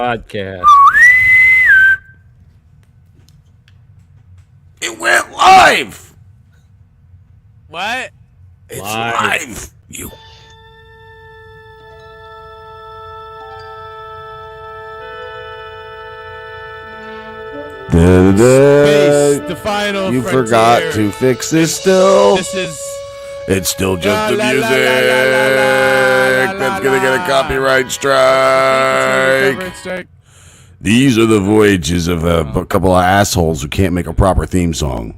podcast. It went live. What? It's Live. live. You. Space, the final You frontier. forgot to fix this still. This is It's still just the La, la, music. la, la, la, la, la, That's going to get a la. copyright Copyright strike. strike. These are the voyages of a couple of assholes who can't make a proper theme song.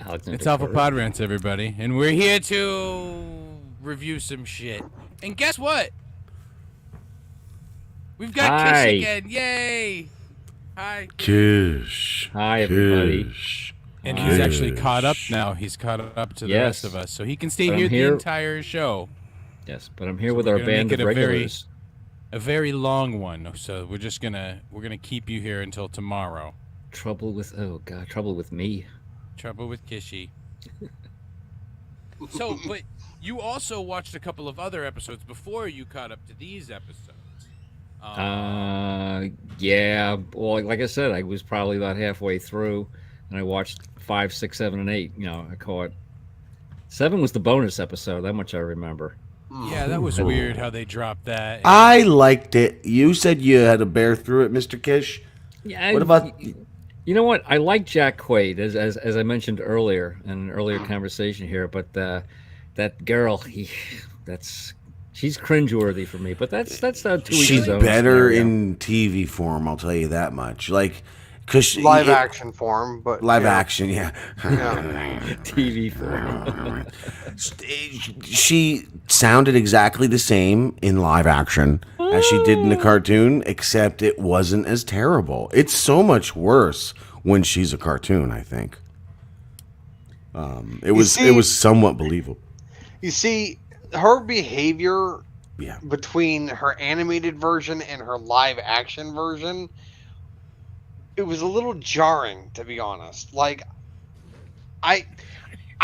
Alexander It's Alpha Carter. Podrants, everybody, and we're here to review some shit. And guess what? We've got Hi. Kish again. Yay! Hi. Kish. Hi, everybody. Kish. And he's Kish. actually caught up now. He's caught up to the Yes. rest of us, so he can stay But I'm here the here- entire show. Yes, but I'm here So with we're our gonna band make of it a very- regulars. A very long one, so we're gonna keep you here until tomorrow. Trouble with me. Trouble with Kishy. So, but you also watched a couple of other episodes before you caught up to these episodes. Yeah. Well, like I said, I was probably about halfway through, and I watched 5, 6, 7, and 8. You know, I caught 7 was the bonus episode. That much I remember. Yeah, that was weird how they dropped that. I liked it. You said you had to bear through it, Mr. Kish. Yeah. What about... You know what? I like Jack Quaid, as I mentioned earlier in an earlier conversation here. But that girl, she's cringeworthy for me. But that's to each She's his own better scenario. in TV form, I'll tell you that much. Like, cause Live action form, but live yeah. action, yeah. TV form. She sounded exactly the same in live action as she did in the cartoon, except it wasn't as terrible. It's so much worse when she's a cartoon, I think. It was somewhat believable. You see, her behavior Yeah. between her animated version and her live action version, it was a little jarring, to be honest. Like, I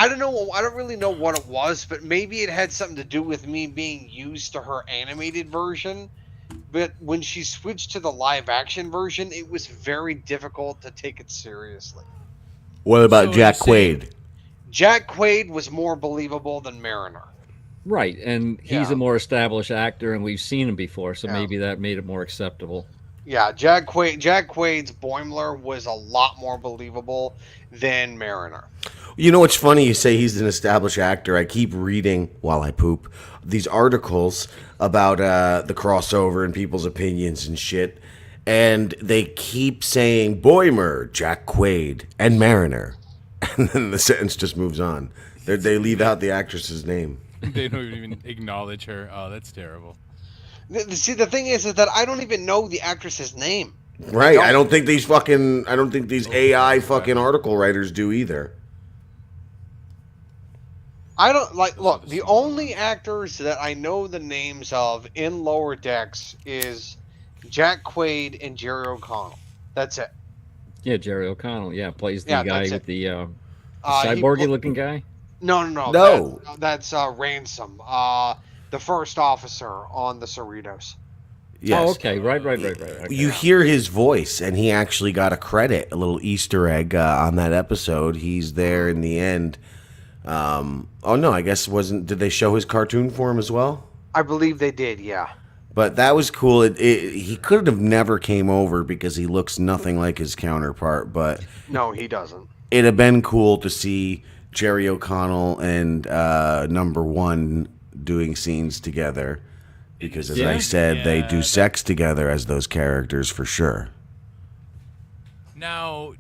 don't know. I don't really know what it was, but maybe it had something to do with me being used to her animated version. But when she switched to the live action version, it was very difficult to take it seriously. What about So Jack you're saying- Quaid? Jack Quaid was more believable than Mariner. Right, and he's Yeah. a more established actor, and we've seen him before, so Yeah. maybe that made it more acceptable. Yeah, Jack Quaid's Boimler was a lot more believable than Mariner. You know what's funny? You say he's an established actor. I keep reading while I poop these articles about the crossover and people's opinions and shit, and they keep saying Boimler, Jack Quaid, and Mariner, and then the sentence just moves on. They leave out the actress's name. They don't even acknowledge her. Oh, that's terrible. See, the thing is that I don't even know the actress's name. Right? I don't think these AI fucking article writers do either. I don't like. Look, the only actors that I know the names of in Lower Decks is Jack Quaid and Jerry O'Connell. That's it. Yeah, Jerry O'Connell, plays the Yeah, guy that's with it. the He cyborgy-looking guy. No. That's Ransom, the first officer on the Cerritos. Yes. Oh, okay, right. Okay. You hear his voice, and he actually got a credit, a little Easter egg on that episode. He's there in the end. Oh no, I guess did they show his cartoon form as well? I believe they did. Yeah. But that was cool. He could have never came over because he looks nothing like his counterpart. But No, he doesn't. it'd have been cool to see Jerry O'Connell and Number One doing scenes together. Because as I said, they do sex together as those characters for sure. Now,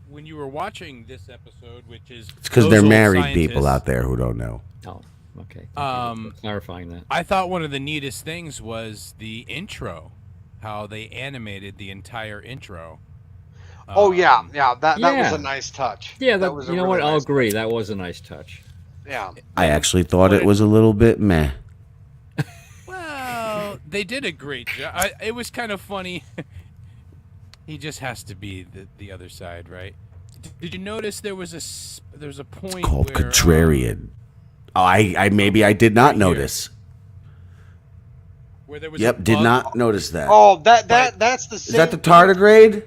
when you were watching this episode, which is It's because those they're old married people scientists, out there who don't know. Oh, okay. Thank you for clarifying that. I thought one of the neatest things was the intro, how they animated the entire intro. Oh yeah. That was yeah. a nice touch. Yeah, that was. you a know really what? I'll nice agree. That was a nice touch. Yeah. I actually thought it was a little bit meh. Well, they did a great job. It was kind of funny. He just has to be the other side, right? Did you notice there was a point Called where, contrarian. I maybe I did not notice. where there was Yep, a did bug. not notice that. Oh, that's the same. Is that the tardigrade?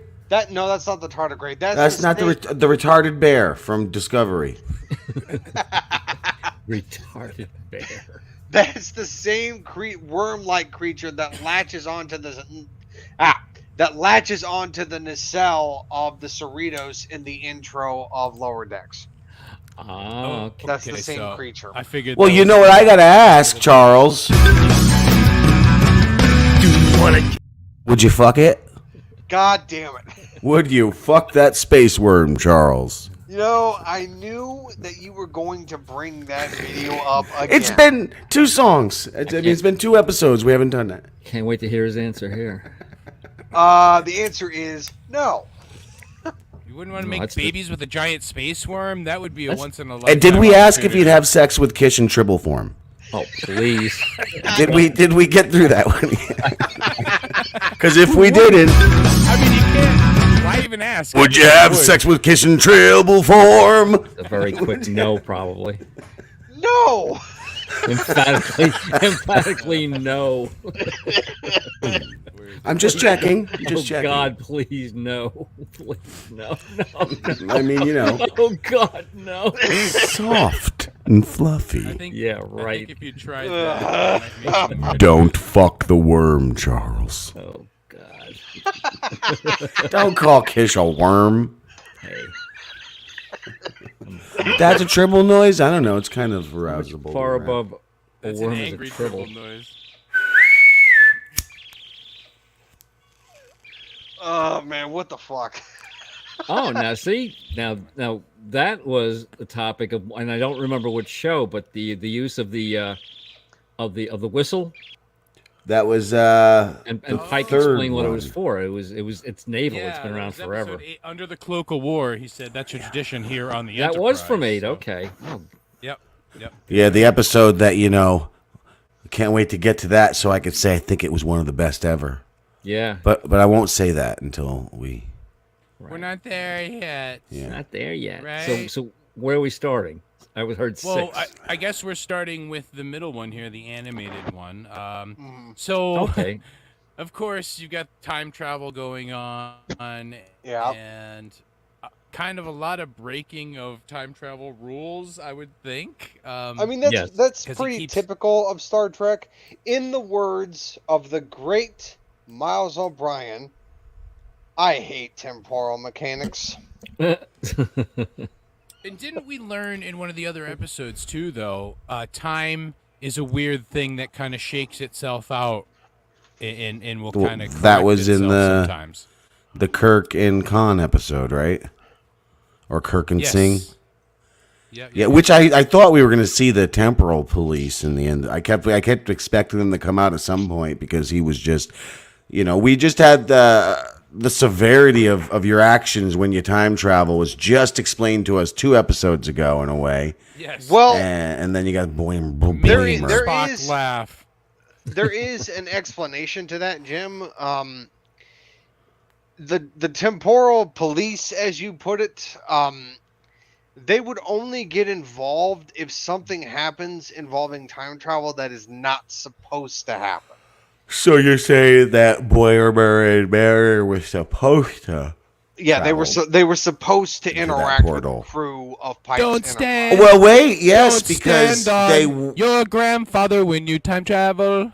No, that's not the tardigrade. That's not the retarded bear from Discovery. Retarded bear. That's the same worm-like creature that latches onto the nacelle of the Cerritos in the intro of Lower Decks. Ah, okay. That's the same creature. I figured. Well, that you was know what I gotta ask, Charles. Would you fuck it? God damn it. Would you fuck that space worm, Charles? You know, I knew that you were going to bring that video up again. It's been 2 songs. It's been 2 episodes. We haven't done that. Can't wait to hear his answer here. The answer is no. You wouldn't want to No, make that's babies with a giant space worm. That would be a once in a lifetime. And did we ask if you'd have sex with Kish in triple form? Oh, please. Did we get through that one? Because if we didn't, I mean, you can't. Why even ask? would you have sex with Kish in triple form? A very quick no, probably. No. Emphatically no. I'm just checking. Oh God, please no. Please no. I mean, you know, Oh God, no. soft and fluffy. I think, Yeah, I right. think if you tried that, it might make you Don't fuck the worm, Charles. Oh God. Don't call Kish a worm. Hey. That's a triple noise? I don't know. It's kind of arousable. Far above a That's worm an is a angry tribble. triple noise. Oh man, what the fuck? Oh, now see, now that was the topic of, and I don't remember which show, but the use of the whistle, That was and Pike third explained what it one. was for. It's naval. It's been that around was forever. episode 8, Under the Cloak of War. He said that's your tradition here on the That was from Enterprise, 8. so- Okay. Oh, Yep. yeah, the episode that, you know, can't wait to get to that so I could say I think it was one of the best ever. yeah. But I won't say that until we. We're not there yet. Yeah. Not there yet. Right. So where are we starting? I heard Well, 6. I guess we're starting with the middle one here, the animated one. So, Okay. of course, you got time travel going on, Yeah. and kind of a lot of breaking of time travel rules, I would think. I mean, that's Yes. that's 'Cause he pretty keeps- typical of Star Trek. In the words of the great Miles O'Brien, I hate temporal mechanics. And didn't we learn in one of the other episodes too, though? Time is a weird thing that kind of shakes itself out, and will Well, kind of that was in the- sometimes. The Kirk and Khan episode, right? Or Kirk and Singh? Yeah, which I thought we were going to see the temporal police in the end. I kept expecting them to come out at some point because he was just, you know, we just had the severity of your actions when you time travel was just explained to us 2 episodes ago in a way. Yes. Well, And then you got boom, There is- Blamer. there Spock is- laugh. there is an explanation to that, Jim. The temporal police, as you put it, they would only get involved if something happens involving time travel that is not supposed to happen. So you're saying that Boyer and Mary was supposed to? Yeah, Travel they were supposed to that interact with the portal. crew of Pike's Don't Enterprise. stand. Well, wait, yes, Don't because stand on your grandfather when you time travel.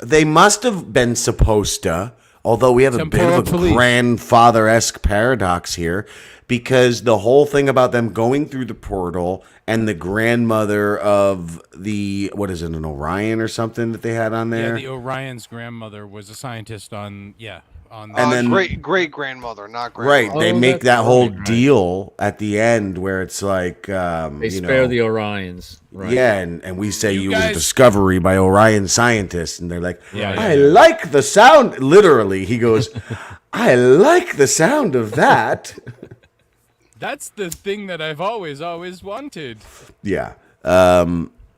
they must have been supposed to, although we have a bit Temporal of a police. grandfather-esque paradox here, because the whole thing about them going through the portal and the grandmother of the, what is it, an Orion or something that they had on Yeah, there? the Orion's grandmother was a scientist on. And then- great grandmother, not Right, grandmother. they Oh, make that's that whole right. deal at the end where it's like, They you spare know, the Orions. Right. yeah, and we say You it was a guys- discovery by Orion scientists, and they're like, Yeah, I yeah. like the sound. Literally, he goes, I like the sound of that. That's the thing that I've always wanted. Yeah.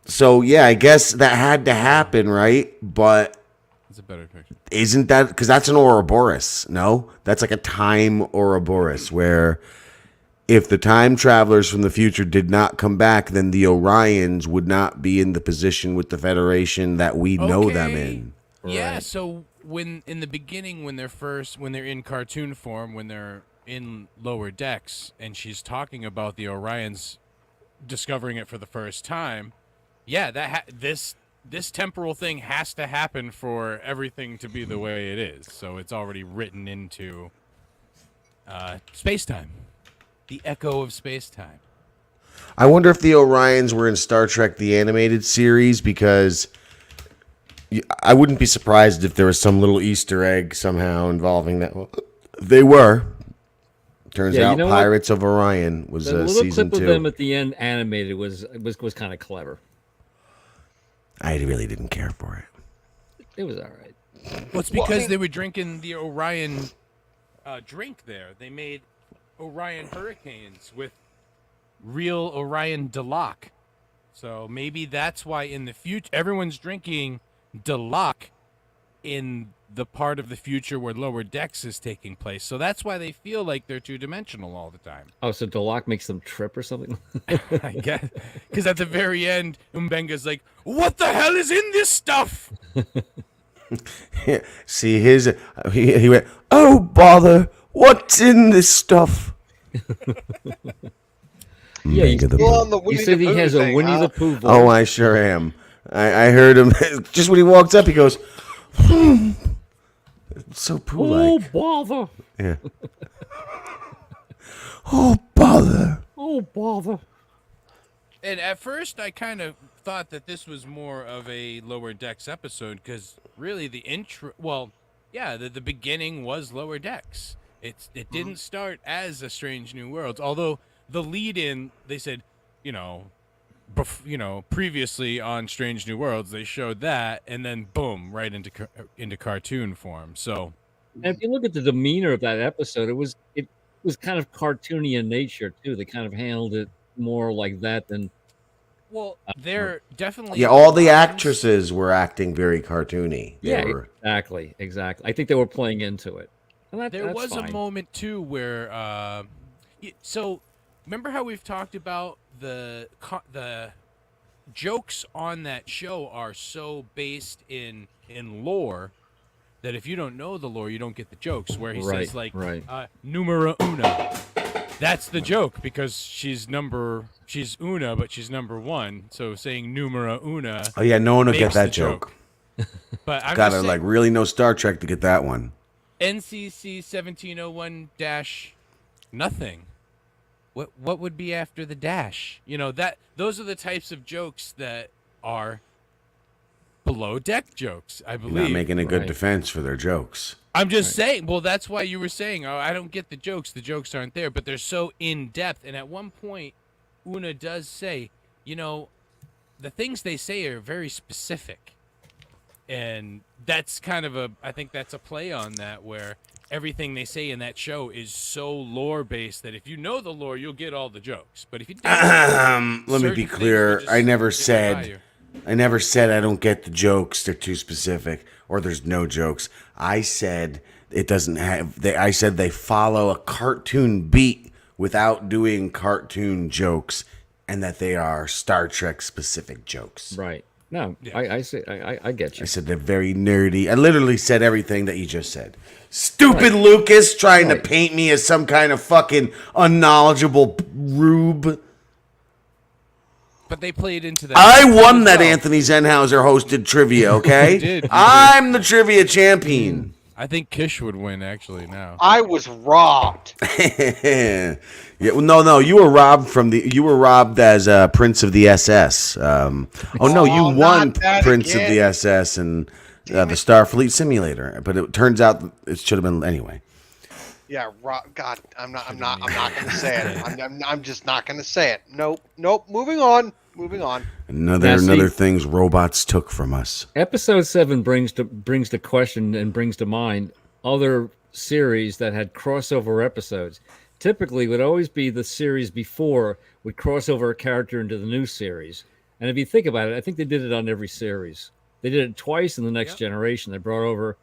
So yeah, I guess that had to happen, right? But That's a better picture. isn't that because that's an Ouroboros? No, that's like a time Ouroboros where if the time travelers from the future did not come back, then the Orions would not be in the position with the Federation that we know them Okay. in. Yeah, Right. so when in the beginning, when they're in cartoon form, when they're in lower decks, and she's talking about the Orions discovering it for the first time, yeah, this temporal thing has to happen for everything to be the way it is. So it's already written into space time, the echo of space time. I wonder if the Orions were in Star Trek the animated series, because I wouldn't be surprised if there was some little Easter egg somehow involving that. Well, they were. Turns Yeah, you out know what? Pirates of Orion was The little season clip 2. of them at the end animated was kind of clever. I really didn't care for it. It was all right. Well, it's because they were drinking the Orion drink there. They made Orion Hurricanes with real Orion Deloc. So maybe that's why in the future everyone's drinking Deloc in the part of the future where Lower Decks is taking place. So that's why they feel like they're two-dimensional all the time. Oh, so Deloc makes them trip or something? I guess. Because at the very end, Umbenga's like, what the hell is in this stuff? See, he went, oh, bother, what's in this stuff? Yeah, you, Mega the Still Boo. on the you Winnie said the he Pooh has thing, a Winnie huh? the Pooh voice. Oh, I sure am. I heard him just when he walked up. He goes, It's so Oh, Pooh-like. bother. Yeah. Oh, bother. Oh, bother. And at first, I kind of thought that this was more of a Lower Decks episode because really the intro, well, yeah, the beginning was Lower Decks. It didn't start as a Strange New Worlds, although the lead-in, they said, previously on Strange New Worlds, they showed that, and then boom, right into cartoon form. So, And if you look at the demeanor of that episode, it was kind of cartoony in nature too. They kind of handled it more like that than well, they're definitely Yeah, all the lines- actresses were acting very cartoony. They were. exactly. I think they were playing into it. And There that's was fine. a moment too where, so remember how we've talked about the jokes on that show are so based in lore that if you don't know the lore, you don't get the jokes. Where he says like, "Numero una," that's the joke because she's una, but she's number one. So saying "numero una," Oh, yeah, no one will get makes that the joke. But I'm Gotta, just saying, really know Star Trek to get that one. NCC 1701-nothing. What would be after the dash? Those are the types of jokes that are below deck jokes, I You're believe. not making a good Right. defense for their jokes. I'm just saying, well, that's why you were saying, oh, I don't get the jokes. The jokes aren't there, but they're so in depth. And at one point, Una does say, the things they say are very specific. And that's kind of I think that's a play on that, where everything they say in that show is so lore based that if you know the lore, you'll get all the jokes. But if you don't, Let me certain be things clear. will just I never get by said you. I don't get the jokes. They're too specific, or there's no jokes. I said it doesn't have. I said they follow a cartoon beat without doing cartoon jokes, and that they are Star Trek specific jokes. Right. No, Yeah. I see. I get you. I said they're very nerdy. I literally said everything that you just said. Stupid Lucas trying to Right. paint me as some kind of fucking unknowledgeable rube. But they played into that. I won as that well. Anthony Zenhauser hosted trivia, okay? You did, you I'm the trivia champion. I think Kish would win actually now. I was robbed. Yeah, well, no, you were robbed as Prince of the SS. Oh no, you Oh, won not that Prince of the again. SS and the Starfleet Simulator, but it turns out it should have been anyway. Yeah, God, I'm not gonna say it. I'm just not gonna say it. Nope. Moving on. Another Now, see- things robots took from us. Episode 7 brings to question and brings to mind other series that had crossover episodes. Typically, it would always be the series before would cross over a character into the new series. And if you think about it, I think they did it on every series. They did it twice in the Next Generation. They brought over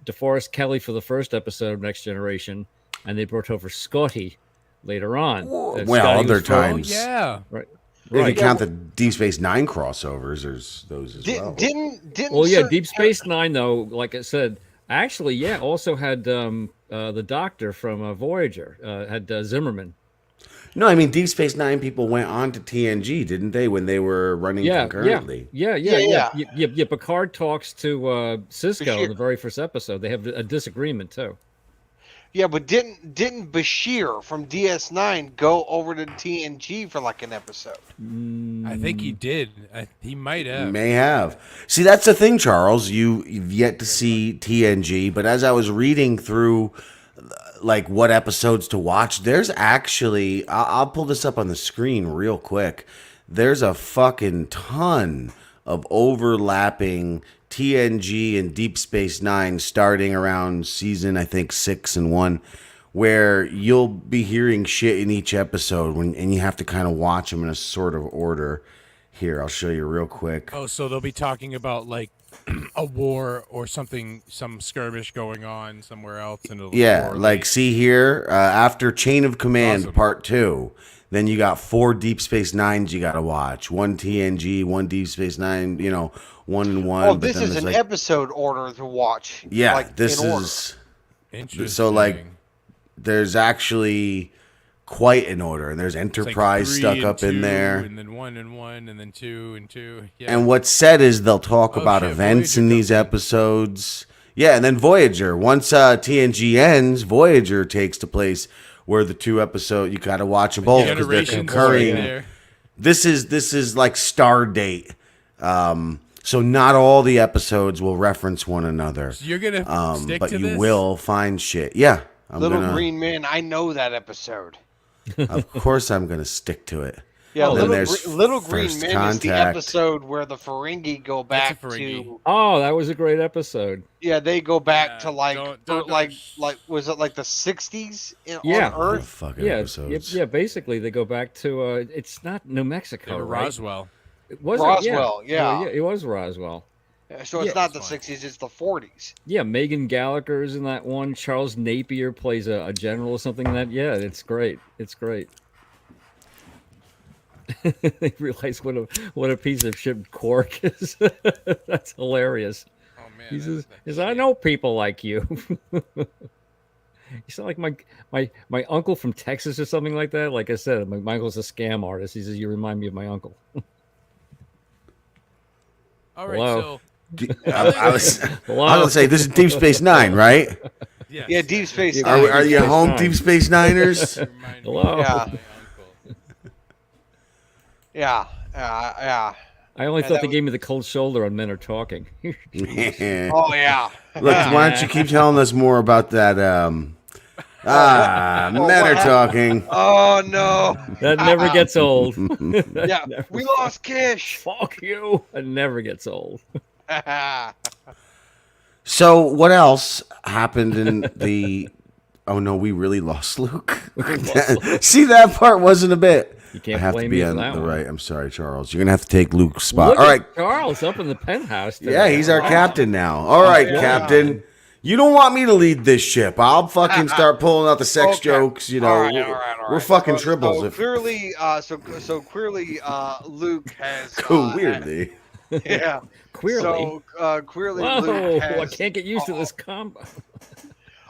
DeForest Kelly for the first episode of Next Generation, and they brought over Scotty later on. Well, Scotty other was from- times. Yeah. Right. If you Right. count the Deep Space Nine crossovers, there's those as well. Didn't Well, yeah, certain Deep Space Nine, though, like I said, actually, yeah, also had the Doctor from Voyager, had Zimmerman. No, I mean Deep Space Nine people went on to TNG, didn't they, when they were running Yeah, concurrently? yeah. Picard talks to Cisco Bashir. in the very first episode. They have a disagreement too. Yeah, but didn't Bashir from DS9 go over to TNG for like an episode? I think he did. He might have. May have. See, that's the thing, Charles. You've yet to see TNG, but as I was reading through, like, what episodes to watch, there's actually, I'll pull this up on the screen real quick. There's a fucking ton of overlapping TNG and Deep Space Nine starting around season, I think, 6 and 1, where you'll be hearing shit in each episode and you have to kind of watch them in a sort of order. Here, I'll show you real quick. Oh, so they'll be talking about like a war or something, some skirmish going on somewhere else, and it'll Yeah, correlate. like see here, after Chain of Command Awesome. Part 2, then you got 4 Deep Space Nines you got to watch. 1 TNG, 1 Deep Space Nine, 1 and 1. Oh, but this then is there's, an like, episode order to watch. Yeah, like, this in order. is... Interesting. So, like, there's actually quite an order, and there's It's like Enterprise 3 stuck and up in 2, there. and then 1 and 1, and then 2 and 2. Yeah. And what's said is they'll talk Oh, about shit, events Voyager in these comes in. episodes. Yeah, and then Voyager. Once TNG ends, Voyager takes the place where the 2 episodes, you got to watch them both because they're Generations concurring. right there. This is like Stardate. So not all the episodes will reference one another. So you're gonna stick But to you this? will find shit. Yeah. Little Green Man, I know that episode. Of course I'm going to stick to it. Yeah, Then there's Little Green First Man is the Contact. episode where the Ferengi go That's back a Ferengi. to. Oh, that was a great episode. Yeah, they go back Yeah, to like, don't- like was it like the 60s Yeah. on What Earth? fucking Yeah, episodes. yeah. Basically, they go back to it's not New Mexico, They were right? Roswell. Was Roswell, it? yeah. It was Roswell. So it's Yeah, not the that's fine. 60s; it's the 40s. Yeah, Megan Gallagher is in that one. Charles Napier plays a general or something. Yeah, it's great. It's great. They realize what a piece of shit Quark is. That's hilarious. Oh man. He that says, was that "Is I shit. know people like you." You sound like my uncle from Texas or something like that. Like I said, my uncle's a scam artist. He says you remind me of my uncle. All right. Hello? I was Hello? going to say, this is Deep Space Nine, right? So yes. Yeah, Deep Space Yeah, Nine. Are you Space home, Nine. Deep Space Niners? Remind me Hello? of Yeah. my uncle. Yeah. I only Yeah, thought that they was- gave me the cold shoulder on Men Are Talking. Look, Oh yeah. why don't you keep telling us more about that? Men are talking. Oh no. That never gets old. Yeah, we lost Kish. Fuck you. It never gets old. So, what else happened in the? Oh no, we really lost Luke. See, that part wasn't a bit. You can't I have to blame be me for on that the one. right. I'm sorry, Charles. You're gonna have to take Luke's spot. Look All at right. Charles up in the penthouse. Yeah, today. he's our Wow. captain now. All right, yeah. Captain. You don't want me to lead this ship. I'll fucking start pulling out the sex Okay. jokes. You know, All right. we're fucking So tribbles. clearly, so clearly, Luke has. Weirdly. Yeah. Queerly. So clearly, Whoa, Luke I has. can't get used to this combo.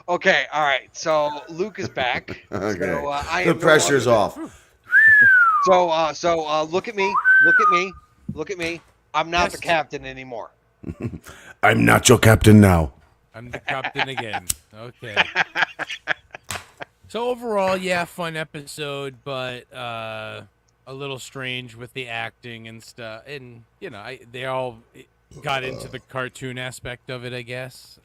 Okay, all right. So Luke is back. Okay. So, I The am no pressure's longer- off. So look at me. Look at me. I'm not the Yes. captain anymore. I'm not your captain now. I'm the captain again. Okay. So overall, yeah, fun episode, but a little strange with the acting and stuff. And they all got into the cartoon aspect of it, I guess.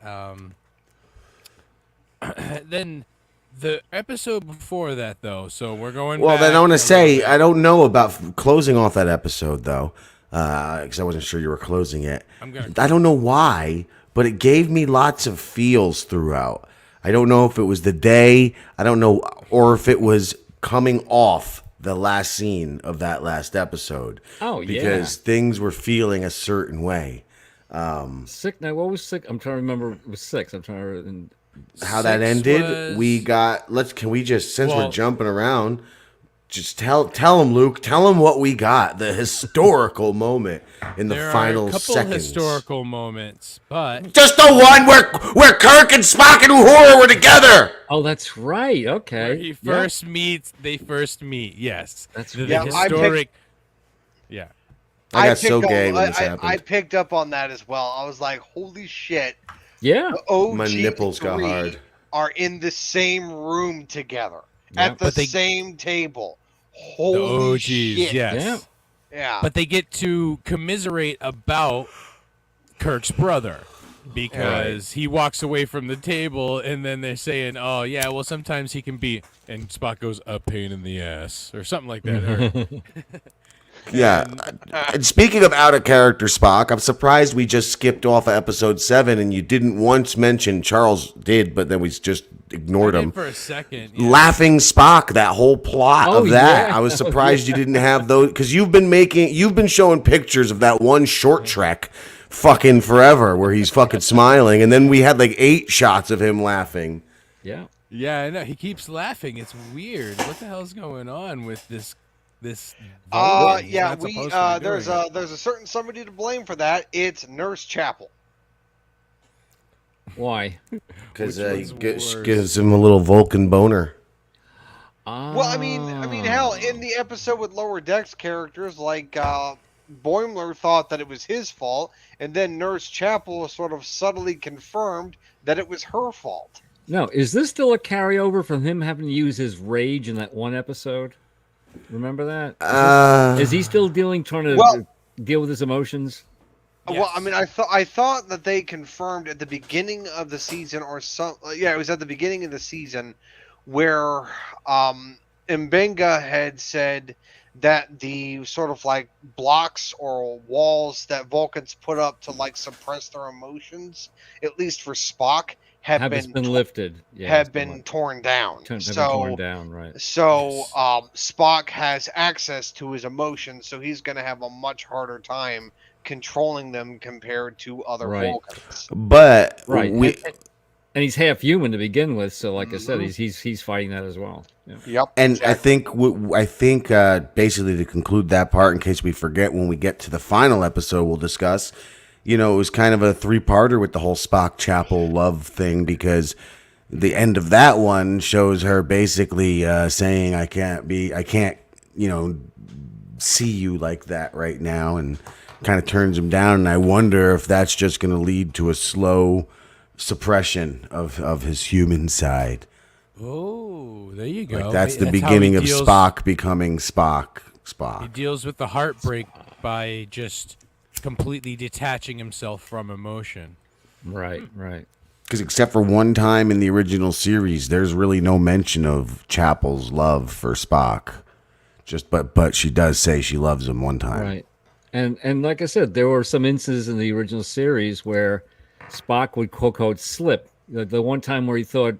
Then the episode before that, though. So we're going. Well, back then I want a to say little bit. I don't know about closing off that episode though, because I wasn't sure you were closing it. I don't know why, but it gave me lots of feels throughout. I don't know if it was the day. I don't know, or if it was coming off the last scene of that last episode. Oh, yeah. because things were feeling a certain way. Sick. Now, what was sick? I'm trying to remember. It was 6. I'm trying to. How that Six ended, was- we got. Can we just, since we're Well- jumping around, Just tell him, Luke. Tell him what we got. The historical moment in the There final are a couple seconds. historical moments, but Just the one where Kirk and Spock and Uhura were together. Oh, that's right. Okay. where he first meets, they first meet. Yes, That's the Yeah, I historic. Yeah, I got so picked gay up, when this I happened. picked up on that as well. I was like, holy shit. Yeah. The OG My nipples got three hard. are in the same room together Yeah, at the but they- same table. the Holy OGs. shit. Yes. Yeah. Yeah. But they get to commiserate about Kirk's brother because he walks away from the table, and then they're saying, "Oh yeah, well sometimes he can be," and Spock goes, "a pain in the ass" or something like that. Or- Yeah. And speaking of out of character Spock, I'm surprised we just skipped off of episode 7 and you didn't once mention Charles did, but then we just ignored I him. did for a second. Yeah. Laughing Spock, that whole plot Oh, of that. yeah. I was surprised you didn't have those because you've been showing pictures of that one short trek fucking forever where he's fucking smiling, and then we had like 8 shots of him laughing. Yeah. Yeah, I know. He keeps laughing. It's weird. What the hell's going on with this? Vulcan? He's Yeah, not we supposed to be there's doing it. a certain somebody to blame for that. It's Nurse Chapel. Why? Because Which one's worse? gives him a little Vulcan boner. Well, I mean, hell, in the episode with Lower Decks characters, like Boimler thought that it was his fault, and then Nurse Chapel sort of subtly confirmed that it was her fault. No, is this still a carryover from him having to use his rage in that one episode? Remember that? Is he still trying to Well- deal with his emotions? Well, I Yes. mean, I thought that they confirmed at the beginning of the season, or some, yeah, it was at the beginning of the season, where Mbenga had said that the sort of like blocks or walls that Vulcans put up to like suppress their emotions, at least for Spock, have been lifted. Yeah, have it's been torn down. have been So torn down, right? so Yes. Spock has access to his emotions, so he's going to have a much harder time controlling them compared to other Right. Vulcans. But Right. we And he's half human to begin with, so like I said, Mhm. he's fighting that as well. Yeah. Yep. and exactly. I think basically to conclude that part, in case we forget when we get to the final episode, we'll discuss. You know, it was kind of a 3-parter with the whole Spock Chapel love thing because the end of that one shows her basically saying, "I can't, see you like that right now," and kind of turns him down. And I wonder if that's just going to lead to a slow suppression of his human side. Oh, there you go. Like that's the how beginning he of deals- Spock becoming Spock. He Spock. deals with the heartbreak by just completely detaching himself from emotion. Right, right. Because except for one time in the original series, there's really no mention of Chapel's love for Spock. But she does say she loves him one time. Right. And like I said, there were some instances in the original series where Spock would quote unquote slip. The one time where he thought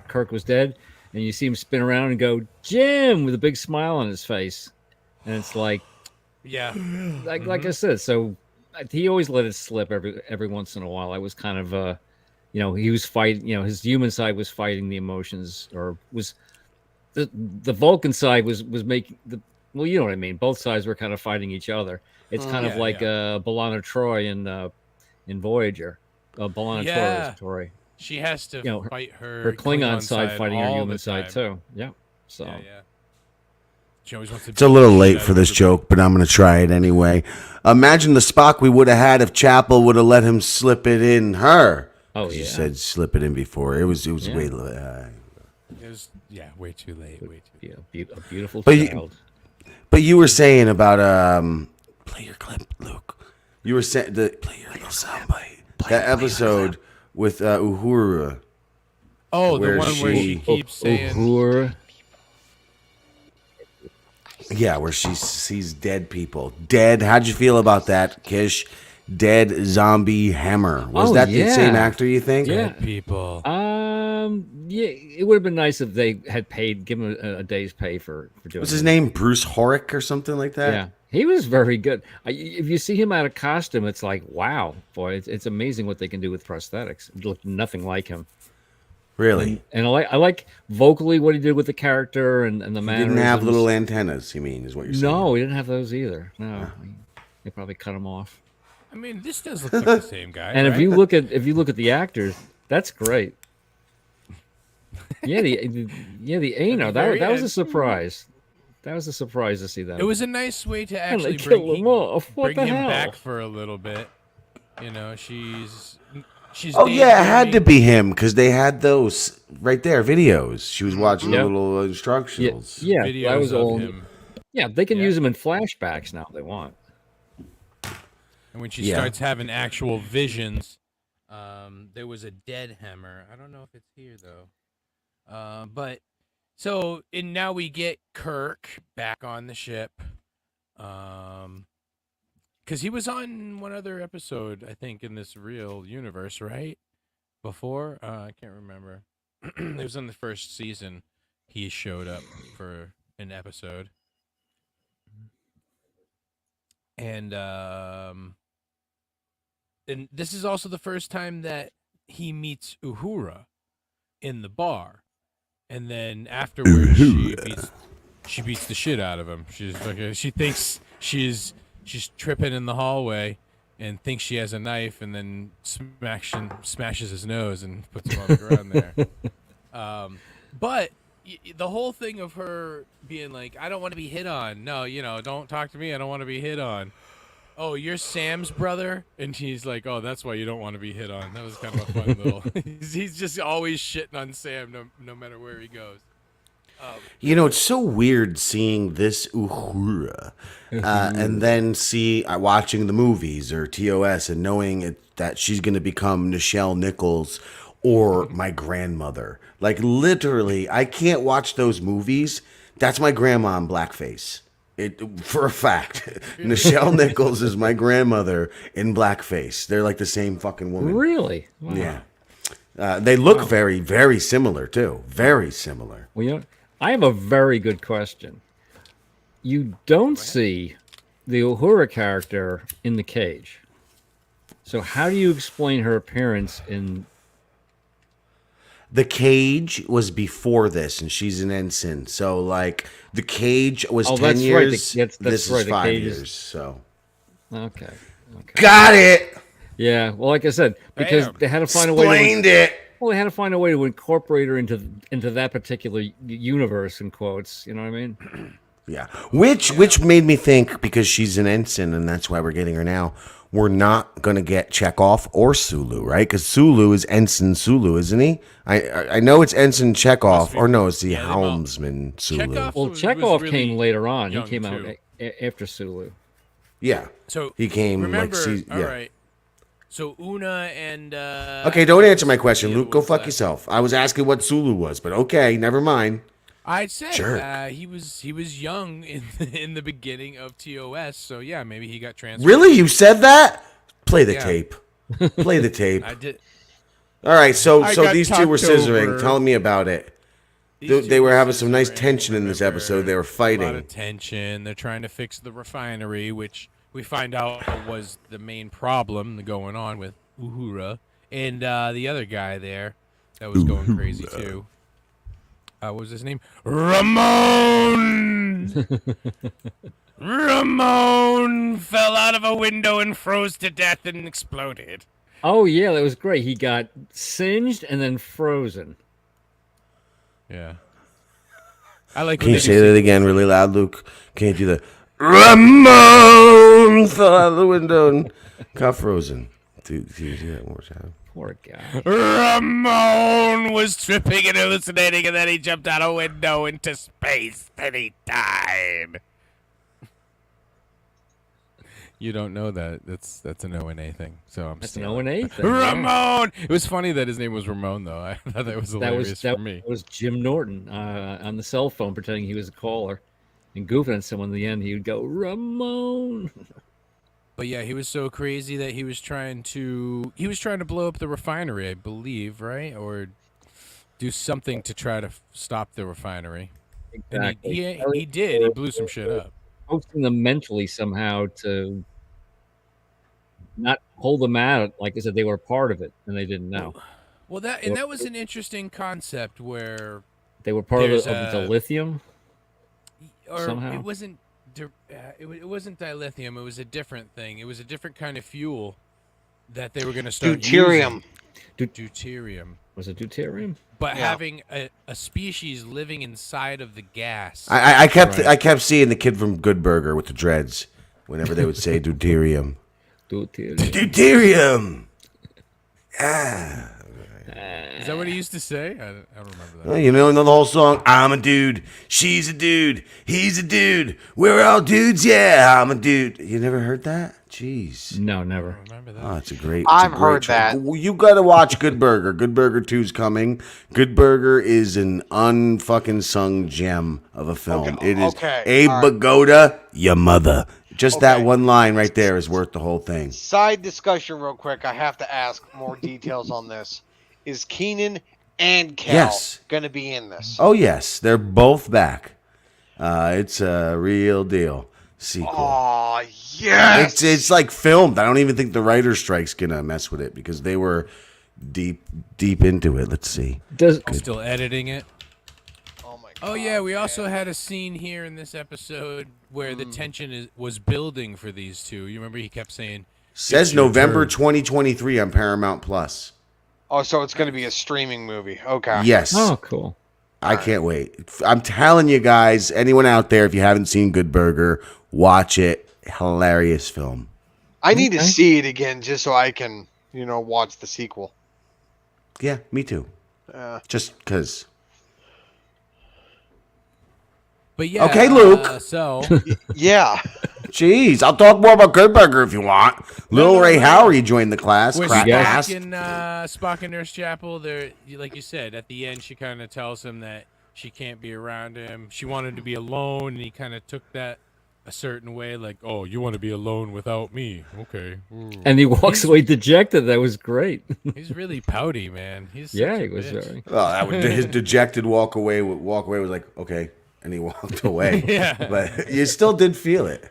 Kirk was dead, and you see him spin around and go, "Jim," with a big smile on his face. And it's like Yeah. like I said, so he always let it slip every once in a while. I was kind of he was fighting, his human side was fighting the emotions, or was the Vulcan side was making well, you know what I mean. Both sides were kind of fighting each other. It's kind of Yeah, like B'Elanna Troy in Voyager. B'Elanna Yeah. Troy. She has to fight Her Klingon side fighting her all human the side time. too. Yeah. So Yeah, yeah. She always wants to It's a little late for this joke, but I'm going to try it anyway. Imagine the Spock we would have had if Chapel would have let him slip it in her. Oh, She yeah. said slip it in before. It was Yeah. way. It was, way too late. Way too. yeah, a beautiful But you- child. But you were saying about play your clip, Luke. You were saying play your little soundbite. That episode with Uhura. Oh, Where the one where she she- keeps saying, Uhura. Yeah, where she sees dead people. Dead. How'd you feel about that, Kish? Dead zombie hammer. Was Oh, that the yeah. same actor, you think? Yeah. "Dead people." Yeah, it would have been nice if they had given him a day's pay for doing. Was his it. name Bruce Horick or something like that? Yeah, he was very good. If you see him out of costume, it's like, wow, boy, it's amazing what they can do with prosthetics. It looked nothing like him. Really? And I like vocally what he did with the character and the He mannerisms. didn't have little antennas, you mean, is what you're saying? No, he didn't have those either. No, they probably cut him off. I mean, this does look like the same guy. And right? if you look at the actors, that's great. Yeah, the Ano, that was a surprise. That was a surprise to see that. It was a nice way to actually kill him off. What bring the him hell? back for a little bit. You know, she's. Oh yeah, it had to be him because they had those right there videos. She was watching the little instructionals. Yeah, videos that was of all. him. Yeah, they can use them in flashbacks now if they want. And when she starts having actual visions, there was a dead hammer. I don't know if it's here though. But so and now we get Kirk back on the ship. Because he was on one other episode, I think, in this real universe, right? Before? I can't remember. It was in the first season. He showed up for an episode. And this is also the first time that he meets Uhura in the bar. And then afterwards, she beats the shit out of him. She thinks she's tripping in the hallway and thinks she has a knife, and then smashes his nose and puts him on the ground there. But the whole thing of her being like, I don't want to be hit on. No, don't talk to me. I don't want to be hit on. Oh, you're Sam's brother? And he's like, oh, that's why you don't want to be hit on. That was kind of a fun little... he's just always shitting on Sam no matter where he goes. It's so weird seeing this Uhura and then watching the movies or TOS and knowing that she's going to become Nichelle Nichols or my grandmother. Like, literally, I can't watch those movies. That's my grandma in blackface. For a fact. Nichelle Nichols is my grandmother in blackface. They're like the same fucking woman. Really? Wow. Yeah. They look very, very similar, too. Very similar. Well, I have a very good question. You don't see the Uhura character in the cage. So how do you explain her appearance in... The Cage was before this, and she's an ensign. So, like, The Cage was 10 years. Right. This right. is 5 years, so... Okay. Got it! Yeah, well, like I said, because they had to find a way... Explained it! Well, they had to find a way to incorporate her into that particular universe, in quotes. You know what I mean? Yeah. Which made me think, because she's an ensign, and that's why we're getting her now, we're not going to get Chekhov or Sulu, right? Because Sulu is Ensign Sulu, isn't he? I know it's Ensign Chekhov, or no, it's the helmsman Sulu. Well, Chekhov came later on. He came out after Sulu. Yeah. So he came remember, all right. So Una and okay, don't answer my question, Luke. Go fuck yourself. I was asking what Sulu was, but okay, never mind. I'd say he was young in the beginning of TOS, so yeah, maybe he got transferred. Really, you said that? Play the tape. Play the tape. I did. All right, so these two were scissoring. Over. Tell me about it. They were having some nice tension in this episode. They were fighting. A lot of tension. They're trying to fix the refinery, which we find out was the main problem going on with Uhura and the other guy there that was going crazy too. What was his name? Ramon! Ramon fell out of a window and froze to death and exploded. Oh, yeah, that was great. He got singed and then frozen. Yeah. I like. Can you say that again really loud, Luke? Can you do the Ramon fell out of the window and got frozen? Do you do that one more time? Poor guy. Ramon was tripping and hallucinating, and then he jumped out a window into space, and he died. You don't know that. That's an O&A thing. So I'm That's an O&A thing. Ramon! It was funny that his name was Ramon, though. I thought that was hilarious for me. That was Jim Norton on the cell phone pretending he was a caller and goofing at someone. In the end, he would go, Ramon! But yeah, he was so crazy that he was trying to blow up the refinery, I believe, right? Or do something to try to stop the refinery. Exactly. And he did. He blew some shit up. Coaching them mentally somehow to not hold them out. Like I said, they were part of it, and they didn't know. Well, that was an interesting concept where They were part of There's the a- lithium. or Somehow. it wasn't it wasn't dilithium. It was a different thing. It was a different kind of fuel that they were going to start Deuterium. using. Deuterium. Was it deuterium? But Yeah. having a species living inside of the gas. I kept seeing the kid from Good Burger with the dreads whenever they would say deuterium. Deuterium. Deuterium. Is that what he used to say? I don't remember that. Well, you know the whole song. I'm a dude. She's a dude. He's a dude. We're all dudes. Yeah, I'm a dude. You never heard that? Jeez. No, I never. don't remember that. Oh, it's a great. I've it's a great heard that. You got to watch Good Burger. Good Burger 2's coming. Good Burger is an unfucking sung gem of a film. Okay, It is okay, Abe all right. Bagoda, your mother. Just that Okay. one line right there is worth the whole thing. Side discussion, real quick. I have to ask more details on this. Is Keenan and Kel Yes. going to be in this? Oh yes, they're both back. It's a real deal sequel. Oh, yes. It's like filmed. I don't even think the writer's strike's gonna mess with it because they were deep into it. Let's see. Does Still editing it. Oh my god. Oh yeah, we also had a scene here in this episode where the tension was building for these two. You remember he kept saying Says "It's your November turn." 2023 on Paramount Plus. Oh, so it's going to be a streaming movie. Okay. Yes. Oh, cool. I can't wait. I'm telling you guys, anyone out there, if you haven't seen Good Burger, watch it. Hilarious film. I need to Okay. see it again just so I can, watch the sequel. Yeah, me too. Just because. But yeah. Okay, Luke. So Yeah. Jeez, I'll talk more about Good Burger if you want. Lil Ray Howery joined the class. where Crap ass. Spock and Nurse Chapel, there, like you said, at the end, she kind of tells him that she can't be around him. She wanted to be alone, and he kind of took that a certain way, like, "Oh, you want to be alone without me? Okay." Ooh. And he walks away dejected. That was great. He's really pouty, man. He's Yeah, such a he was bitch. very. Well, his dejected walk away was like, okay. And he walked away. Yeah. But you still did feel it.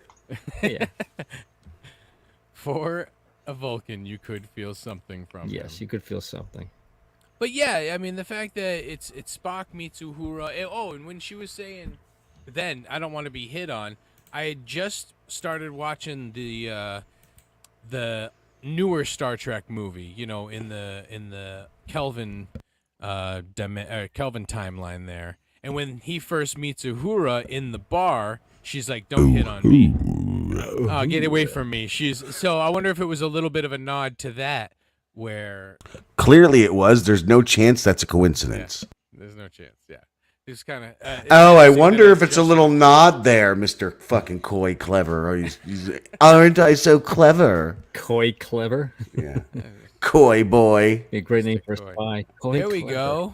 Yeah. For a Vulcan, you could feel something from him. Yes, you could feel something. But yeah, I mean the fact that it's Spock meets Uhura. And when she was saying, then I don't want to be hit on. I had just started watching the newer Star Trek movie. You know, in the Kelvin Kelvin timeline there. And when he first meets Uhura in the bar, she's like, "Don't hit on me. Get away from me." So I wonder if it was a little bit of a nod to that, where Clearly it was. There's no chance that's a coincidence. there's no chance. Yeah, it's kind of. Oh, I wonder if it's a little nod there, Mr. fucking coy clever. Oh, he's aren't I so clever? Coy clever. Yeah. Coy boy. A great name for a Coy. spy. Coy There we clever. go,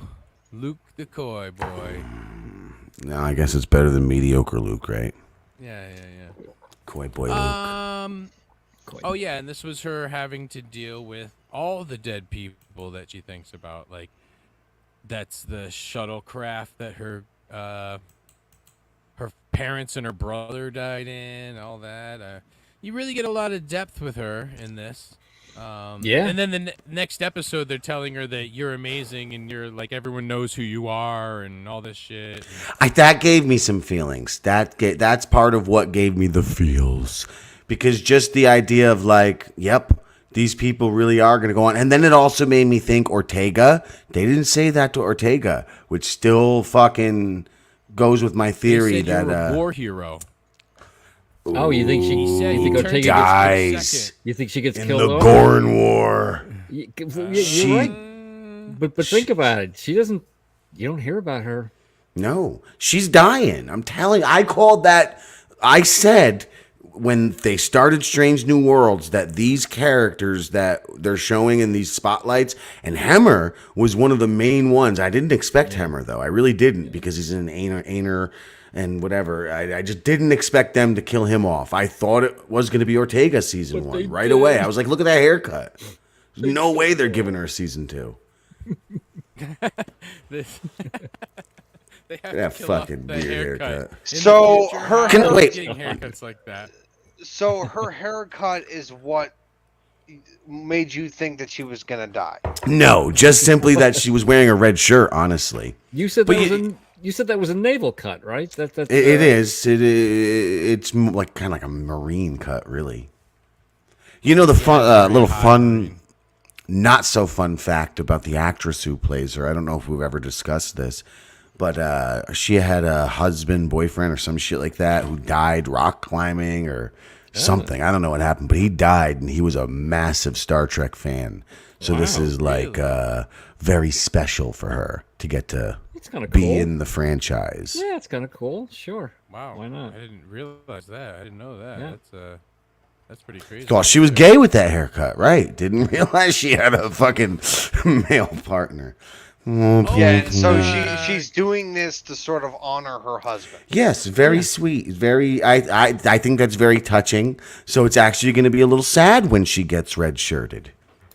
Luke the coy boy. No, I guess it's better than mediocre Luke, right? Yeah. Coy boy Luke. Coy. Oh yeah, and this was her having to deal with all the dead people that she thinks about. Like, that's the shuttlecraft that her parents and her brother died in. All that. You really get a lot of depth with her in this. Yeah. And then the next episode, they're telling her that you're amazing and you're like everyone knows who you are and all this shit. That gave me some feelings. That's part of what gave me the feels. Because just the idea of like, yep, these people really are going to go on. And then it also made me think Ortega. They didn't say that to Ortega, which still fucking goes with my They theory said that you're a war hero. Oh, you think He said you he think turned Ortega dies gets? You think she gets in killed the off? Gorn War. You're right. But think about it. She doesn't. You don't hear about her. No, she's dying. I'm telling. I called that. I said when they started Strange New Worlds that these characters that they're showing in these spotlights, and Hemmer was one of the main ones. I didn't expect Hemmer though. I really didn't because he's an ainer and whatever. I just didn't expect them to kill him off. I thought it was going to be Ortega season But they 1 right did. away. I was like, look at that haircut. No way they're giving her season 2. This- they have That to kill off fucking the weird haircut. haircut. In the So future, her- how Can- are we wait. getting haircuts like that. So her haircut is what made you think that she was gonna die? No, just simply that she was wearing a red shirt. Honestly, You said But you said that was a naval cut, right? it is. It's like kind of like a marine cut, really. You know the fun, little fun, not so fun fact about the actress who plays her. I don't know if we've ever discussed this, but she had a husband, boyfriend, or some shit like that who died rock climbing or something. I don't know what happened, but he died, and he was a massive Star Trek fan. So this is like very special for her to get to It's kind of be cool. in the franchise. Yeah, it's kind of cool. Sure. Wow. Why not? I didn't realize that. I didn't know that. Yeah. That's pretty crazy. Well, she was gay with that haircut, right? Didn't realize she had a fucking male partner. Yeah, and so she's doing this to sort of honor her husband. Yes, very sweet. Very, I think that's very touching. So it's actually going to be a little sad when she gets red shirted.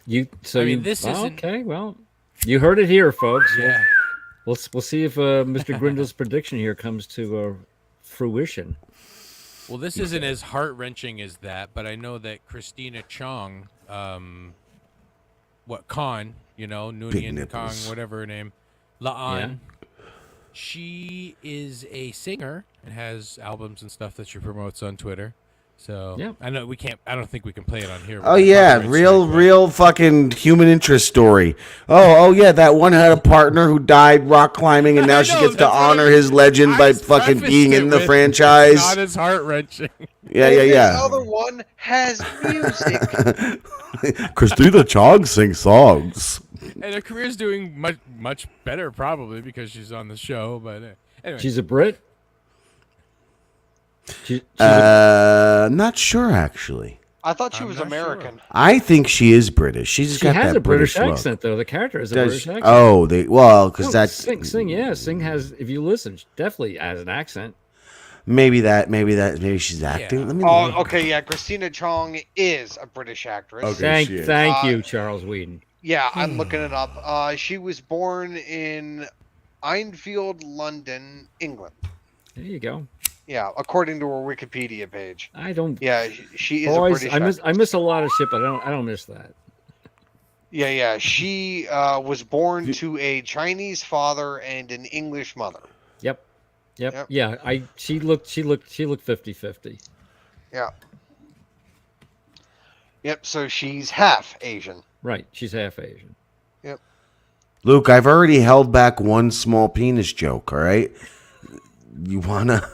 This isn't. Okay. Well, you heard it here, folks. Yeah. We'll see if Mr. Grindel's prediction here comes to fruition. Well, this isn't as heart wrenching as that, but I know that Christina Chong, Khan, Noonien Kong, whatever her name, La'an, she is a singer and has albums and stuff that she promotes on Twitter. So I know we can't. I don't think we can play it on here. Oh yeah, real fucking human interest story. Oh yeah, that one had a partner who died rock climbing, and now she gets to honor his legend by fucking being in the franchise. Not as heart wrenching. Yeah. The other one has music. Christina Chong sings songs. And her career's doing much better, probably because she's on the show. But anyway, She's a Brit. Not sure actually. I thought she was American. Sure. I think she is British. She got has that a British look. accent though. The character has a British accent. Oh, because that's Sing has. If you listen, she definitely has an accent. Maybe she's acting. Yeah. Let me Oh, look. okay, yeah. Christina Chong is a British actress. Okay. Thank you, Charles Whedon. Yeah, I'm looking it up. She was born in Enfield, London, England. There you go. Yeah, according to her Wikipedia page. I don't. Yeah, she is Boys, a British I miss a lot of shit, but I don't miss that. Yeah. She was born to a Chinese father and an English mother. Yep. Yeah, she looked 50-50. Yeah. Yep, so she's half Asian. Right, she's half Asian. Yep. Luke, I've already held back one small penis joke, all right? You wanna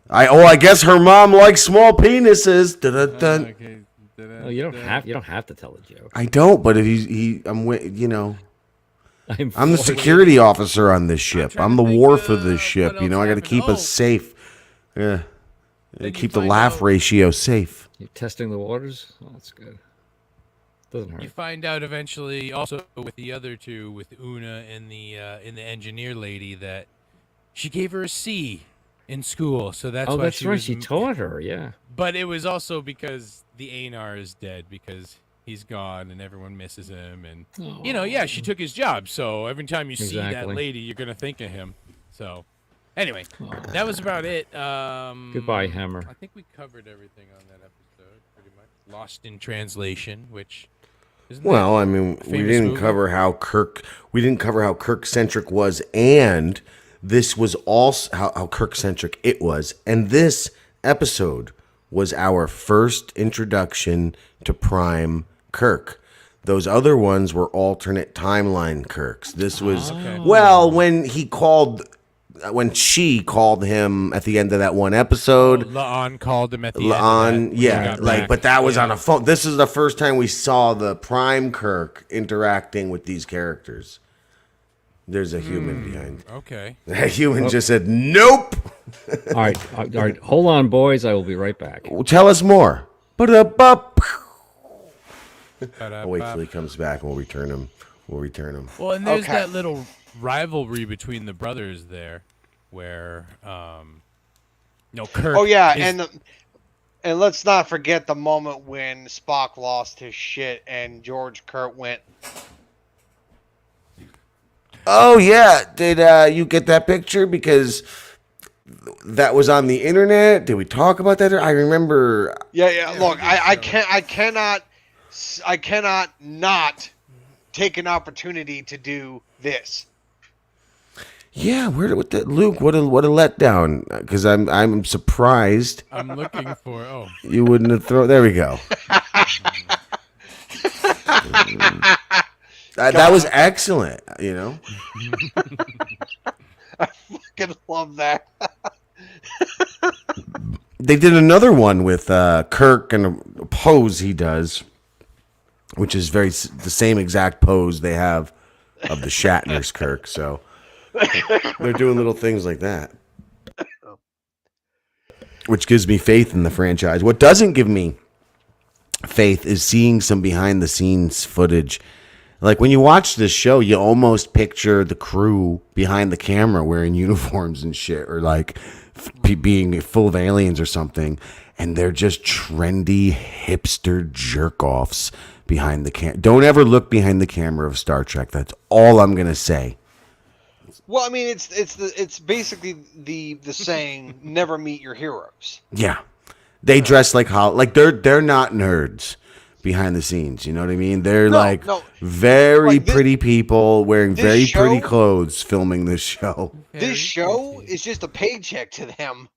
I guess her mom likes small penises. Dun-dun-dun. okay. Oh, you don't have to tell a joke. I don't, but if I'm the security officer on this ship. I'm the wharf of this ship. I got to keep us safe. Yeah. Keep the laugh ratio safe. You're testing the waters? Oh, that's good. Doesn't hurt. You find out eventually, also with the other two, with Una and the engineer lady, that she gave her a C in school. So that's why that's she right. was, She taught her. Yeah. But it was also because the Anar is dead because he's gone and everyone misses him, and she took his job. So every time you see that lady, you're gonna think of him. So anyway, that was about it. Goodbye, Hammer. I think we covered everything on that episode pretty much. Lost in Translation, which isn't Well, that I mean, we famous didn't movie? cover how Kirk-centric was, and this was also how Kirk-centric it was. And this episode was our first introduction to Prime Kirk. Those other ones were alternate timeline Kirks. This was when she called him at the end of that one episode. La'an called him at the end. But that was on a phone. This is the first time we saw the Prime Kirk interacting with these characters. There's a human behind. Okay. That human just said, "Nope." All right. Hold on, boys. I will be right back. Well, tell us more. I'll wait till he comes back and we'll return him. Well, and there's that little rivalry between the brothers there, where Kirk. Oh yeah, and let's not forget the moment when Spock lost his shit and George Kurt went. Oh yeah, did you get that picture? Because that was on the internet. Did we talk about that? I remember. Yeah. Look, I cannot I cannot not take an opportunity to do this. Yeah, Luke? What a letdown. Because I'm surprised I'm looking for. Oh, you wouldn't have thrown. There we go. That was excellent. You know. I fucking love that. They did another one with Kirk and a pose he does, which is the same exact pose they have of the Shatner's Kirk. So they're doing little things like that, which gives me faith in the franchise. What doesn't give me faith is seeing some behind the scenes footage. Like when you watch this show, you almost picture the crew behind the camera wearing uniforms and shit, or like being full of aliens or something, and they're just trendy hipster jerk-offs behind the camera. Don't ever look behind the camera of Star Trek. That's all I'm gonna say. Well, I mean, it's basically the saying, never meet your heroes. Yeah, they dress like they're not nerds behind the scenes. You know what I mean? They're very pretty people wearing very pretty clothes filming this show. This show is just a paycheck to them.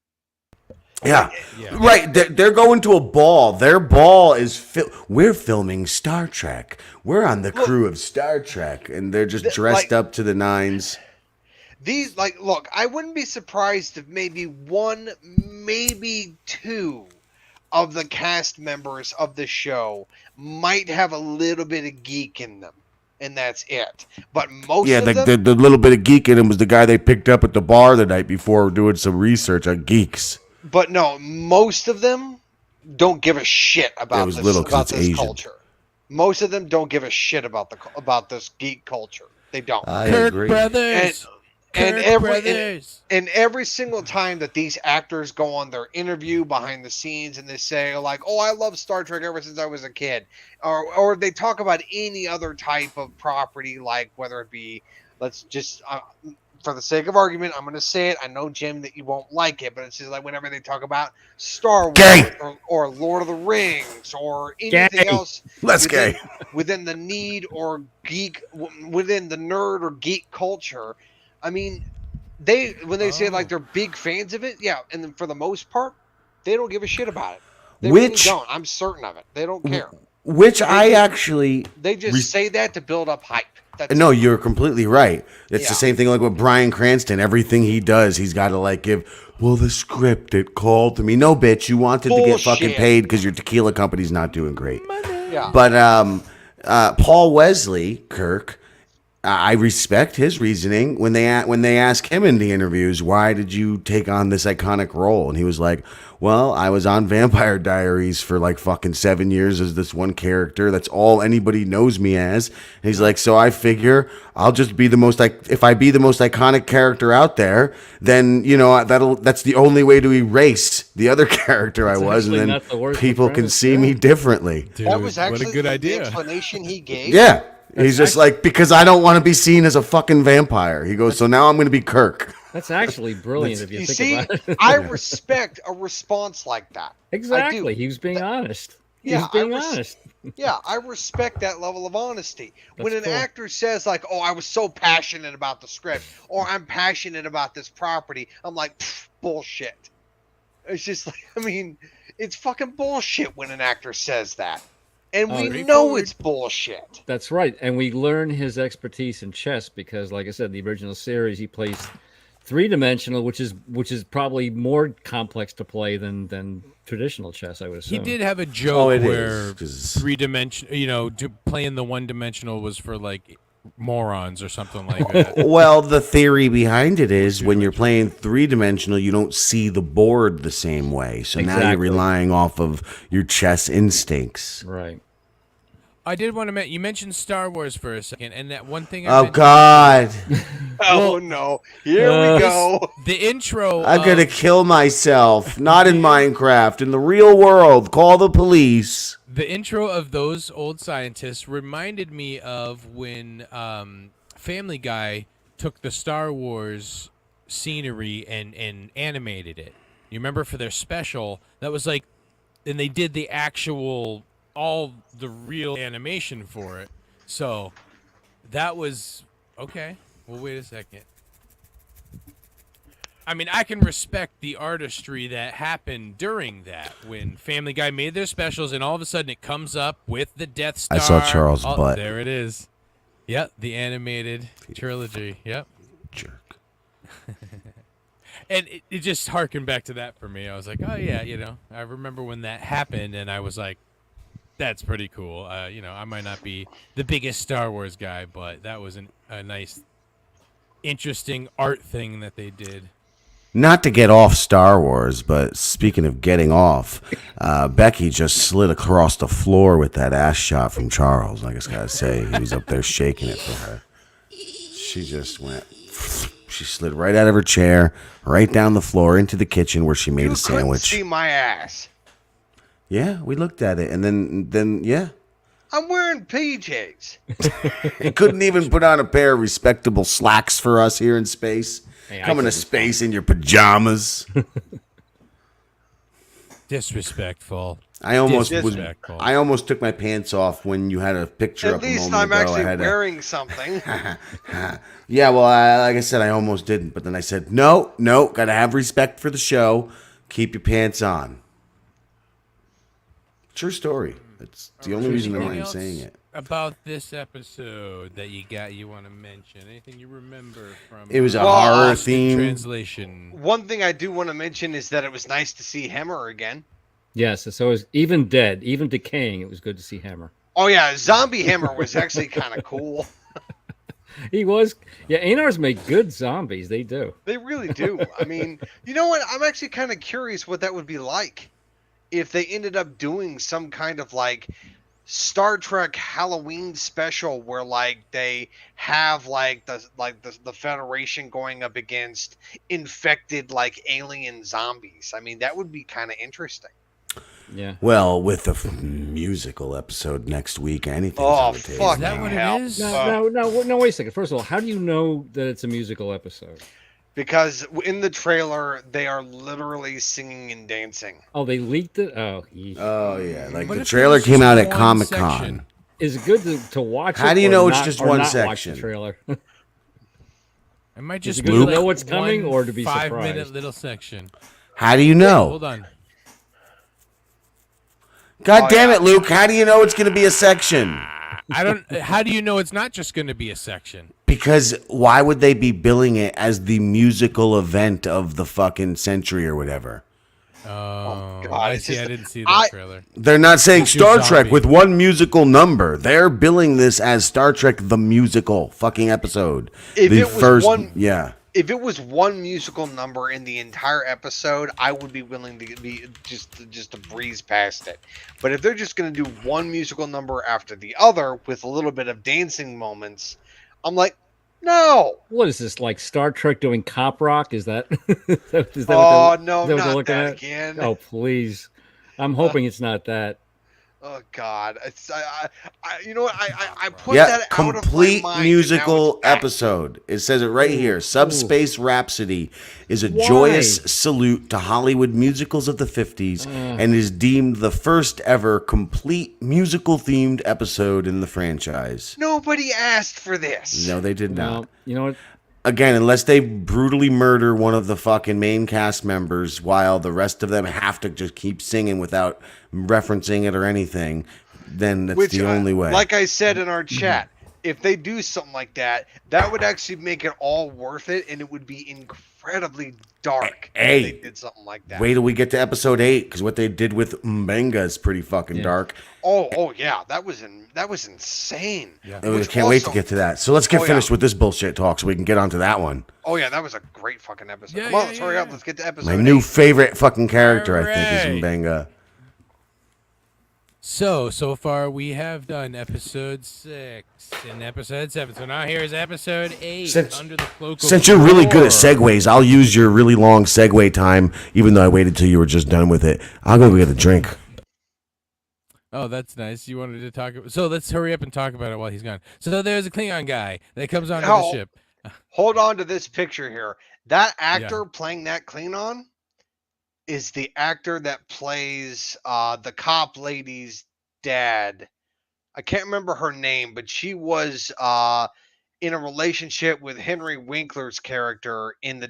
Yeah. Right. They're going to a ball. Their ball is we're filming Star Trek. We're on the crew of Star Trek, and they're just dressed up to the nines. These look, I wouldn't be surprised if maybe one, maybe two of the cast members of the show might have a little bit of geek in them, and that's it. But most of them, the little bit of geek in him was the guy they picked up at the bar the night before doing some research on geeks. But no, most of them don't give a shit about this culture. Most of them don't give a shit about this geek culture. They don't. I agree. Brothers. And every single time that these actors go on their interview behind the scenes and they say like, "Oh, I love Star Trek ever since I was a kid," or they talk about any other type of property, like whether it be, let's just for the sake of argument, I'm going to say it. I know, Jim, that you won't like it, but it's just like whenever they talk about Star Wars or Lord of the Rings or anything else within the need or geek, within the nerd or geek culture. I mean, when they say like they're big fans of it, yeah, and then for the most part, they don't give a shit about it. They really don't. I'm certain of it. They don't care. They just say that to build up hype. No, you're completely right. It's the same thing like with Bryan Cranston. Everything he does, he's got to give. Well, the script, it called to me. No, bitch, you wanted to get fucking paid because your tequila company's not doing great. Yeah. But Paul Wesley, Kirk, I respect his reasoning when they ask him in the interviews, why did you take on this iconic role? And he was like, well, I was on Vampire Diaries for like fucking 7 years as this one character. That's all anybody knows me as. And he's like, so I figure I'll just be if I be the most iconic character out there, then, you know, that's the only way to erase the other character I was. And then people can see me differently. Dude, that was actually what a good idea. The explanation he gave. Yeah. He's just like, because I don't want to be seen as a fucking vampire. He goes, so now I'm going to be Kirk. That's actually brilliant if you think about it. I respect a response like that. Exactly. He was being honest. Yeah, I respect that level of honesty. When an actor says like, oh, I was so passionate about the script, or I'm passionate about this property, I'm like, bullshit. It's just like, I mean, it's fucking bullshit when an actor says that. And we know it's bullshit. That's right. And we learn his expertise in chess because, like I said, the original series, he plays three-dimensional, which is probably more complex to play than traditional chess, I would assume. He did have a joke where three-dimensional, playing the one-dimensional was for, like, morons or something like that. Well, the theory behind it is when you're playing three-dimensional, you don't see the board the same way. So now you're relying off of your chess instincts. Right. I did want to you mentioned Star Wars for a second, and that one thing. God! Oh no! Here we go. The intro. I'm gonna kill myself. Not in Minecraft. In the real world. Call the police. The intro of those old scientists reminded me of when Family Guy took the Star Wars scenery and animated it. You remember for their special that was like, and they did the actual all the real animation for it. So that was okay. Well, wait a second. I mean, I can respect the artistry that happened during that when Family Guy made their specials, and all of a sudden it comes up with the Death Star. I saw Charles' butt. There it is. Yep, the animated trilogy. Yep. Jerk. And it just harkened back to that for me. I was like, oh yeah, I remember when that happened, and I was like, that's pretty cool. I might not be the biggest Star Wars guy, but that was a nice, interesting art thing that they did. Not to get off Star Wars, but speaking of getting off, Becky just slid across the floor with that ass shot from Charles. I just gotta say, he was up there shaking it for her. She just went. She slid right out of her chair, right down the floor into the kitchen where she made a sandwich. You couldn't see my ass. Yeah, we looked at it, and then yeah. I'm wearing PJs. You couldn't even put on a pair of respectable slacks for us here in space. Hey, Coming to space in your pajamas. Disrespectful. I almost took my pants off when you had a picture up At a least moment I'm ago. actually wearing something. Yeah, well, like I said, I almost didn't, but then I said, no, gotta have respect for the show. Keep your pants on. True story. It's the only reason I'm Anything not else saying it. about this episode that you want to mention? Anything you remember from? It was a Well, horror Lost in theme. translation. One thing I do want to mention is that it was nice to see Hammer again. Yes, so it was even dead, even decaying. It was good to see Hammer. Oh yeah, Zombie Hammer was actually kind of cool. He was. Yeah, Anars make good zombies. They do. They really do. I mean, you know what? I'm actually kind of curious what that would be like if they ended up doing some kind of like Star Trek Halloween special where like they have the Federation going up against infected like alien zombies. I mean, that would be kind of interesting. Yeah. Well, with the musical episode next week, anything's Oh, on the table. fuck. Is that what hell. it is? No, wait a second. First of all, how do you know that it's a musical episode? Because in the trailer, they are literally singing and dancing. Oh, they leaked it? Oh, Oh yeah, like What the if trailer it was came just out at one Comic section? Con. is it good to watch How it? do you or know it's not- just or one not watch the section? trailer? It might just it be good to like know what's coming one or to be 5-minute surprised? little section. How do you know? Hold on. God Oh, damn yeah. it, Luke! How do you know it's going to be a section? I don't. How do you know it's not just going to be a section? Because why would they be billing it as the musical event of the fucking century or whatever? Oh, God, I it's see. just- I didn't see that trailer. They're not saying It's Star just Trek zombie. with one musical number. They're billing this as Star Trek the musical fucking episode. If the it was first, one- yeah. If it was one musical number in the entire episode, I would be willing to be just to breeze past it. But if they're just going to do one musical number after the other with a little bit of dancing moments, I'm like, no. What is this, like Star Trek doing cop rock? Is that? is that Oh what no, is that what they're not looking that at? again. Oh please! I'm hoping it's not that. Oh God, it's you know what? I put Yeah, that out of my complete mind, and now musical it's back. episode. It says it right here. Subspace Rhapsody is a Why? joyous salute to Hollywood musicals of the 50s and is deemed the first ever complete musical themed episode in the franchise. Nobody asked for this. No, they did not. Well, you know what? Again, unless they brutally murder one of the fucking main cast members while the rest of them have to just keep singing without referencing it or anything, then that's the only way. Like I said in our chat, if they do something like that, that would actually make it all worth it, and it would be incredibly dark Hey, if they did something like that. Wait till we get to episode 8, because what they did with Mbenga is pretty fucking dark. Oh yeah, that was insane. Yeah. And we Which can't wait to also- get to that. So let's get Oh, yeah. finished with this bullshit talk so we can get on to that one. Oh yeah, that was a great fucking episode. Yeah, Come on, yeah, let's hurry yeah. up. Let's get to episode My new 8. favorite fucking character, I think, is Hooray. Mbenga. So far we have done episode 6 and episode 7. So now here's episode 8. Since- Under the Cloak of Since you're really good at War. segues, I'll use your really long segue time, even though I waited till you were just done with it. I'll go get a drink. Oh, that's nice. You wanted to talk about. So let's hurry up and talk about it while he's gone. So there's a Klingon guy that comes onto the Oh. ship. Hold on to this picture here. That actor playing that Klingon is the actor that plays the cop lady's dad. I can't remember her name, but she was in a relationship with Henry Winkler's character in the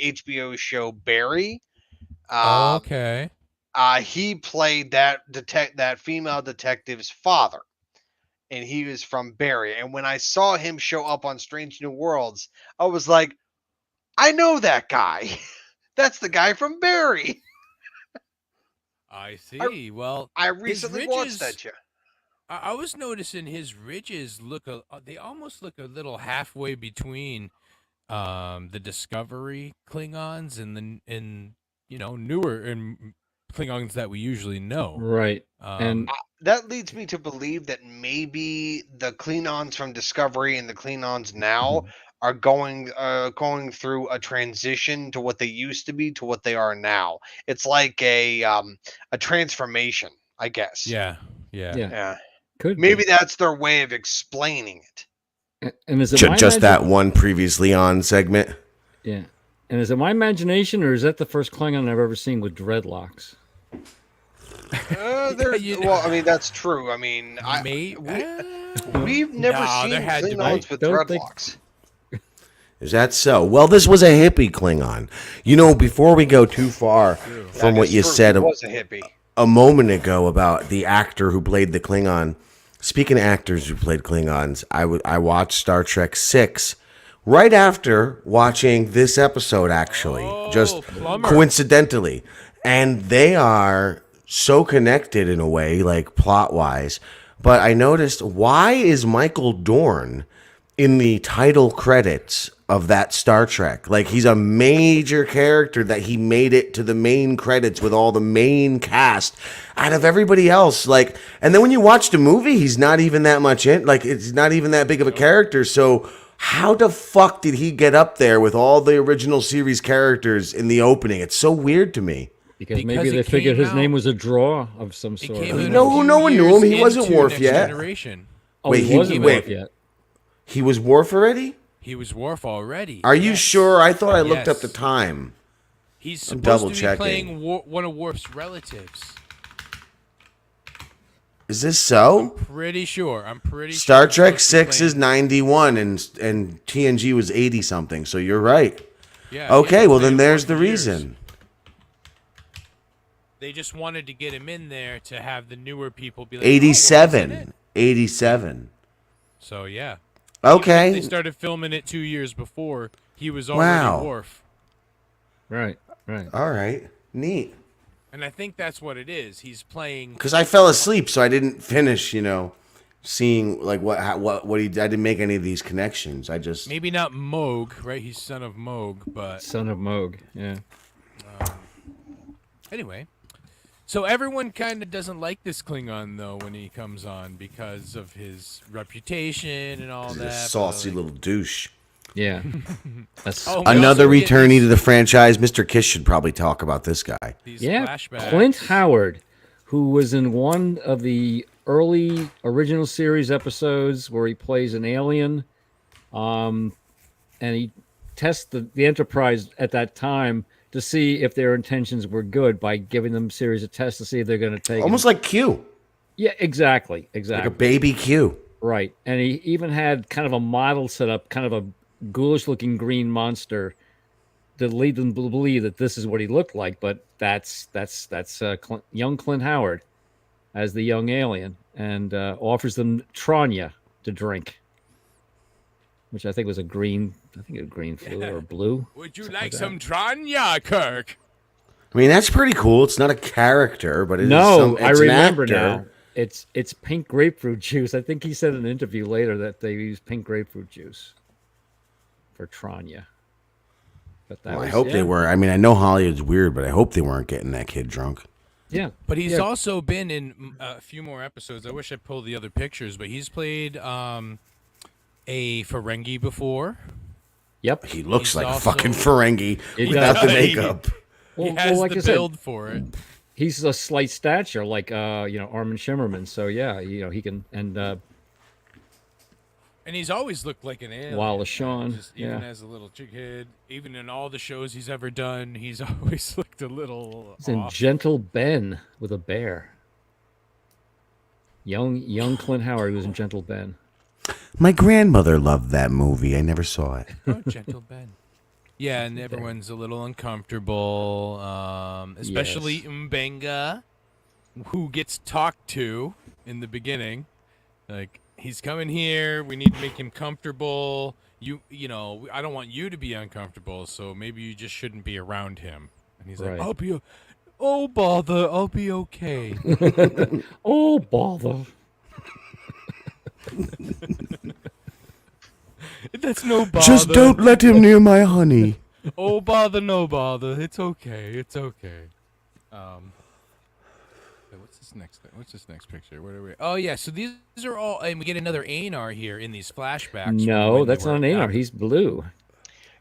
HBO show Barry. Okay. He played that female detective's father, and he was from Barry. And when I saw him show up on Strange New Worlds, I was like, I know that guy. That's the guy from Barry. I see. Well, I his recently watched that ridges. show. I was noticing his ridges they almost look a little halfway between the Discovery Klingons and newer and Klingons that we usually know. Right. And That leads me to believe that maybe the Klingons from Discovery and the Klingons now are going through a transition to what they used to be to what they are now. It's like a transformation, I guess. Yeah. Yeah. could Maybe be. that's their way of explaining it. And is it my Just that one previously on segment. Yeah. And is it my imagination, or is that the first Klingon I've ever seen with dreadlocks? Well, I mean, that's true. I mean, we've never seen there had to be. Klingons with Don't think- dreadlocks. Is that so? Well, this was a hippie Klingon. You know, before we go too far from That what is you true. said He was a hippie. a moment ago about the actor who played the Klingon. Speaking of actors who played Klingons, I watched Star Trek 6 right after watching this episode, actually, just Plumber. coincidentally. And they are so connected in a way, like plot-wise. But I noticed, why is Michael Dorn in the title credits of that Star Trek? Like, he's a major character that he made it to the main credits with all the main cast out of everybody else. Like, and then when you watch the movie, he's not even that much in, like, it's not even that big of a character. So how the fuck did he get up there with all the original series characters in the opening? It's so weird to me. Because Because maybe they it figured came his name out- was a draw of some It sort. came I out don't a No, few no one knew years him. He wasn't into Worf Next yet. Generation. Oh, Wait, he he- wasn't wait. Worf yet. He was Worf already? He was Worf already. Are you Yes. sure? I thought I looked up Yes. the time. He's I'm supposed double to be checking. playing one of Worf's relatives. Is this so? Pretty sure. I'm pretty Star sure. he's Trek supposed to be 6 is playing- 91 and TNG was 80 something. So you're right. Yeah, Okay, he's well been then playing there's for the years. reason. They just wanted to get him in there to have the newer people be like, "Oh, well, he's in 87. it." 87. So yeah. They Okay. started filming it 2 years before. He was already Wow. Worf. Right. All right. Neat. And I think that's what it is. He's playing. Cuz I fell asleep so I didn't finish, seeing like what he I didn't make any of these connections. I just Maybe not Moog, right? He's son of Moog, but Son of Moog. Yeah. anyway. So everyone kind of doesn't like this Klingon though when he comes on because of his reputation and all he's that. a but, saucy like, little douche. Yeah. That's Oh, we Another also get returnee these- to the franchise. Mr. Kish should probably talk about this guy. these yeah. flashbacks. Clint Howard, who was in one of the early original series episodes where he plays an alien, and he tests the Enterprise at that time to see if their intentions were good by giving them a series of tests to see if they're going to take Almost it. like Q. Yeah, exactly. Like a baby Q. Right. And he even had kind of a model set up, kind of a ghoulish looking green monster to lead them to believe that this is what he looked like. But that's young Clint Howard as the young alien, and offers them Tranya to drink, which I think was a green fluid or blue. Would you something like that. some Tranya, Kirk? I mean, that's pretty cool. It's not a character, but it's No, I it's an remember actor. now. It's pink grapefruit juice. I think he said in an interview later that they use pink grapefruit juice for Tranya. But that Well, I was- hope yeah. they were. I mean, I know Hollywood's weird, but I hope they weren't getting that kid drunk. Yeah, But he's Yeah. also been in a few more episodes. I wish I pulled the other pictures, but he's played a Ferengi before. Yep. He looks He's like also- a fucking Ferengi He without the does. makeup. Well, He has like the I said, build for it. he's a slight stature, like Armin Shimmerman. So yeah, he can. And And he's always looked like an alien. Wallace Shawn, Just even yeah. as a little kid, even in all the shows he's ever done, he's always looked a little he's in off. Gentle Ben with a bear. Young Clint Howard was in Gentle Ben. My grandmother loved that movie. I never saw it. Oh, Gentle Ben. Yeah, and everyone's a little uncomfortable, especially Yes. Mbenga, who gets talked to in the beginning. Like, he's coming here. We need to make him comfortable. You know, I don't want you to be uncomfortable, so maybe you just shouldn't be around him. And he's Right. like, oh, bother, I'll be okay. Oh, bother. That's no bother. Just don't let him near my honey. Oh, bother, no bother. It's okay. It's okay. What's this next thing? What's this next picture? What are we? Oh yeah. So these are all, and we get another Anar here in these flashbacks. No, that's not an Anar. He's blue.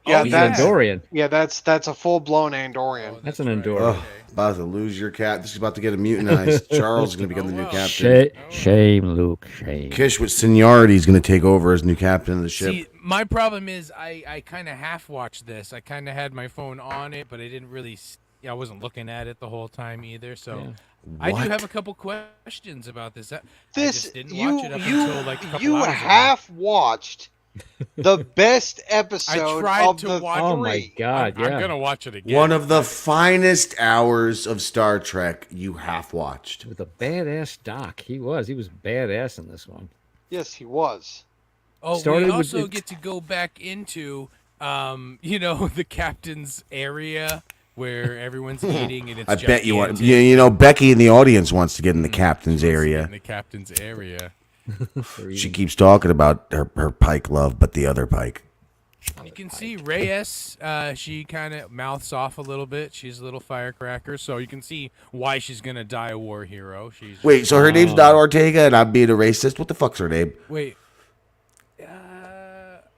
Yeah, He's that's Andorian. Yeah, that's a full blown Andorian. That's an Andorian. Oh, about to lose your cat. This is about to get immunized. Charles is going to become the new captain. Shame, Luke. Shame. Kish with seniority is going to take over as new captain of the ship. See, my problem is I kind of half watched this. I kind of had my phone on it, but I didn't really. I wasn't looking at it the whole time either. So Yeah. I do What? have a couple questions about this. I This just didn't watch it up you until like a couple you hours ago. half watched the best episode tried of to the watch- Oh three. my God! I'm Yeah. gonna watch it again. One of the finest hours of Star Trek you half watched. With a badass Doc. He was badass in this one. Yes, he was. Started we with also the- get to go back into, the captain's area where everyone's eating and it's I bet you want. gigantic. You know, Becky in the audience wants to get in the captain's In area. the captain's area. She keeps talking about her Pike love, but the other Pike. You can see Reyes, she kind of mouths off a little bit. She's a little firecracker, so you can see why she's going to die a war hero. She's Wait, so her name's not Ortega, and I'm being a racist? What the fuck's her name? Wait.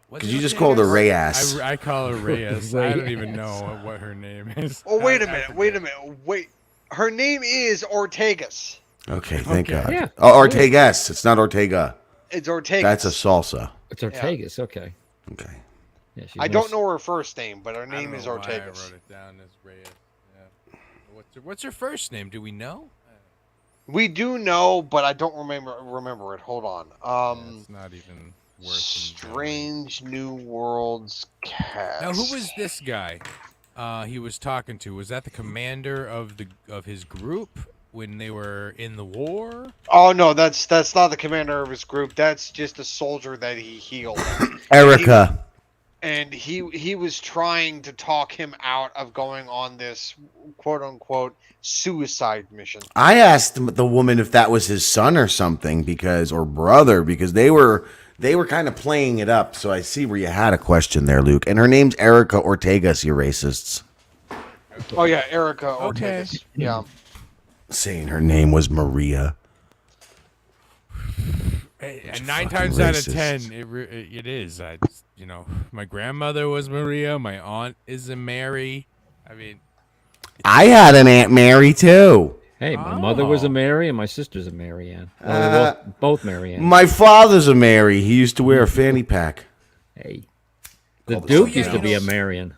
What's Could you her just name? call her Reyes? I call her Reyes. I don't even know what her name is. Oh, wait a minute. Wait. Her name is Ortegas. Okay, thank Okay. God. Yeah. Oh, Ortegas. It's not Ortega. It's Ortegas. That's a salsa. It's Ortegas. Okay. Okay. Yeah, she's I nice. don't know her first name, but her I don't name is know why I Ortegas. wrote it down as Reyes. Yeah. What's her first name? Do we know? We do know, but I don't remember it. Hold on. It's not even worth knowing. Strange New Worlds cast. Now, who was this guy? He was talking to. Was that the commander of his group when they were in the war? Oh no, that's not the commander of his group. That's just a soldier that he healed. Erica. And he was trying to talk him out of going on this quote unquote suicide mission. I asked the woman if that was his son or something or brother because they were kind of playing it up. So I see where you had a question there, Luke. And her name's Erica Ortegas, you racists. Oh yeah, Erica Okay. Ortegas. Yeah. Saying her name was Maria. And 9 fucking times out of racist. 10, it is. My grandmother was Maria. My aunt is a Mary. I mean, I had an Aunt Mary too. Hey, my mother was a Oh. Mary and my sister's a Mary Ann. Well, they're both Mary Ann. My father's a Mary. He used to wear a fanny pack. Hey. The Called Duke something used to be a else. Marion.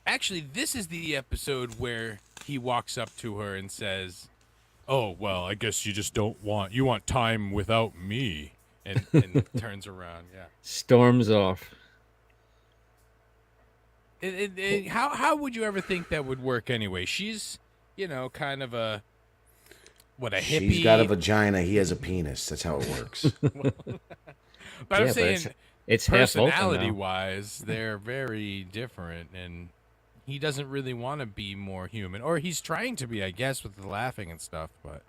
actually, this is the episode where he walks up to her and says, "Oh, well, I guess you just you want time without me," and turns around. Yeah. Storms off. How would you ever think that would work anyway? She's, kind of a hippie. She's got a vagina. He has a penis. That's how it works. But I'm Yeah, but saying, it's half Vulcan now. personality-wise, they're very different, and he doesn't really want to be more human, or he's trying to be, I guess, with the laughing and stuff. But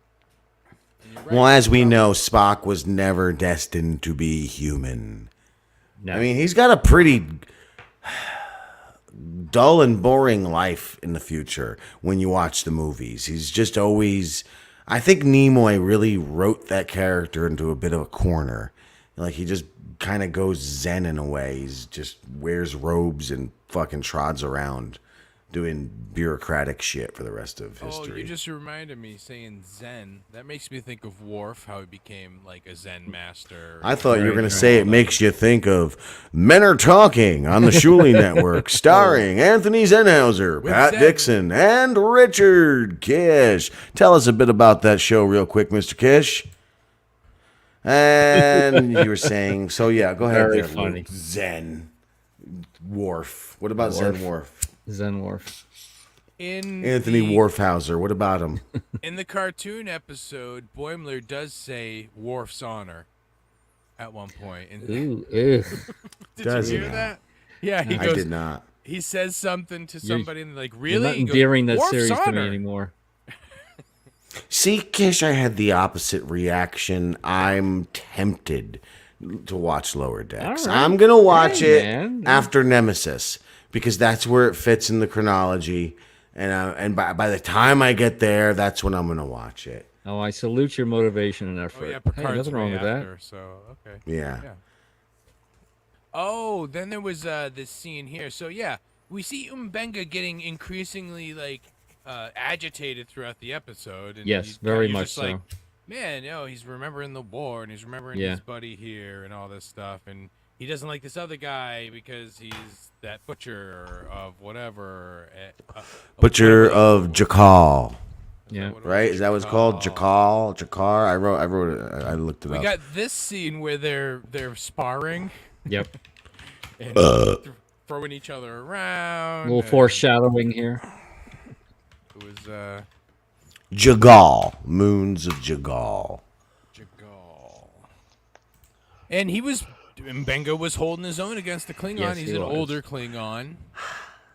you're right. Well, as we know, Spock was never destined to be human. No. I mean, he's got a pretty dull and boring life in the future when you watch the movies. He's just always... I think Nimoy really wrote that character into a bit of a corner. Like, he just kind of goes zen in a way. He's just wears robes and fucking trods around doing bureaucratic shit for the rest of history. Oh, you just reminded me saying Zen. That makes me think of Worf, how he became like a Zen master. I thought you were Right, going to right. say it makes you think of Men Are Talking on the Shuley Network, starring Anthony Zenhauser, With Pat Zen. Dixon, and Richard Kish. Tell us a bit about that show real quick, Mr. Kish. And you were saying, so yeah, go ahead Very there, funny. Luke. Zen Worf. What about Worf. Zen Worf? Zen Wharf. Anthony Worfhauser. What about him? In the cartoon episode, Boimler does say Worf's honor at one point. And Ooh, did Does you he hear now? that? Yeah, he I goes. did not. He says something to somebody, and they're like, You're "Really?" not He goes, endearing that "Worf's series to me honor." anymore. See, Kish, I had the opposite reaction. I'm tempted to watch Lower Decks. All right. I'm gonna watch Hey, it man. after Nemesis because that's where it fits in the chronology. And by the time I get there, that's when I'm gonna watch it. Oh, I salute your motivation and effort. Oh yeah, Hey, Picard's nothing wrong way with that. after, so okay. Yeah. Yeah. Oh, then there was this scene here. So yeah, we see M'Benga getting increasingly like agitated throughout the episode. And Yes, very you're much just like, so. man, he's remembering the war and he's remembering Yeah. his buddy here and all this stuff, and he doesn't like this other guy because he's that butcher of whatever. Butcher of Jakal, Yeah. right? Is that what it's called? Jakal, Jakar. I wrote it. I looked it We up. got this scene where they're sparring Yep. and throwing each other around. A little and foreshadowing here. It was Jagal, Moons of Jagal. Jagal. And M'Benga was holding his own against the Klingon. Yes, He's he an was. older Klingon.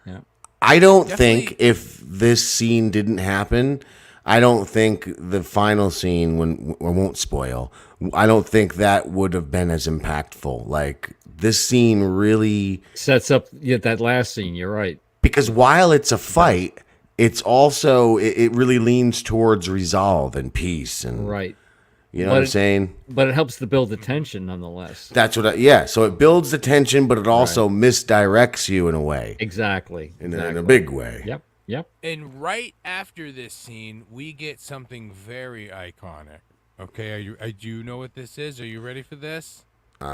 Yeah. I don't Definitely- think if this scene didn't happen, I don't think the final scene, when I won't spoil, I don't think that would have been as impactful. Like, this scene really, Sets up that last scene. You're right. because while it's a fight, it's also, it really leans towards resolve and peace. And, Right. you know But what I'm it- saying? But it helps to build the tension nonetheless. That's what yeah. So it builds the tension, but it also misdirects you in a way, Exactly. in a Exactly. big way. Yep. Yep. And right after this scene, we get something very iconic. Okay, do you know what this is? Are you ready for this? I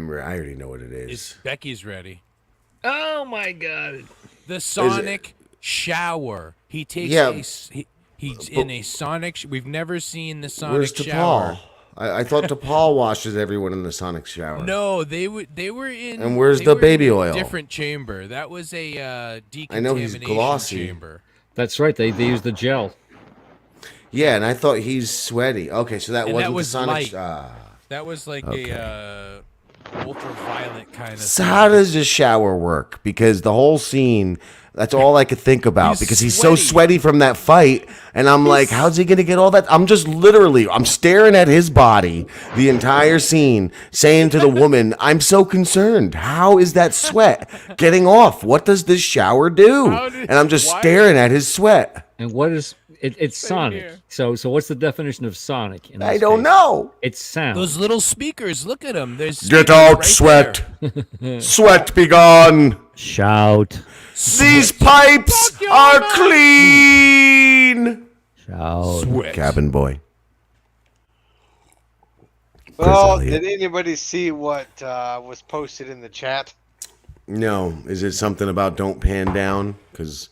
already know what it is. Becky's ready. Oh my God. The Sonic shower. He takes Yeah. he's in a Sonic. We've never seen the Sonic Where's shower. DePaul? I thought DePaul washes everyone in the Sonic shower. No, they were in. And where's they the were baby in a oil? Different chamber. That was a I decontamination know he's glossy. chamber. That's right. They use the gel. Yeah, and I thought he's sweaty. Okay, so that And wasn't that was the Sonic. light. That was like a ultraviolet kind of. So how does this shower work? Because the whole scene, that's all I could think about. He's because he's so sweaty. sweaty from that fight, and I'm like, how's he gonna get all that? I'm staring at his body the entire scene, saying to the woman, "I'm so concerned. How is that sweat getting off? What does this shower do?" And I'm just why- staring at his sweat. And what is it? It's Sonic. here. So what's the definition of Sonic? In I this don't case? know. It's sound. Those little speakers. Look at them. There's Get speakers out, right sweat. there. Sweat be gone. Shout. These pipes Fuck your are mouth. clean. Shout. Sweat. Cabin boy. Well, Elliott. did anybody see what was posted in the chat? No, is it something about don't pan down? Because,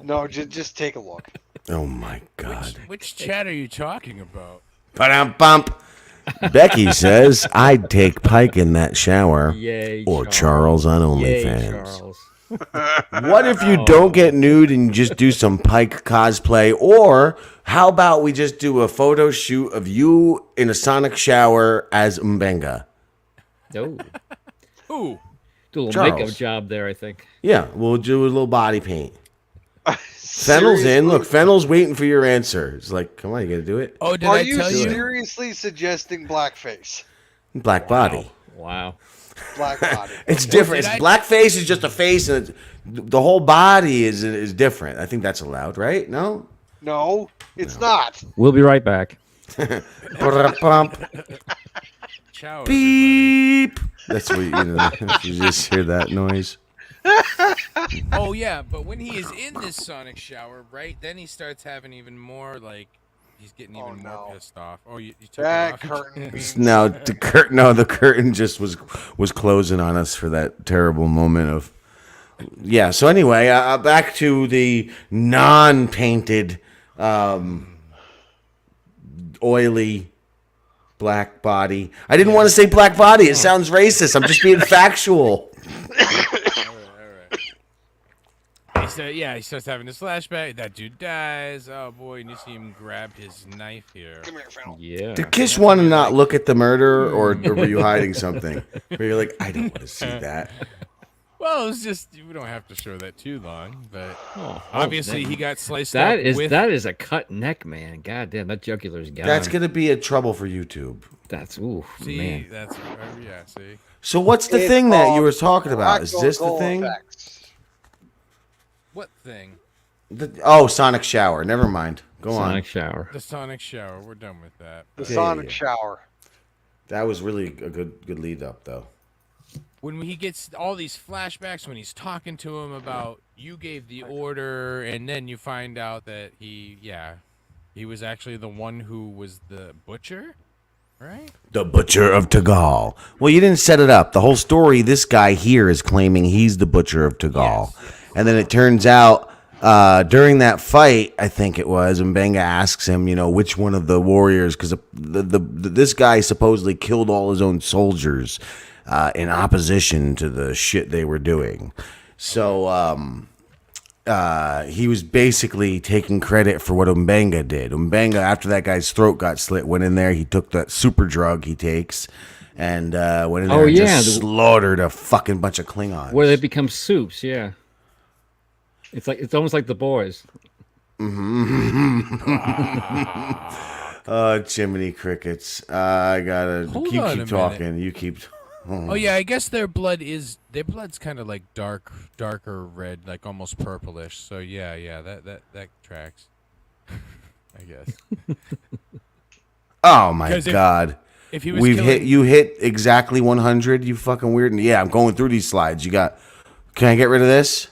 No, just take a look. oh my God. Which chat are you talking about? Ba-dum-bump. Becky says, I'd take Pike in that shower. Yay, Or Charles on Yay, OnlyFans. Charles. What if you don't get nude and you just do some Pike cosplay? Or how about we just do a photo shoot of you in a Sonic shower as M'Benga? Oh, Ooh. do a little Charles. makeup job there, I think. Yeah, we'll do a little body paint. Fennel's in. Look, Fennel's waiting for your answer. It's like, come on, you got to do it. Oh, did Are I you tell you? seriously suggesting blackface? Black body. Wow. Black body. It's Okay. different. did It's I- blackface is just a face, and the whole body is different. I think that's allowed, right? No. No, it's not. We'll be right back. Ba-da-bump. Ciao, everybody. Beep. That's what you just hear that noise. Oh yeah, but when he is in this Sonic shower, right? Then he starts having even more like he's getting even more no. pissed off. Oh, you took That it off. curtain means No, the curtain just was closing on us for that terrible moment of. Yeah. So anyway, back to the non-painted, oily Black body. I didn't want to say black body. It sounds racist. I'm just being factual. He said, he starts having this flashback. That dude dies. Oh boy, and you see him grab his knife here. Come here, Phil. Yeah. Did Kish want to not look at the murder, or were you hiding something? Where you're like, I don't want to see that. Well, it's just we don't have to show that too long, but Oh, obviously he got sliced that up is with. that is a cut neck, man. God damn, that jugular's gone. That's gonna be a trouble for YouTube. That's ooh, See, man. that's see. So what's the It's thing that you called were talking about? Is this the practical thing? effects. What thing? Sonic shower. Never mind. Go Sonic on. shower. The sonic shower. We're done with that. The But sonic shower. That was really a good lead up, though. when he gets all these flashbacks, when he's talking to him about you gave the order, and then you find out that he was actually the one who was the butcher, right? The Butcher of Tagal. Well, you didn't set it up. The whole story, this guy here is claiming he's the Butcher of Tagal. Yes. And then it turns out during that fight, I think it was, Mbenga asks him, which one of the warriors, because this guy supposedly killed all his own soldiers in opposition to the shit they were doing. So he was basically taking credit for what Mbenga did. Mbenga, after that guy's throat got slit, went in there. He took that super drug he takes and went in there and just slaughtered a fucking bunch of Klingons. Where they become soups, yeah. It's almost like the boys. Jiminy crickets. I gotta Hold keep on a talking. minute. You keep. Oh yeah, I guess their blood's kind of like darker red, like almost purplish. So yeah, that tracks. I guess. Oh my 'Cause god. If he was killing, you hit exactly 100. You fucking weird. Yeah, I'm going through these slides. Can I get rid of this?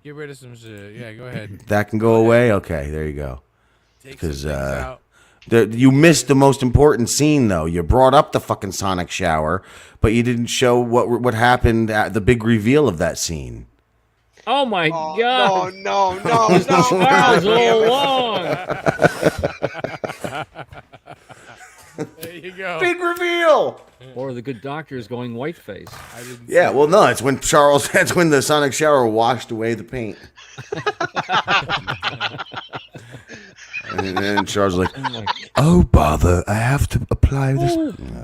get rid of some shit. Yeah, go ahead. That can go away. Okay, there you go. Take some Because things out. you missed the most important scene, though. You brought up the fucking sonic shower, but you didn't show what happened at the big reveal of that scene. Oh my Oh, god! no. Charles all along. There you go. Big reveal. Or the good doctor is going whiteface. I didn't Yeah, see well, no, it's when that's when the sonic shower washed away the paint. And then Charles was like, "Oh bother, I have to apply this."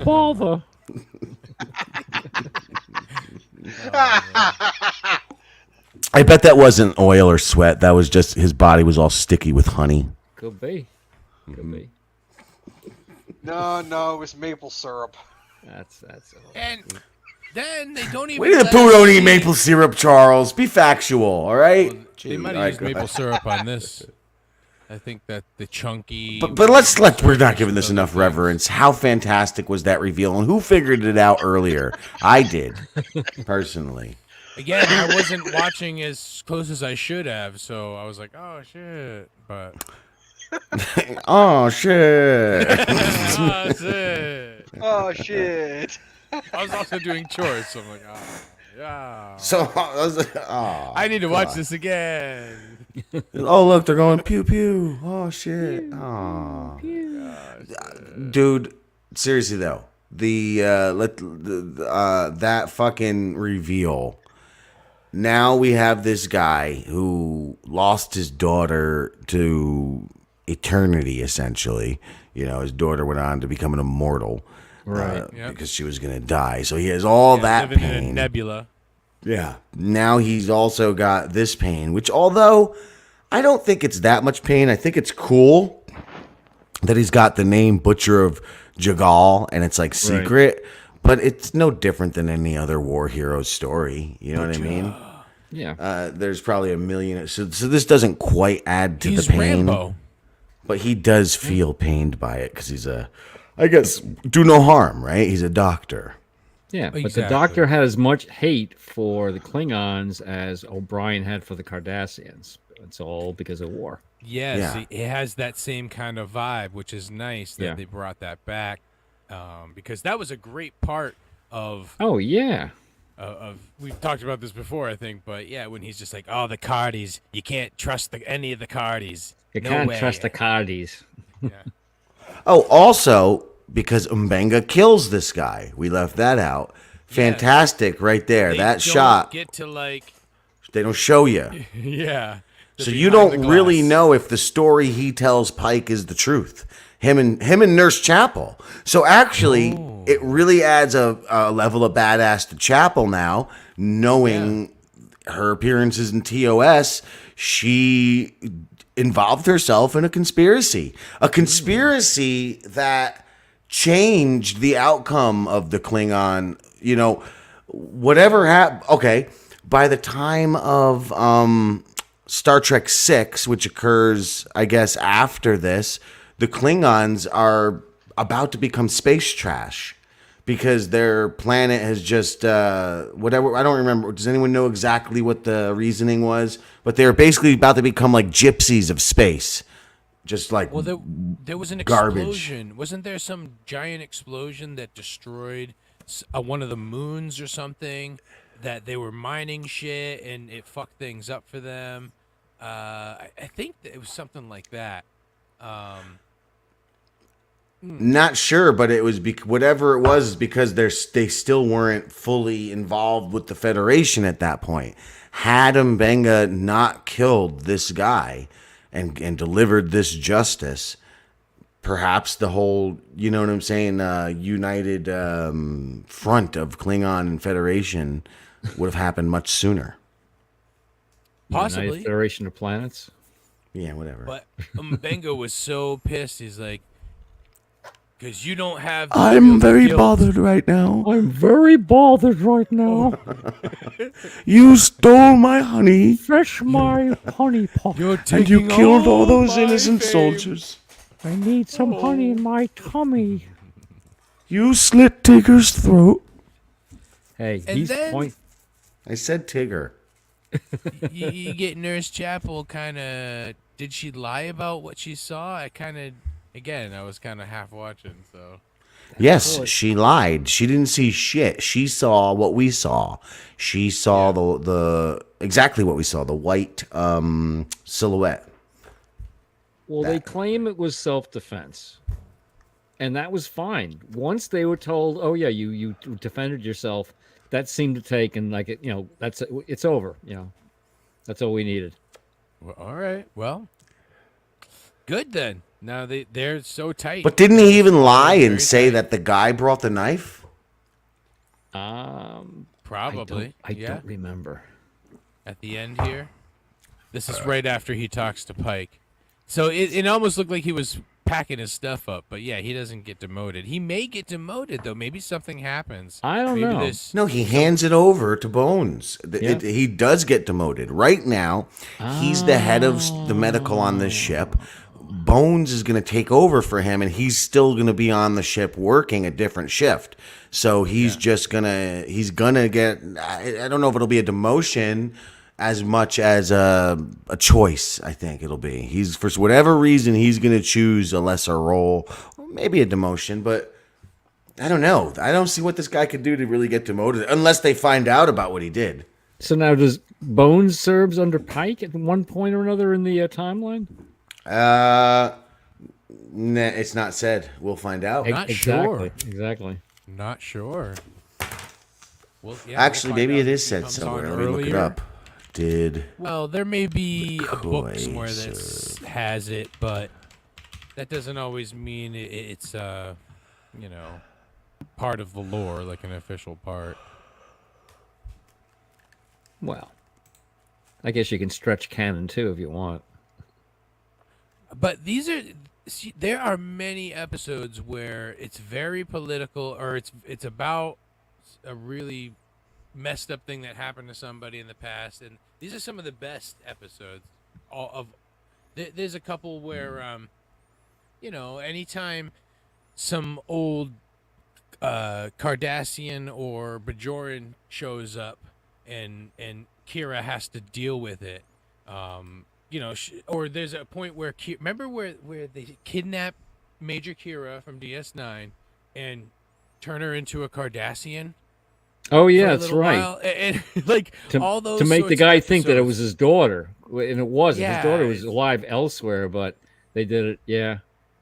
Bother. I bet that wasn't oil or sweat. That was just his body was all sticky with honey. Could be. Could be. No, it was maple syrup. That's And then they don't even. Winnie the let Pooh us don't eat see- maple syrup, Charles. Be factual, all right? They might All have right, used go maple ahead. syrup on this. I think that the chunky. But let's we're not giving this enough reverence. How fantastic was that reveal, and who figured it out earlier? I did, personally. Again, I wasn't watching as close as I should have, so I was like, "Oh shit!" But Oh shit! oh shit! Oh shit. I was also doing chores, so I'm like, "Oh yeah." So I was like, oh, I need to watch this again. oh look, they're going pew pew. Oh shit! Oh, dude, seriously though, that fucking reveal. Now we have this guy who lost his daughter to eternity, essentially. His daughter went on to become an immortal, Right. Yep. because she was gonna die. So he has all that Living in a pain. nebula. Yeah. Now he's also got this pain, which although I don't think it's that much pain, I think it's cool that he's got the name Butcher of Jagal and it's like secret, but it's no different than any other war hero story. You know what I mean? Yeah. There's probably a million. So this doesn't quite add to He's the pain, Rambo. but he does feel pained by it because he's I guess, do no harm, right? He's a doctor. Yeah, but the Exactly. Doctor had as much hate for the Klingons as O'Brien had for the Cardassians. It's all because of war. Yes, Yeah. it has that same kind of vibe, which is nice that Yeah. they brought that back, because that was a great part of Oh, yeah. we've talked about this before, I think, but yeah, when he's just like, "Oh, the Cardis, you can't trust any of the Cardis. You No can't way." trust the Cardis. Yeah. Oh, also, because Mbenga kills this guy. We left that out. Fantastic, right there. They That don't shot. get to like, They don't show you. yeah. the So you behind the don't really glass. know if the story he tells Pike is the truth. Him and Nurse Chapel. So actually, it really adds a level of badass to Chapel now, knowing her appearances in TOS. She involved herself in a conspiracy that changed the outcome of the Klingon. You know, whatever happened. Okay, by the time of Star Trek VI, which occurs, I guess, after this, the Klingons are about to become space trash because their planet has just whatever. I don't remember. Does anyone know exactly what the reasoning was? But they're basically about to become like gypsies of space, just like Well, there was an garbage. explosion. Wasn't there some giant explosion that destroyed one of the moons or something? That they were mining shit and it fucked things up for them. I think that it was something like that. Not sure, but it was whatever it was because they still weren't fully involved with the Federation at that point. Had Mbenga not killed this guy and delivered this justice, perhaps the whole, you know what I'm saying, united front of Klingon and Federation would have happened much sooner. Possibly. United Federation of Planets. Yeah, whatever. But Mbenga was so pissed. He's like, because you don't have. I'm very bothered right now. I'm very bothered right now. You stole my honey. Fish my honey pot. You're And you taking killed all those my innocent fame. soldiers. I need some honey in my tummy. You slit Tigger's throat. Hey, And he's then- I said Tigger. You get Nurse Chapel kind of. Did she lie about what she saw? I was kind of half watching, so. Yes, she lied. She didn't see shit. She saw what we saw. She saw the exactly what we saw, the white silhouette. Well, they claim it was self-defense, and that was fine. Once they were told, "Oh yeah, you defended yourself," that seemed to take and like it, it's over. That's all we needed. Well, all right. Well, good then. Now they're so tight. But didn't he even lie Very and say tight. that the guy brought the knife? Probably. I don't remember. At the end here. This is right after he talks to Pike. So it almost looked like he was packing his stuff up. But yeah, he doesn't get demoted. He may get demoted, though. Maybe something happens. I don't Maybe know. This, No, he hands it over to Bones. Yeah. He does get demoted. Right now, he's the head of the medical on this ship. Bones is going to take over for him, and he's still going to be on the ship working a different shift. So he's just going to, get, I don't know if it'll be a demotion as much as a choice, I think it'll be. He's, for whatever reason, he's going to choose a lesser role, maybe a demotion, but I don't know. I don't see what this guy could do to really get demoted, unless they find out about what he did. So now, does Bones serves under Pike at one point or another in the timeline? Nah, it's not said. We'll find out. Not exactly. sure. Exactly. Not sure. Well, yeah, Actually, we'll find maybe out it if is he said comes somewhere. on Let me look it earlier. up. Well, there may be a book McCoy somewhere that has it, but that doesn't always mean it's part of the lore, like an official part. Well, I guess you can stretch canon too if you want. But there are many episodes where it's very political, or it's about a really messed up thing that happened to somebody in the past, and these are some of the best episodes. There's a couple where, anytime some old Cardassian or Bajoran shows up, and Kira has to deal with it. Or there's a point where remember where they kidnap Major Kira from DS9 and turn her into a Cardassian. Oh yeah, for a that's little right. while? And like all those to make the sorts of guy think that it episodes. was his daughter, and it wasn't. Yeah, His daughter was alive elsewhere, but they did it. Yeah.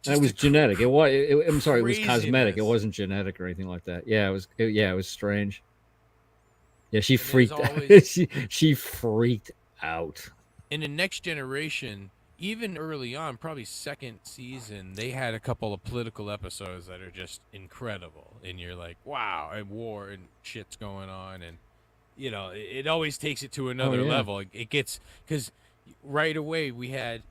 And it was genetic. I'm sorry, it was cosmetic. Craziness. It wasn't genetic or anything like that. Yeah, it was strange. Yeah, she And there's freaked out. always- she freaked out. In the Next Generation, even early on, probably second season, they had a couple of political episodes that are just incredible. And you're like, wow, and war and shit's going on. And, you know, it always takes it to another yeah. level. It gets, because right away we had,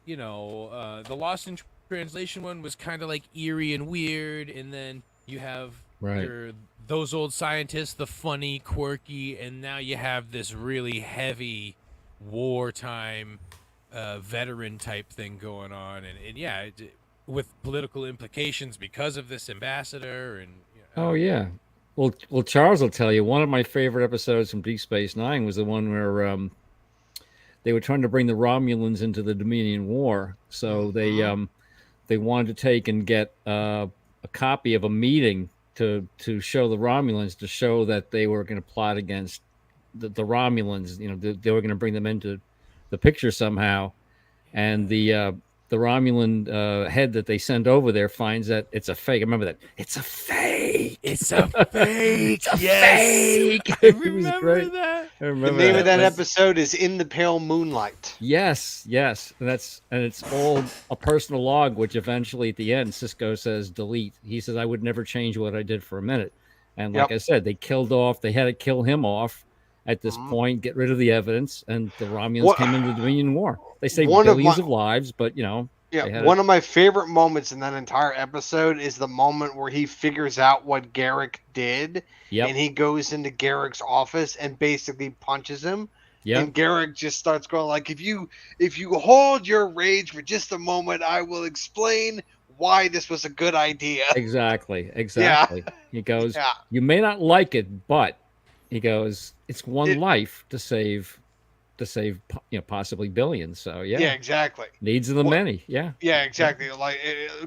you know, the Lost in Translation one was kind of like eerie and weird. And then you have Right. those old scientists, the funny, quirky, and now you have this really heavy wartime veteran type thing going on, and yeah, with political implications because of this ambassador, and Oh yeah. Well, Charles will tell you one of my favorite episodes from Deep Space Nine was the one where they were trying to bring the Romulans into the Dominion War, so they wanted to take and get a copy of a meeting to show the Romulans, to show that they were going to plot against the Romulans. You know, they were going to bring them into the picture somehow, and the Romulan head that they sent over there finds that it's a fake. I remember that. It's a fake. it's a fake. It's a Yes, fake. I It was remember great. that. I The remember name of that was- episode is In the Pale Moonlight. Yes, and it's all a personal log, which eventually at the end Cisco says delete. He says, I would never change what I did for a minute. And like Yep. I said, they had to kill him off at this point, get rid of the evidence, and the Romulans What- came into the Dominion War. They saved One of billions my- of lives, but you know, they Yeah, had one of my favorite moments in that entire episode is the moment where he figures out what Garrick did, Yep. and he goes into Garrick's office and basically punches him. Yep. And Garrick just starts going like, if you hold your rage for just a moment, I will explain why this was a good idea. Exactly. He goes, Yeah. you may not like it, but he goes, it's one life to save, possibly billions. So Yeah, yeah, exactly. needs of the many. Yeah. Yeah, exactly. Like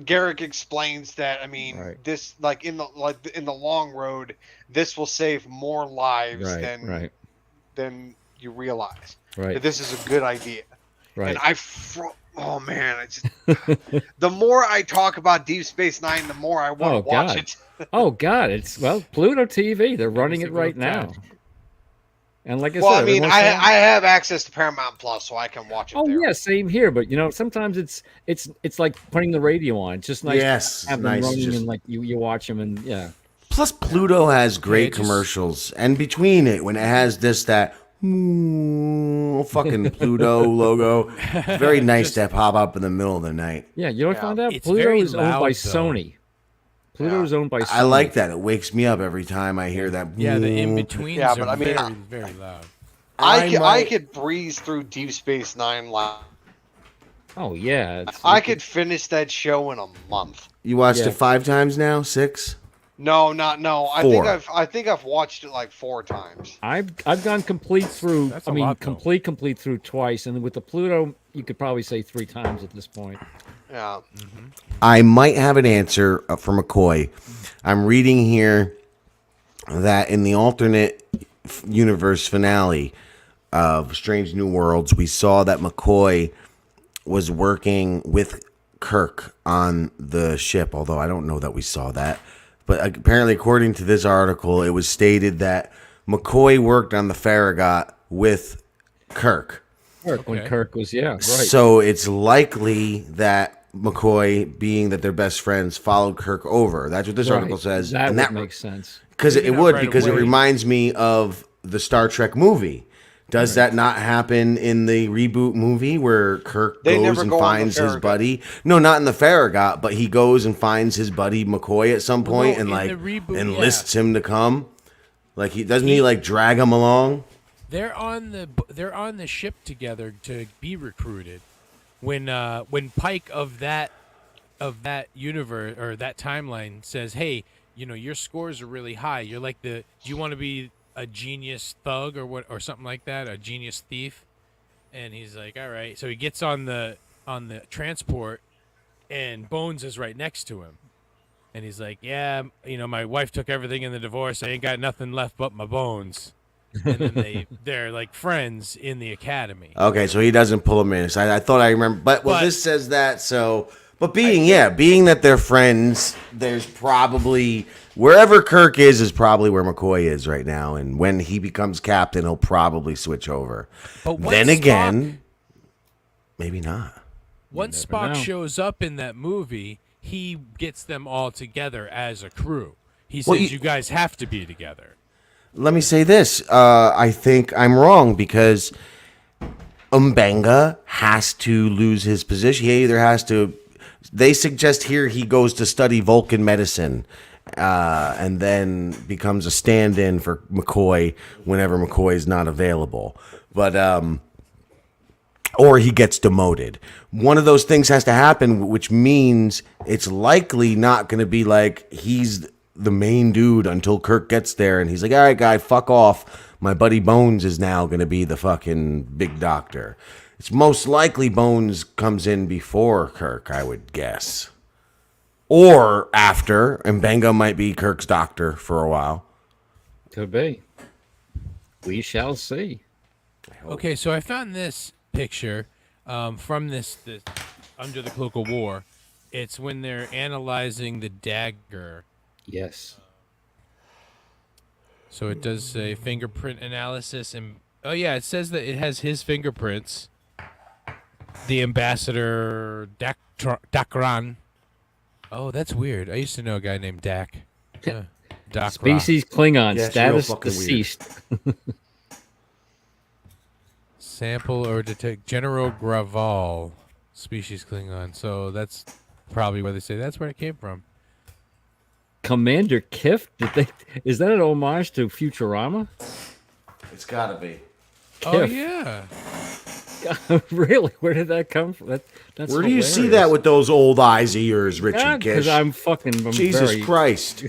Garrick explains that. I mean, Right. this in the long road, this will save more lives Right. than you realize. Right. That this is a good idea. Right. And oh man, the more I talk about Deep Space Nine, the more I want Oh, to watch God. it. Oh God, it's Pluto TV. They're running it single right now. time. And like I Well, said, I mean, every I once in a while- have access to Paramount Plus, so I can watch it. Oh there. yeah, same here. But you know, sometimes it's like putting the radio on. It's just nice. Yes, to have them nice, running just- and like you watch them and yeah. Plus, Pluto has great it just- commercials, and between it, when it has that fucking Pluto logo, it's very nice to pop up in the middle of the night. Yeah, you know what I Yeah. found out? It's Pluto very is owned loud, by though. Sony. Pluto Yeah. is owned by Sony. I like that. It wakes me up every time I hear that. Yeah, the in betweens Yeah, are but I mean, very, very loud. I could breeze through Deep Space Nine live. Oh yeah. I could finish that show in a month. You watched Yeah. it 5 times now? 6? No. Four. I think I've watched it like 4 times. I've gone complete through. That's I a mean, lot, though. complete through twice, and with the Pluto, you could probably say 3 times at this point. Yeah. I might have an answer for McCoy. I'm reading here that in the alternate universe finale of Strange New Worlds, we saw that McCoy was working with Kirk on the ship, although I don't know that we saw that. But apparently, according to this article, it was stated that McCoy worked on the Farragut with Kirk. When Okay. Kirk was right. So it's likely that McCoy, being that they're best friends, followed Kirk over. That's what this article Right. says. That and would that make sense. because Maybe it not would right because it away. reminds me of the Star Trek movie. Does that not happen in the reboot movie where Kirk They goes never and go on the finds his Farragut. buddy? No, not in the Farragut, but he goes and finds his buddy McCoy at some point no, and in like the reboot, enlists him to come. Like he doesn't he like drag him along? They're on the ship together to be recruited. When Pike of that universe or that timeline says, "Hey, you know your scores are really high. You're like do you want to be a genius thug or what or something like that, a genius thief?" And he's like, "All right." So he gets on the transport, and Bones is right next to him. And he's like, "Yeah, you know, my wife took everything in the divorce. I ain't got nothing left but my bones." And then they're like friends in the academy. Okay, so he doesn't pull him in. So I thought I remember, but But- this says that. So But being that they're friends, there's probably wherever Kirk is probably where McCoy is right now, and when he becomes captain, he'll probably switch over. But Then again, maybe not. Once never Spock know. shows up in that movie, he gets them all together as a crew. He Well, says, "You guys have to be together." Let me say this. I think I'm wrong because M'Benga has to lose his position. He either has to. They suggest here he goes to study Vulcan medicine, and then becomes a stand-in for McCoy whenever McCoy is not available. But or he gets demoted. One of those things has to happen, which means it's likely not going to be like he's the main dude until Kirk gets there, and he's like, "All right, guy, fuck off. My buddy Bones is now going to be the fucking big doctor." It's most likely Bones comes in before Kirk, I would guess. Or after, and Benga might be Kirk's doctor for a while. Could be. We shall see. Okay, so I found this picture from this Under the Cloak of War. It's when they're analyzing the dagger. Yes. So it does say fingerprint analysis, and oh yeah, it says that it has his fingerprints. The ambassador Dakran. Oh, that's weird. I used to know a guy named Dak. Dakra. Species Klingon. Yeah, it's real Status fucking weird. deceased. Sample or detect General Graval. Species Klingon. So that's probably where they say that's where it came from. Commander Kiff? Is that an homage to Futurama? It's gotta be. Oh Kiff. yeah. Really? Where did that come from? That's Where do you see hilarious. that with those old eyes of yours, Richard God, Kish? because I'm Jesus very Christ.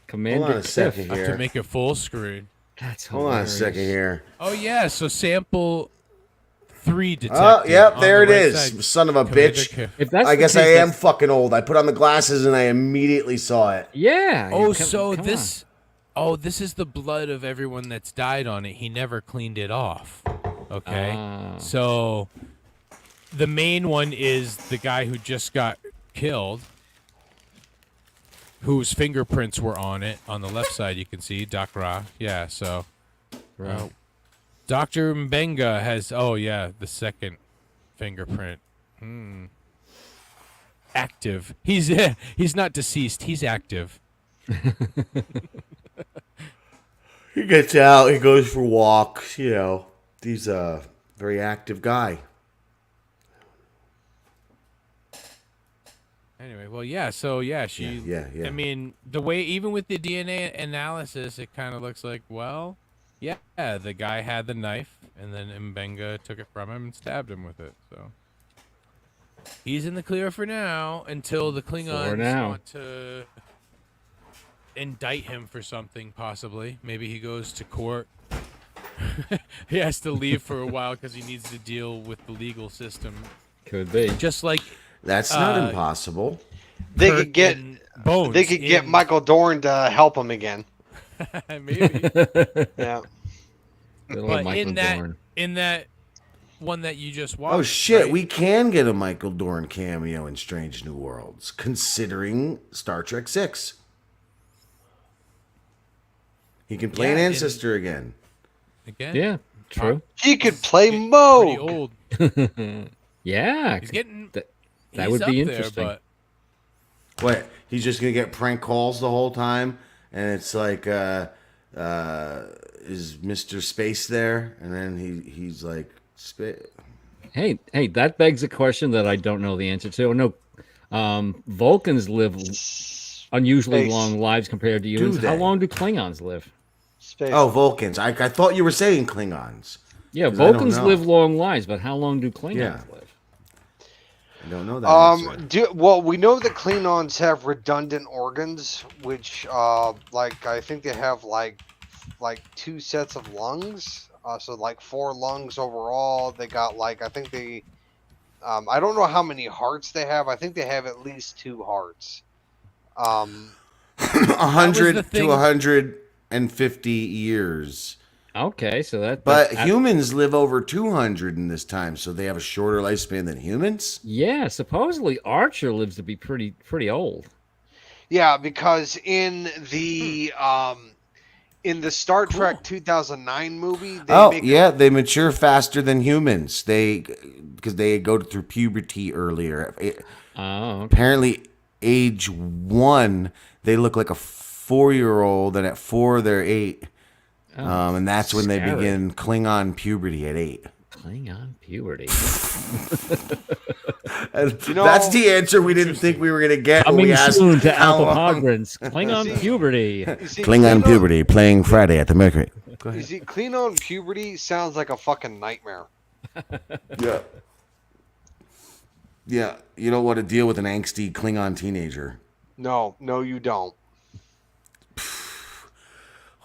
Commander Hold on a Kiff. second I have to here. make it full screen. That's Hold on a hilarious. second here. Oh yeah, so sample 3 detected. Oh, yep, on there it the right is. side. Son of a Commander bitch. Kiff. If that's I the guess case, I am that's- fucking old. I put on the glasses and I immediately saw it. Yeah. Oh, come- so come this. Oh, this is the blood of everyone that's died on it. He never cleaned it off. Okay. Ah. So the main one is the guy who just got killed, whose fingerprints were on it. On the left side, you can see Dakra. Yeah. So on. Right. Dr. Mbenga has. Oh yeah, the second fingerprint. Active. He's not deceased. He's active. He gets out, he goes for walks, you know. He's a very active guy. Anyway, well, yeah. So yeah, she. Yeah. I mean, the way even with the DNA analysis, it kind of looks like, well, yeah, the guy had the knife, and then Mbenga took it from him and stabbed him with it. So he's in the clear for now until the Klingons now. want to indict him for something, possibly. Maybe he goes to court. He has to leave for a while because he needs to deal with the legal system, Could be. just like That's not impossible. They Kirk could get and Bones. they could get in- Michael Dorn to help him again. maybe. Yeah. Little But Michael Dorn. in that one that you just watched. Oh shit, right? we can get a Michael Dorn cameo in Strange New Worlds, considering Star Trek 6. He can play an Yeah, ancestor again. again. Yeah. True. He could play Pretty Moog. old. Yeah. He's getting. that he's would up be there, interesting. but What? He's just gonna get prank calls the whole time, and it's like, is Mr. Space there? And then he's like, Hey, that begs a question that I don't know the answer to. No, Vulcans live unusually Space. long lives compared to humans. How they? long do Klingons live? Space. Oh, Vulcans. I thought you were saying Klingons. Yeah, 'Cause I don't Vulcans know. live long lives, but how long do Klingons Yeah. live? I don't know that. answer. Well, we know that Klingons have redundant organs, which, like I think they have like 2 sets of lungs. So like 4 lungs overall. They got I think they, I don't know how many hearts they have. I think they have at least 2 hearts. 100 the to thing- 150 years Okay, so But that humans live over 200 in this time, so they have a shorter lifespan than humans. yeah, supposedly Archer lives to be pretty old. Yeah, because in the Star Cool. Trek 2009 movie, they Oh, make yeah, they mature faster than humans. Because they go through puberty earlier. Oh, okay. Apparently, age 1, they look like a 4-year-old, and at 4, they're 8. Oh, And that's when they scary. begin Klingon puberty at 8. Klingon puberty. That's the answer we didn't think we were going to get when we Coming asked soon to how Alpha long. Podrants. Klingon See- puberty. you see, Klingon puberty, playing Friday at the Mercury. Go You ahead. see, Klingon puberty sounds like a fucking nightmare. Yeah. Yeah, you don't want to deal with an angsty Klingon teenager. No, you don't.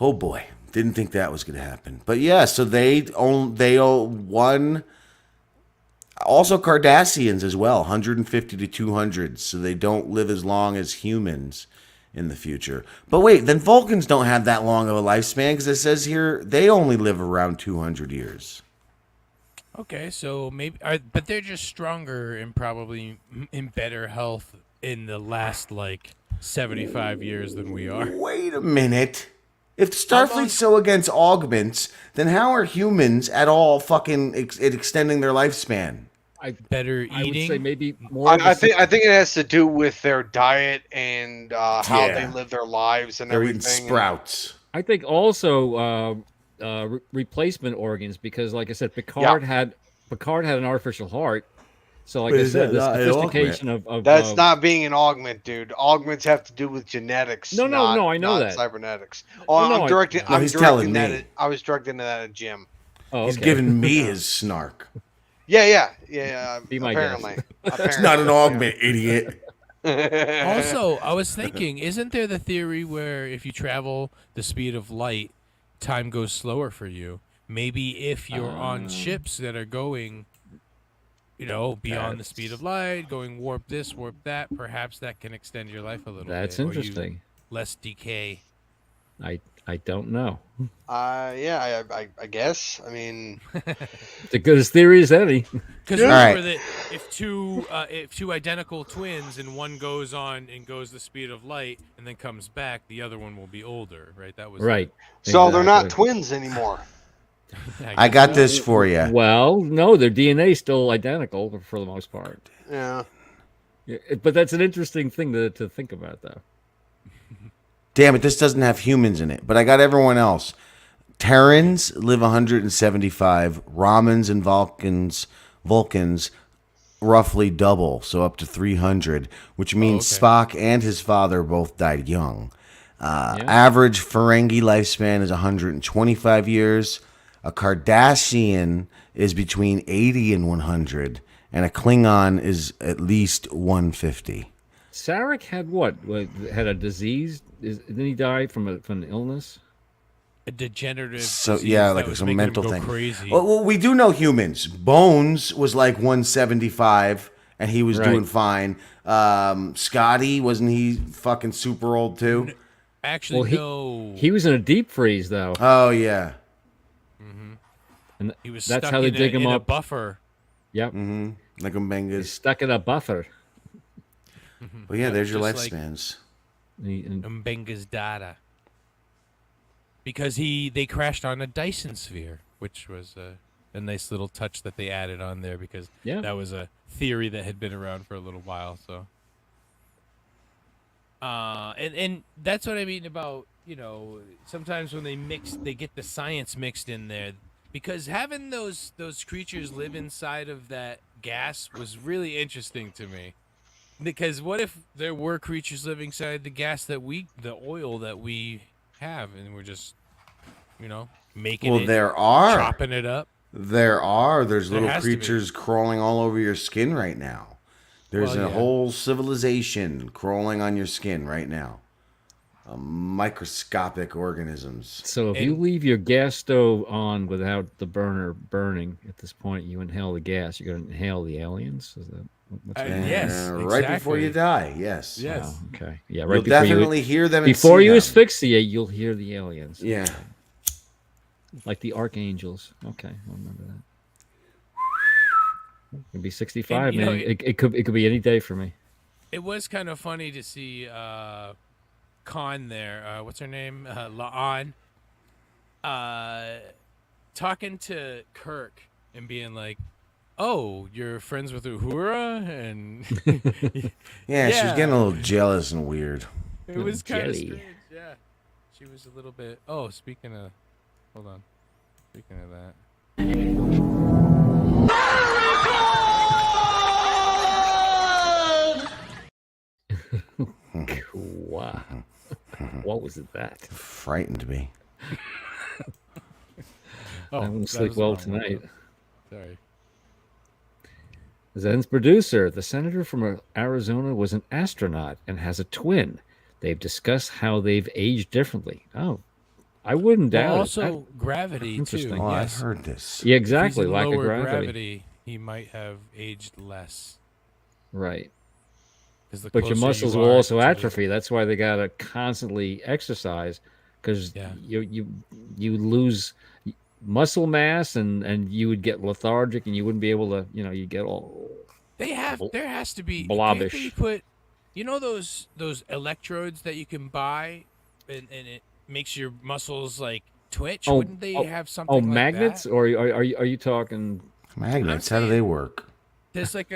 Oh boy, didn't think that was going to happen. But yeah, so they won. Also, Cardassians as well, 150 to 200. So they don't live as long as humans in the future. But wait, then Vulcans don't have that long of a lifespan because it says here they only live around 200 years. Okay, so maybe, but they're just stronger and probably in better health in the last 75 years than we are. Wait a minute. If Starfleet's so against augments, then how are humans at all fucking extending their lifespan? Better I would eating. say maybe more. I think it has to do with their diet and how Yeah. they live their lives and They're eating everything. sprouts. I think also replacement organs because, like I said, Picard had an artificial heart. So, like But I is said, that the not an sophistication of That's not being an augment, dude. Augments have to do with genetics. No, not, I know not that. cybernetics. Oh, No, I'm directing. No, I'm he's directing telling that. me. I was directing that at Jim. Oh, He's okay. giving me his snark. Yeah. Be my Apparently, It's not an augment, idiot. Also, I was thinking, isn't there the theory where if you travel the speed of light, time goes slower for you? Maybe if you're on ships that are going, beyond the speed of light, going warp this, warp that, perhaps that can extend your life a little That's bit. or you interesting. less decay. I don't know. Yeah. I guess. I mean, It's a good as theory as any. Because All remember right. that if two identical twins and one goes on and goes the speed of light and then comes back, the other one will be older, right? That was Right. so they're not Exactly. twins anymore. I got so. this for you. Well, no, their DNA is still identical for the most part. Yeah. Yeah, but that's an interesting thing to think about, though. Damn it, this doesn't have humans in it, but I got everyone else. Terrans live 175. Ramans and Vulcans roughly double, so up to 300, which means okay. Spock and his father both died young. Average Ferengi lifespan is 125 years. A Cardassian is between 80 and 100, and a Klingon is at least 150. Sarek had what? Had a disease? Didn't he die from an illness? A degenerative. So disease yeah, that like was some making him mental go thing. Crazy. Well, we do know humans. Bones was like 175, and he was Right. doing fine. Scotty, wasn't he fucking super old too? Actually, Well, no. He was in a deep freeze, though. Oh yeah. And He was that's stuck how they in dig him in a up. buffer. Yep. Like a Bengas. Stuck in a buffer. Well, yeah, there's your Just like- lifespans. And Mbenga's data. Because they crashed on a Dyson sphere, which was a nice little touch that they added on there because Yeah. that was a theory that had been around for a little while. So, and that's what I mean about sometimes when they get the science mixed in there because having those creatures live inside of that gas was really interesting to me. Because what if there were creatures living inside the oil that we have, and we're just, making Well, it, there are. chopping it up? There's little has to be. creatures crawling all over your skin right now. There's Well, a yeah. whole civilization crawling on your skin right now. Microscopic organisms. so if you And- leave your gas stove on without the burner burning, at this point you inhale the gas. You're going to inhale the aliens. Is that what's going on? Yes, Right before you exactly. die. Yes. Yes. Oh, okay. Yeah. You'll Right before definitely hear them. And before see you them. asphyxiate, you'll hear the aliens. Yeah. Like the archangels. Okay, I'll remember that. It'd be 65, And, man. It could be any day for me. It was kind of funny to see Khan there. What's her name? La'an. Talking to Kirk and being like, "Oh, you're friends with Uhura," and Yeah, she's getting a little jealous and weird. it was kind of jelly. strange. Yeah, she was a little bit. Oh, speaking of, hold on. Speaking of that, Wow. What was that? Frightened me. oh, I won't that sleep was the well wrong one. tonight. Sorry. Zen's producer, the senator from Arizona, was an astronaut and has a twin. They've discussed how they've aged differently. Oh, I wouldn't Well, doubt it. also gravity too. interesting. Oh, Yes. I've heard this. Yeah, If he's exactly. in Lack of lower gravity. he might have aged less. Right. 'Cause the But your closer muscles you will are also to the- atrophy. That's why they gotta constantly exercise, because Yeah. you lose muscle mass and you would get lethargic and you wouldn't be able to. You get all. There has to be. Blobbish. Can't they put, those electrodes that you can buy, and it makes your muscles like twitch. Wouldn't they have something? Oh, like magnets, that? or are you talking? Magnets, how do they work? There's like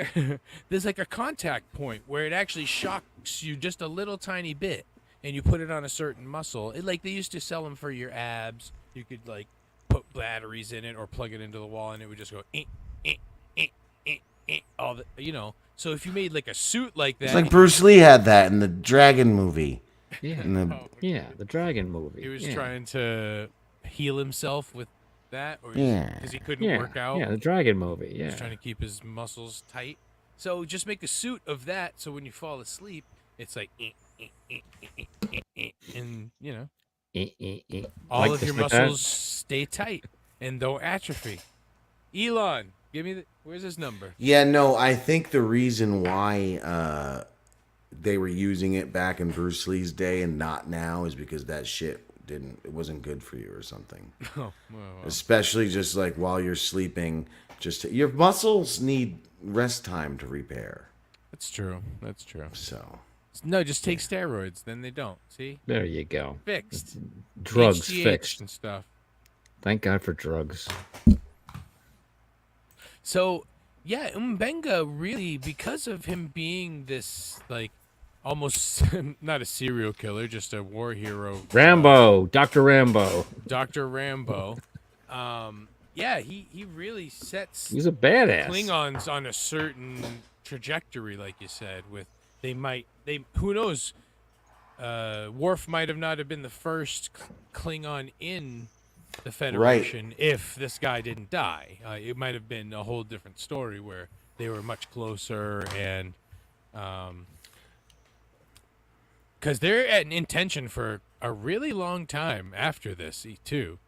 a contact point where it actually shocks you just a little tiny bit, and you put it on a certain muscle. Like they used to sell them for your abs. You could like put batteries in it or plug it into the wall, and it would just go. All the So if you made like a suit like that, It's like Bruce Lee had that in the Dragon movie. Yeah, In the, the Dragon movie. he was yeah. trying to heal himself with that, or Yeah. because he couldn't Yeah, work out. yeah, the Dragon movie. He Yeah, was trying to keep his muscles tight. So just make a suit of that, so when you fall asleep, it's like, and all Like of this, your like that? muscles stay tight and don't atrophy. Elon, give me where's his number? yeah, no, I think the reason why they were using it back in Bruce Lee's day and not now is because that shit it wasn't good for you or something. Oh, well. Especially just like while you're sleeping, your muscles need rest time to repair. That's true. That's true. So No, just take steroids. Then they don't. See, there you go. fixed. Drugs HGH fixed. and stuff. Thank God for drugs. So, yeah, Mbenga really, because of him being this, like, almost not a serial killer, just a war hero. Rambo, Dr. Rambo. Dr. Rambo. Yeah, he really sets He's a badass. Klingons on a certain trajectory, like you said. Who knows? Worf might have not have been the first Klingon in the Federation if this guy didn't die. It might have been a whole different story where they were much closer, and because they're at an intention for a really long time after this too.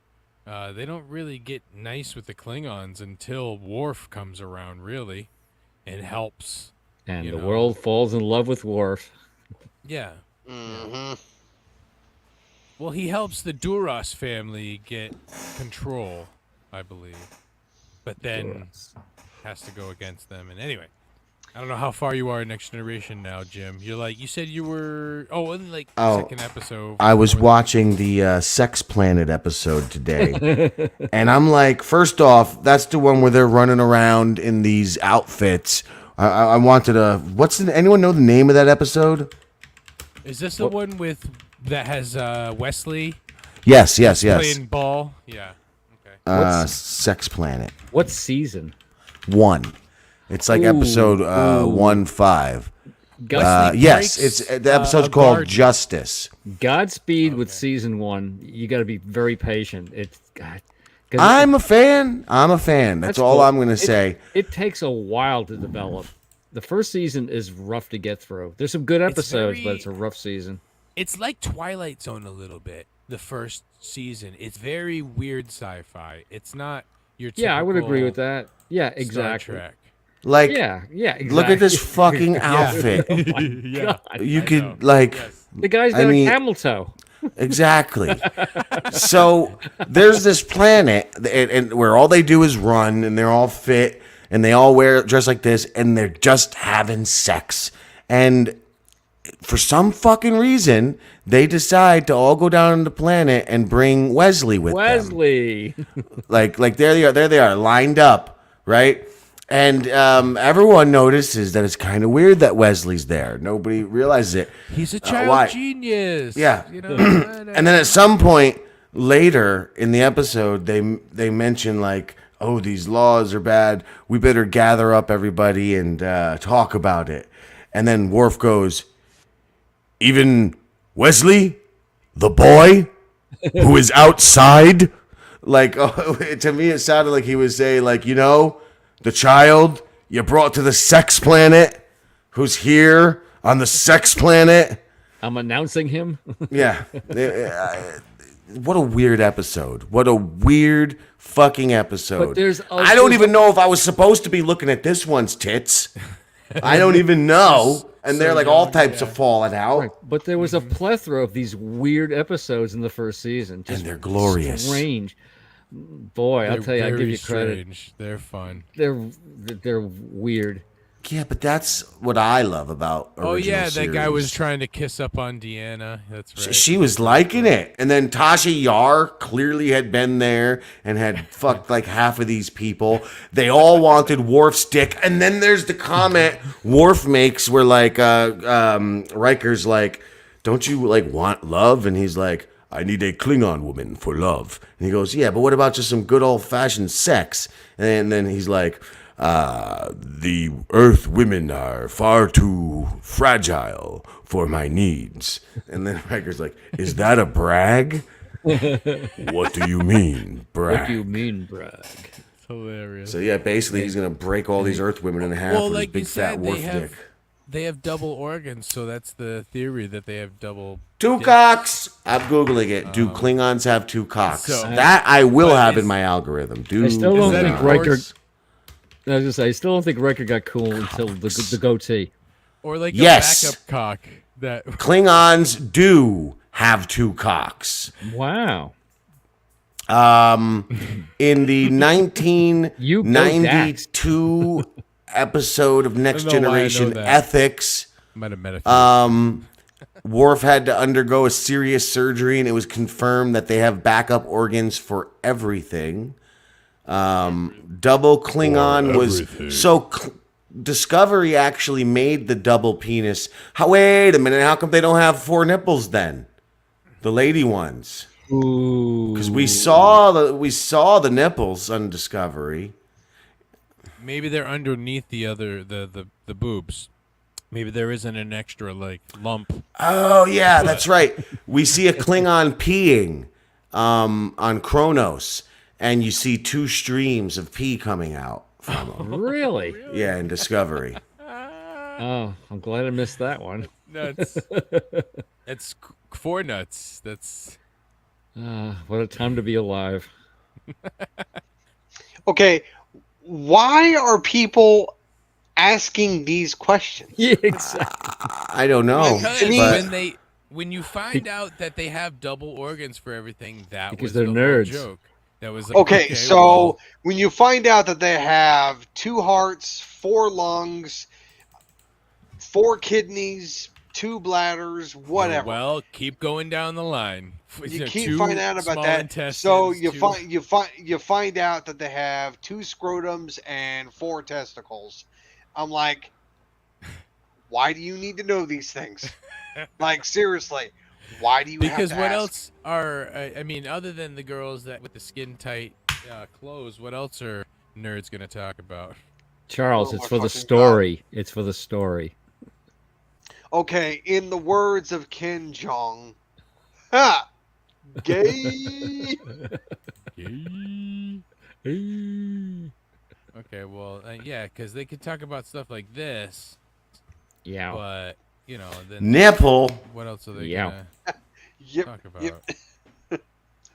They don't really get nice with the Klingons until Worf comes around, really, and helps. And you the know. world falls in love with Worf. Yeah. Mm-hmm. Well, he helps the Duras family get control, I believe, but then has to go against them. And anyway, I don't know how far you are in Next Generation now, Jim. You said you were in like second episode. I was watching the Sex Planet episode today, and I'm like, first off, that's the one where they're running around in these outfits. I wanted to. Anyone know the name of that episode? Is this the one that has Wesley Yes. playing ball? Yeah. Okay. Sex Planet What season? 1. It's like episode 1-5. Yes, it's the episode's called garden. Justice. Godspeed with season 1. You got to be very patient. It's God. 'Cause I'm a fan. That's all cool. I'm going to say. It takes a while to develop. The first season is rough to get through. There's some good episodes, but it's a rough season. It's like Twilight Zone a little bit. The first season, it's very weird sci-fi. It's not your typical Yeah, I would agree with that. Yeah, Star exactly. Trek. Like, Yeah, exactly. look at this fucking outfit. Yeah. You I could know. like. Yes. The guy's I got mean- a camel toe. Exactly. So there's this planet, and where all they do is run, and they're all fit, and they all dress like this, and they're just having sex. And for some fucking reason, they decide to all go down on the planet and bring Wesley with them. Wesley. Like there they are, lined up, right? And everyone notices that it's kind of weird that Wesley's there. Nobody realizes it. He's a child why? genius. Yeah. You know, And then at some point later in the episode, they mention like, oh, these laws are bad. We better gather up everybody and talk about it. And then Worf goes, even Wesley, the boy who is outside? Like, oh, to me, it sounded like he was saying, like, you know, the child you brought to the sex planet who's here on the sex planet. I'm announcing him. Yeah. What a weird episode. What a weird fucking episode. But there's I don't even know if I was supposed to be looking at this one's tits. I don't even know. And they're like all types of falling out. Right. But there was a plethora of these weird episodes in the first season. Just And they're glorious. Strange. Boy, I'll tell you, I give you credit. Strange. They're fun. They're weird. Yeah, but that's what I love about original Oh yeah, that guy series. was trying to kiss up on Deanna. That's right. She was liking it. And then Tasha Yar clearly had been there and had fucked like half of these people. They all wanted Worf's dick. And then there's the comment Worf makes where like Riker's like, don't you like want love? And he's like, I need a Klingon woman for love. And he goes, yeah, but what about just some good old fashioned sex? And then he's like, the Earth women are far too fragile for my needs. And then Riker's like, is that a brag? What do you mean, brag? What do you mean, brag? It's hilarious. So yeah, basically he's gonna break all these Earth women in half Well, with like his you big fat said, Worf dick. they have double organs, so that's the theory that they have double. Two cocks. I'm googling it. Do Klingons have two cocks? So- That I will But have is- in my algorithm. Do I still don't that think a Riker. horse? I was gonna say, I still don't think Riker got cool until the goatee. Or like Yes. a backup cock that. Klingons do have two cocks. Wow. In the You go, 1992 episode of Next I don't know why I know Generation that. Ethics, Might have met a few. Worf had to undergo a serious surgery, and it was confirmed that they have backup organs for everything. Double Klingon was so. Discovery actually made the double penis. Wait a minute, how come they don't have four nipples then? The lady ones. Because we saw the nipples on Discovery. Maybe they're underneath the boobs. Maybe there isn't an extra like lump. Oh yeah, that's right. We see a Klingon peeing on Kronos, and you see two streams of pee coming out from him. Really? Yeah, in Discovery. Oh, I'm glad I missed that one. Nuts. That's four nuts. That's What a time to be alive. Okay, why are people asking these questions? Yeah, exactly. I don't know, because to me- but when you find out that they have double organs for everything, that Because was they're the nerds. whole joke. That was like, Okay, so well, when you find out that they have 2 hearts, 4 lungs, 4 kidneys, 2 bladders, whatever. Well, keep going down the line. You keep Two finding out about small that. intestines, So you two- find out that they have 2 scrotums and 4 testicles. I'm like, why do you need to know these things? Like seriously, why do you Because have to what ask? else are I mean, other than the girls that with the skin tight clothes, what else are nerds gonna talk about? Charles, Oh it's my for the fucking story. It's for the story. Okay, in the words of Ken Jeong, ha, gay. Okay, well, yeah, because they could talk about stuff like this, Yeah. but you know, then nipple. what else are they Yeah. gonna Yep, talk about? yep.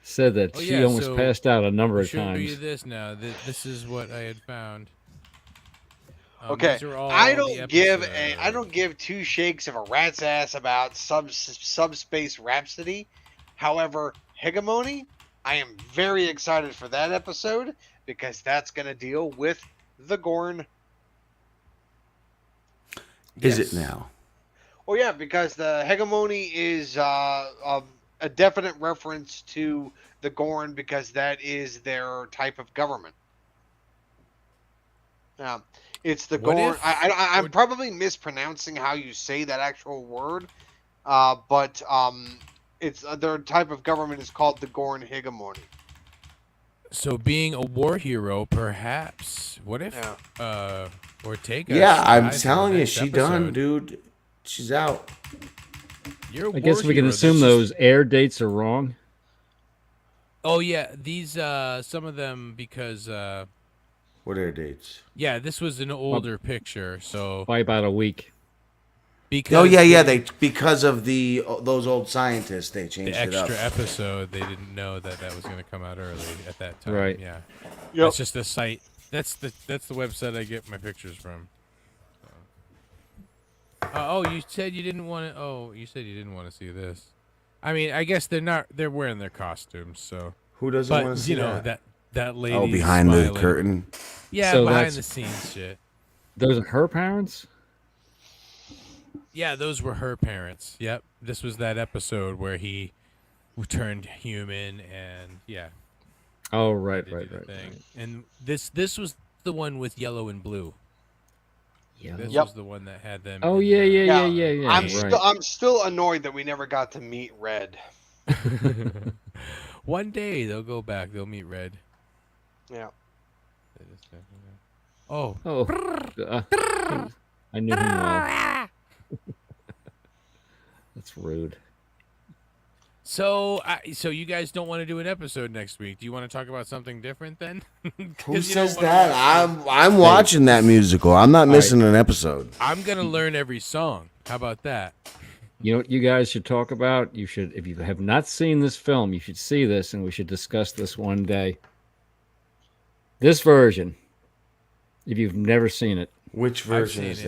Said that Oh, she yeah, almost so passed out a number I'll of show you times. this now. This is what I had found. Okay, these are all I the don't episodes. give 2 shakes of a rat's ass about subspace Rhapsody. However, Hegemony, I am very excited for that episode because that's going to deal with the Gorn. Is it now? Oh yeah, because the Hegemony is a definite reference to the Gorn because that is their type of government. Yeah, it's the What Gorn. if- I'm probably mispronouncing how you say that actual word, but it's their type of government is called the Gorn Hegemony. So being a war hero, perhaps. What if Ortega? Yeah, I'm dies in the telling you, next she done, episode? dude. She's out. You're a I guess war we can hero. assume This is- those air dates are wrong. Oh yeah, these some of them because What are dates? yeah, this was an older picture, so By about a week. because Oh yeah. They because of those old scientists, they the changed it up. extra episode, they didn't know that was going to come out early at that time. Right. Yeah. Yep. That's just the site. That's the website I get my pictures from. Oh, you said you didn't want to. Oh, you said you didn't want to see this. I mean, I guess they're not. They're wearing their costumes, so. Who doesn't want But to see you know that? that lady. Oh, behind the smiling. curtain. Yeah, So behind that's- the scenes shit. Those are her parents? Yeah, those were her parents. Yep. This was that episode where he turned human and yeah. Oh, right, they right, did right. the thing. And this was the one with yellow and blue. Yeah. This Yep. was the one that had them. Oh, in yeah, the- yeah. I'm still annoyed that we never got to meet Red. One day they'll go back. They'll meet Red. Yeah. Oh, Oh, I knew him well. That's rude. so you guys don't want to do an episode next week? Do you want to talk about something different then? Who 'Cause you don't says wanna that? watch- I'm watching that musical. I'm not missing an episode. I'm gonna learn every song. How about that? You know what you guys should talk about? You should, if you have not seen this film, you should see this, and we should discuss this one day. This version, if you've never seen it, Which version seen is it.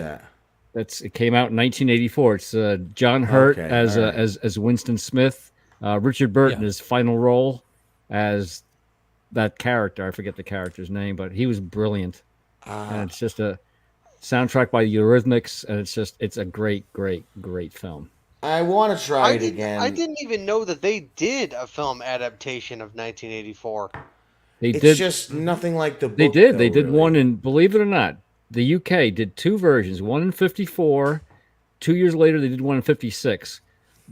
that? it came out in 1984. It's John Hurt Okay, as all right. as Winston Smith, Richard Burton Yeah. his final role as that character. I forget the character's name, but he was brilliant. And it's just a soundtrack by the Eurythmics, and it's a great film. I want to try it again. I didn't even know that they did a film adaptation of 1984. They It's did just nothing like the book. They did. though, They did really. one in, believe it or not, the UK did two versions, one in 54. 2 years later, they did one in 56.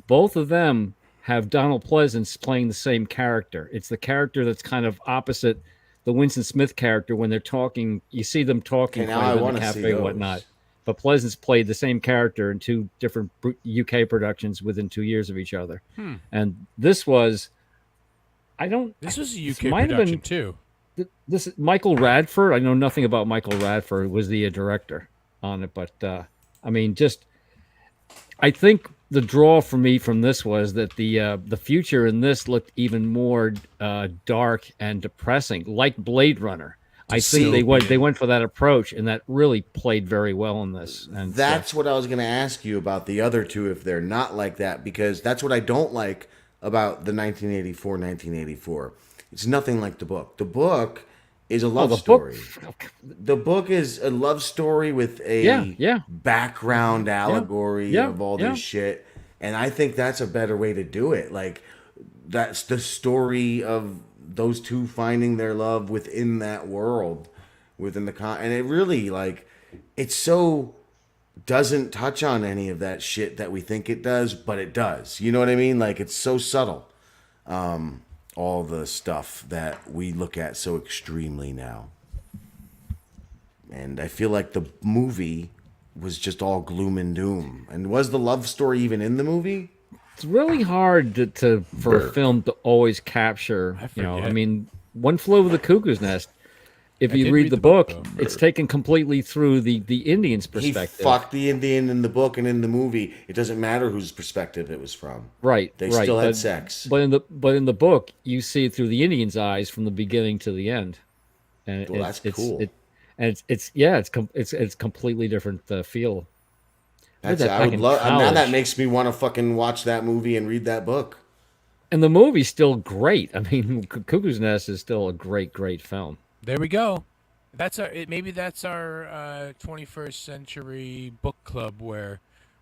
Both of them have Donald Pleasance playing the same character. It's the character that's kind of opposite the Winston Smith character when they're talking. You see them talking Okay, now kind of I in wanna the see cafe and those. whatnot. But Pleasance played the same character in two different UK productions within 2 years of each other. And this was, This was a This UK might have production been- too. this Michael Radford. I know nothing about Michael Radford. Was the director on it, but I mean, just I think the draw for me from this was that the future in this looked even more dark and depressing, like Blade Runner. I think they went for that approach, and that really played very well in this. And That's what I was going to ask you about the other two, if they're not like that, because that's what I don't like about the 1984. It's nothing like the book. The book is a love story. The book is a love story with a Yeah. background allegory Yeah. of all Yeah. this shit. And I think that's a better way to do it. Like, that's the story of those two finding their love within that world, within the and it really, like, it's so doesn't touch on any of that shit that we think it does, but it does. You know what I mean? Like, it's so subtle. All the stuff that we look at so extremely now. And I feel like the movie was just all gloom and doom. And was the love story even in the movie? It's really hard for a film to always capture. I You know, I forget. mean, One Flew Over the Cuckoo's Nest. If I you did read read the the book, book, though. it's taken completely through the Indian's He perspective. fucked the Indian in the book, and in the movie, it doesn't matter whose perspective it was from. Right, They right. still had but, sex. But in the book, you see it through the Indian's eyes from the beginning to the end. And Well, that's cool. it's completely different feel. That's, that I back would in love. Now that college. makes me want to fucking watch that movie and read that book. And the movie's still great. I mean, Cuckoo's Nest is still a great film. There we go. Maybe that's our 21st century book club where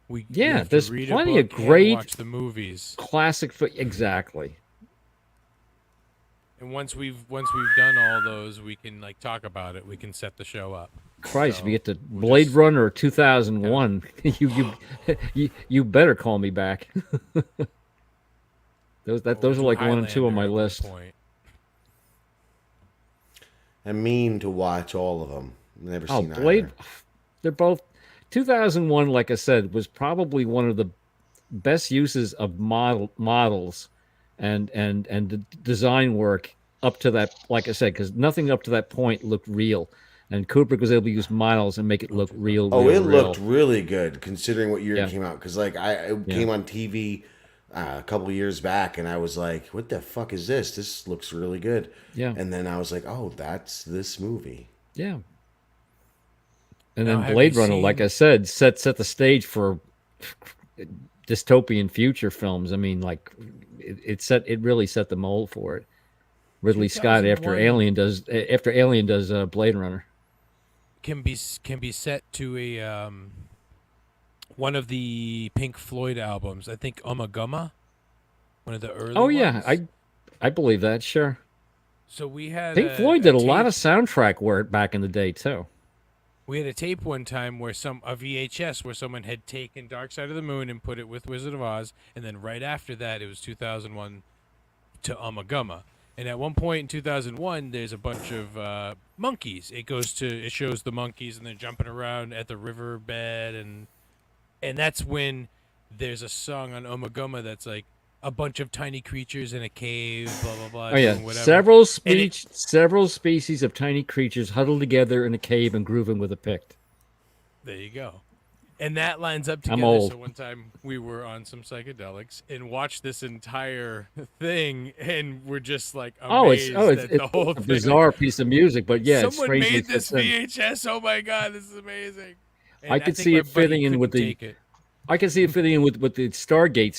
we Yeah, have to there's read plenty a of book and great watch the movies. classic. Exactly. And once we've done all those, we can like talk about it. We can set the show up. Christ, So, if you get to we'll Blade just- Runner 2001, you better call me back. Those We'll are do like 1 and 2 on Highlander my at one list. point. I mean to watch all of them. Never Oh, seen Blade. either. They're both 2001. Like I said, was probably one of the best uses of models and the design work up to that. Like I said, because nothing up to that point looked real, and Kubrick was able to use models and make it look real. Oh, real, it real. looked really good considering what year Yeah. it came out. Because like it came on TV a couple of years back, and I was like, "What the fuck is this? This looks really good." Yeah. And then I was like, "Oh, that's this movie." Yeah. And Now, then have Blade you Runner, like seen- I said, set the stage for dystopian future films. I mean, like it really set the mold for it. Ridley Scott after 2001 Alien does Blade Runner. can be set to a one of the Pink Floyd albums. I think Ummagumma, one of the early. Oh yeah, ones. I believe that. Sure. So we had Pink Floyd did a lot tape- of soundtrack work back in the day too. We had a tape one time where a VHS where someone had taken Dark Side of the Moon and put it with Wizard of Oz, and then right after that it was 2001 to Ummagumma. And at one point in 2001, there's a bunch of monkeys. It shows the monkeys and they're jumping around at the riverbed, and that's when there's a song on Ummagumma that's like a bunch of tiny creatures in a cave, blah blah blah. Oh yeah, doing whatever. several species of tiny creatures huddled together in a cave and grooving with a pick. There you go. And that lines up I'm together. old. So one time we were on some psychedelics and watched this entire thing, and we're just like amazed it's at the whole a thing. bizarre piece of music, but yeah, it's Someone strangely made this fits in. VHS. Oh my god, this is amazing. And I could think see my it fitting buddy in with couldn't the- take it. I can see it fitting in with the Stargate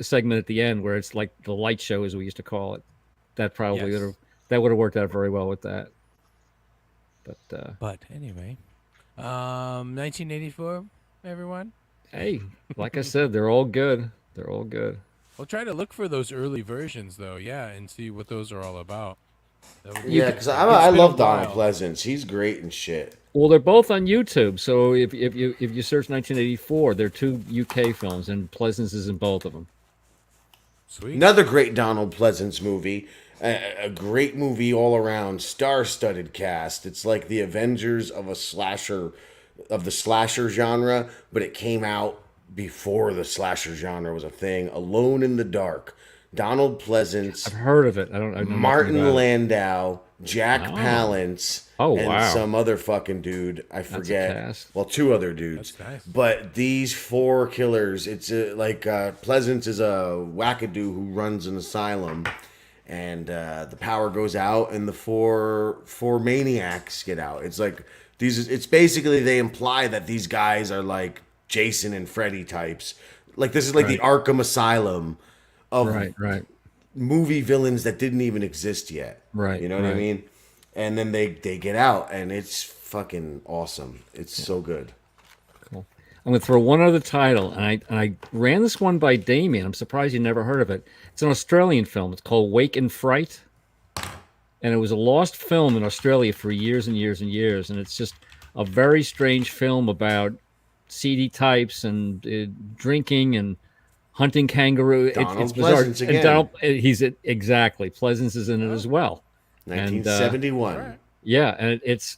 segment at the end, where it's like the light show, as we used to call it. That probably Yes. would have worked out very well with that. But anyway, 1984, everyone. Hey, like I said, they're all good. They're all good. We'll try to look for those early versions, though, yeah, and see what those are all about. That would be Yeah, interesting. because It's I been a love Donald while. Pleasance. He's great and shit. Well, they're both on YouTube. So if you search 1984, they're two UK films, and Pleasance is in both of them. Sweet. Another great Donald Pleasance movie. A great movie all around. Star-studded cast. It's like the Avengers of the slasher genre, but it came out before the slasher genre was a thing. Alone in the Dark. Donald Pleasance, I've heard of it. I know nothing Martin about it. Landau, Jack Palance, Oh, and wow. some other fucking dude. I forget. cast. Well, two other dudes. That's nice. But these four killers, it's Pleasance is a wackadoo who runs an asylum, and the power goes out, and the four maniacs get out. It's like these. It's basically they imply that these guys are like Jason and Freddy types. Like this is like the Arkham Asylum of Right. movie villains that didn't even exist yet. Right, You know what I right. mean? And then they get out, and it's fucking awesome. It's so good. I'm going to throw one other title, and I ran this one by Damien. I'm surprised you never heard of it. It's an Australian film. It's called Wake and Fright, and it was a lost film in Australia for years and years and years. And it's just a very strange film about seedy types and drinking and hunting kangaroo. Donald It's bizarre. Pleasance And again. Donald, exactly. Pleasance is in it as well. 1971. Alright. Yeah, and it's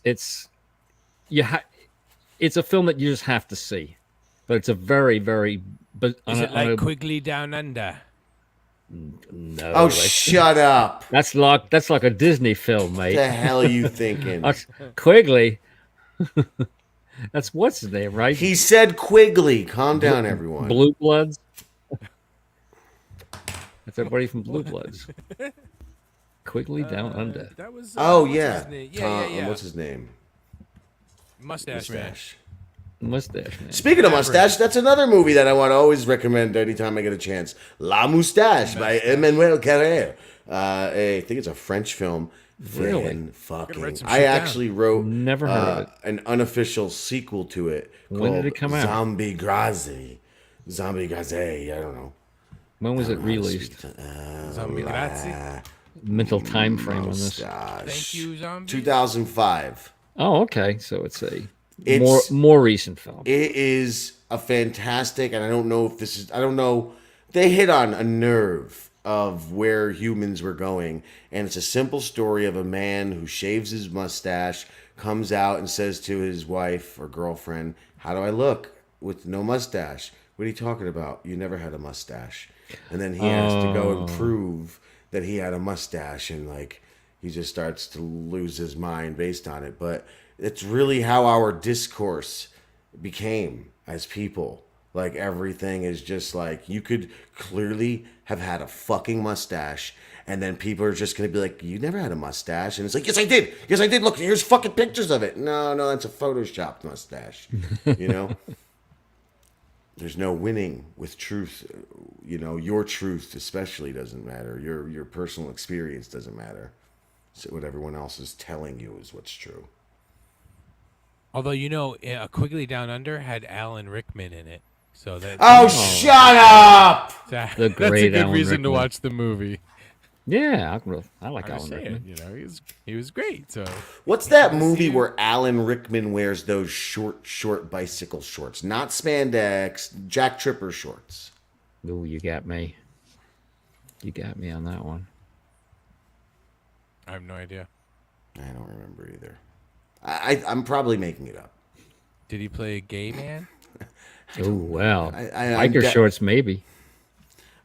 a film that you just have to see, but it's a very but Is it like Quigley Down Under? no, Oh, shut up! that's like a Disney film, What mate. the hell are you thinking? Quigley. That's what's his name, right? He said Quigley. Calm down, everyone. Blue Bloods. That's everybody from Blue Bloods. Quigley Down Under. That was. Oh what's yeah. his name? Tom, Yeah. What's his name? Mustache Man. Mustache. Mustache Man. Speaking of mustache, that's another movie that I want to always recommend anytime I get a chance. La Moustache by Emmanuel Carrère. I think it's a French film. Really? Fucking. I actually wrote Never heard of it. an unofficial sequel to it When did called it come out? Zombie Grazie. Zombie Grazie. I don't know. When was it released? Zombie grazie. Mental time frame on this. Thank you, zombie. 2005. Oh, okay. So it's a It's- more recent film. It is a fantastic, and I don't know if this is, I don't know, they hit on a nerve of where humans were going. And it's a simple story of a man who shaves his mustache, comes out and says to his wife or girlfriend, "How do I look with no mustache?" "What are you talking about? You never had a mustache." And then he has to go and prove that he had a mustache, and like he just starts to lose his mind based on it. But it's really how our discourse became as people. Like everything is just like, you could clearly have had a fucking mustache, and then people are just gonna be like, "You never had a mustache," and it's like, "Yes, I did. Yes, I did. Look, here's fucking pictures of it." No, that's a photoshopped mustache. You know. There's no winning with truth. You know, your truth especially doesn't matter. Your personal experience doesn't matter. So what everyone else is telling you is what's true. Although, Quigley Down Under had Alan Rickman in it. So that Oh, shut up! that's The a great good Alan reason to Rickman. watch the movie. Yeah, I like I'm Alan just Rickman. saying, he was great. So What's that movie where Alan Rickman wears those short bicycle shorts? Not spandex, Jack Tripper shorts. Ooh, you got me. You got me on that one. I have no idea. I don't remember either. I'm probably making it up. Did he play a gay man? Oh well, I'm biker shorts maybe.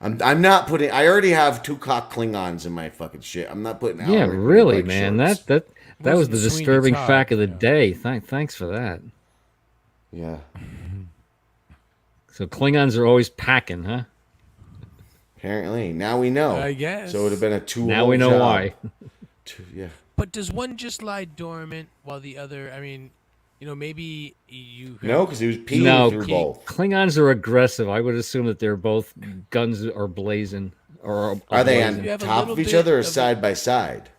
I'm not putting. I already have 2 cock Klingons in my fucking shit. I'm not putting. Alan Yeah, Rickman in really, bike man. shorts. That was Wasn't the Sweeney disturbing Todd, fact of the you know. day. Thanks for that. Yeah. So Klingons are always packing, huh? Apparently, now we know. I guess. So it would have been a 2. Now we know why. Yeah. But does one just lie dormant while the other? I mean, maybe you. No, because he was peeing No, through both. Klingons are aggressive. I would assume that they're both guns are blazing, or Are they blazing You on have a top little of each bit other or of a- side by side?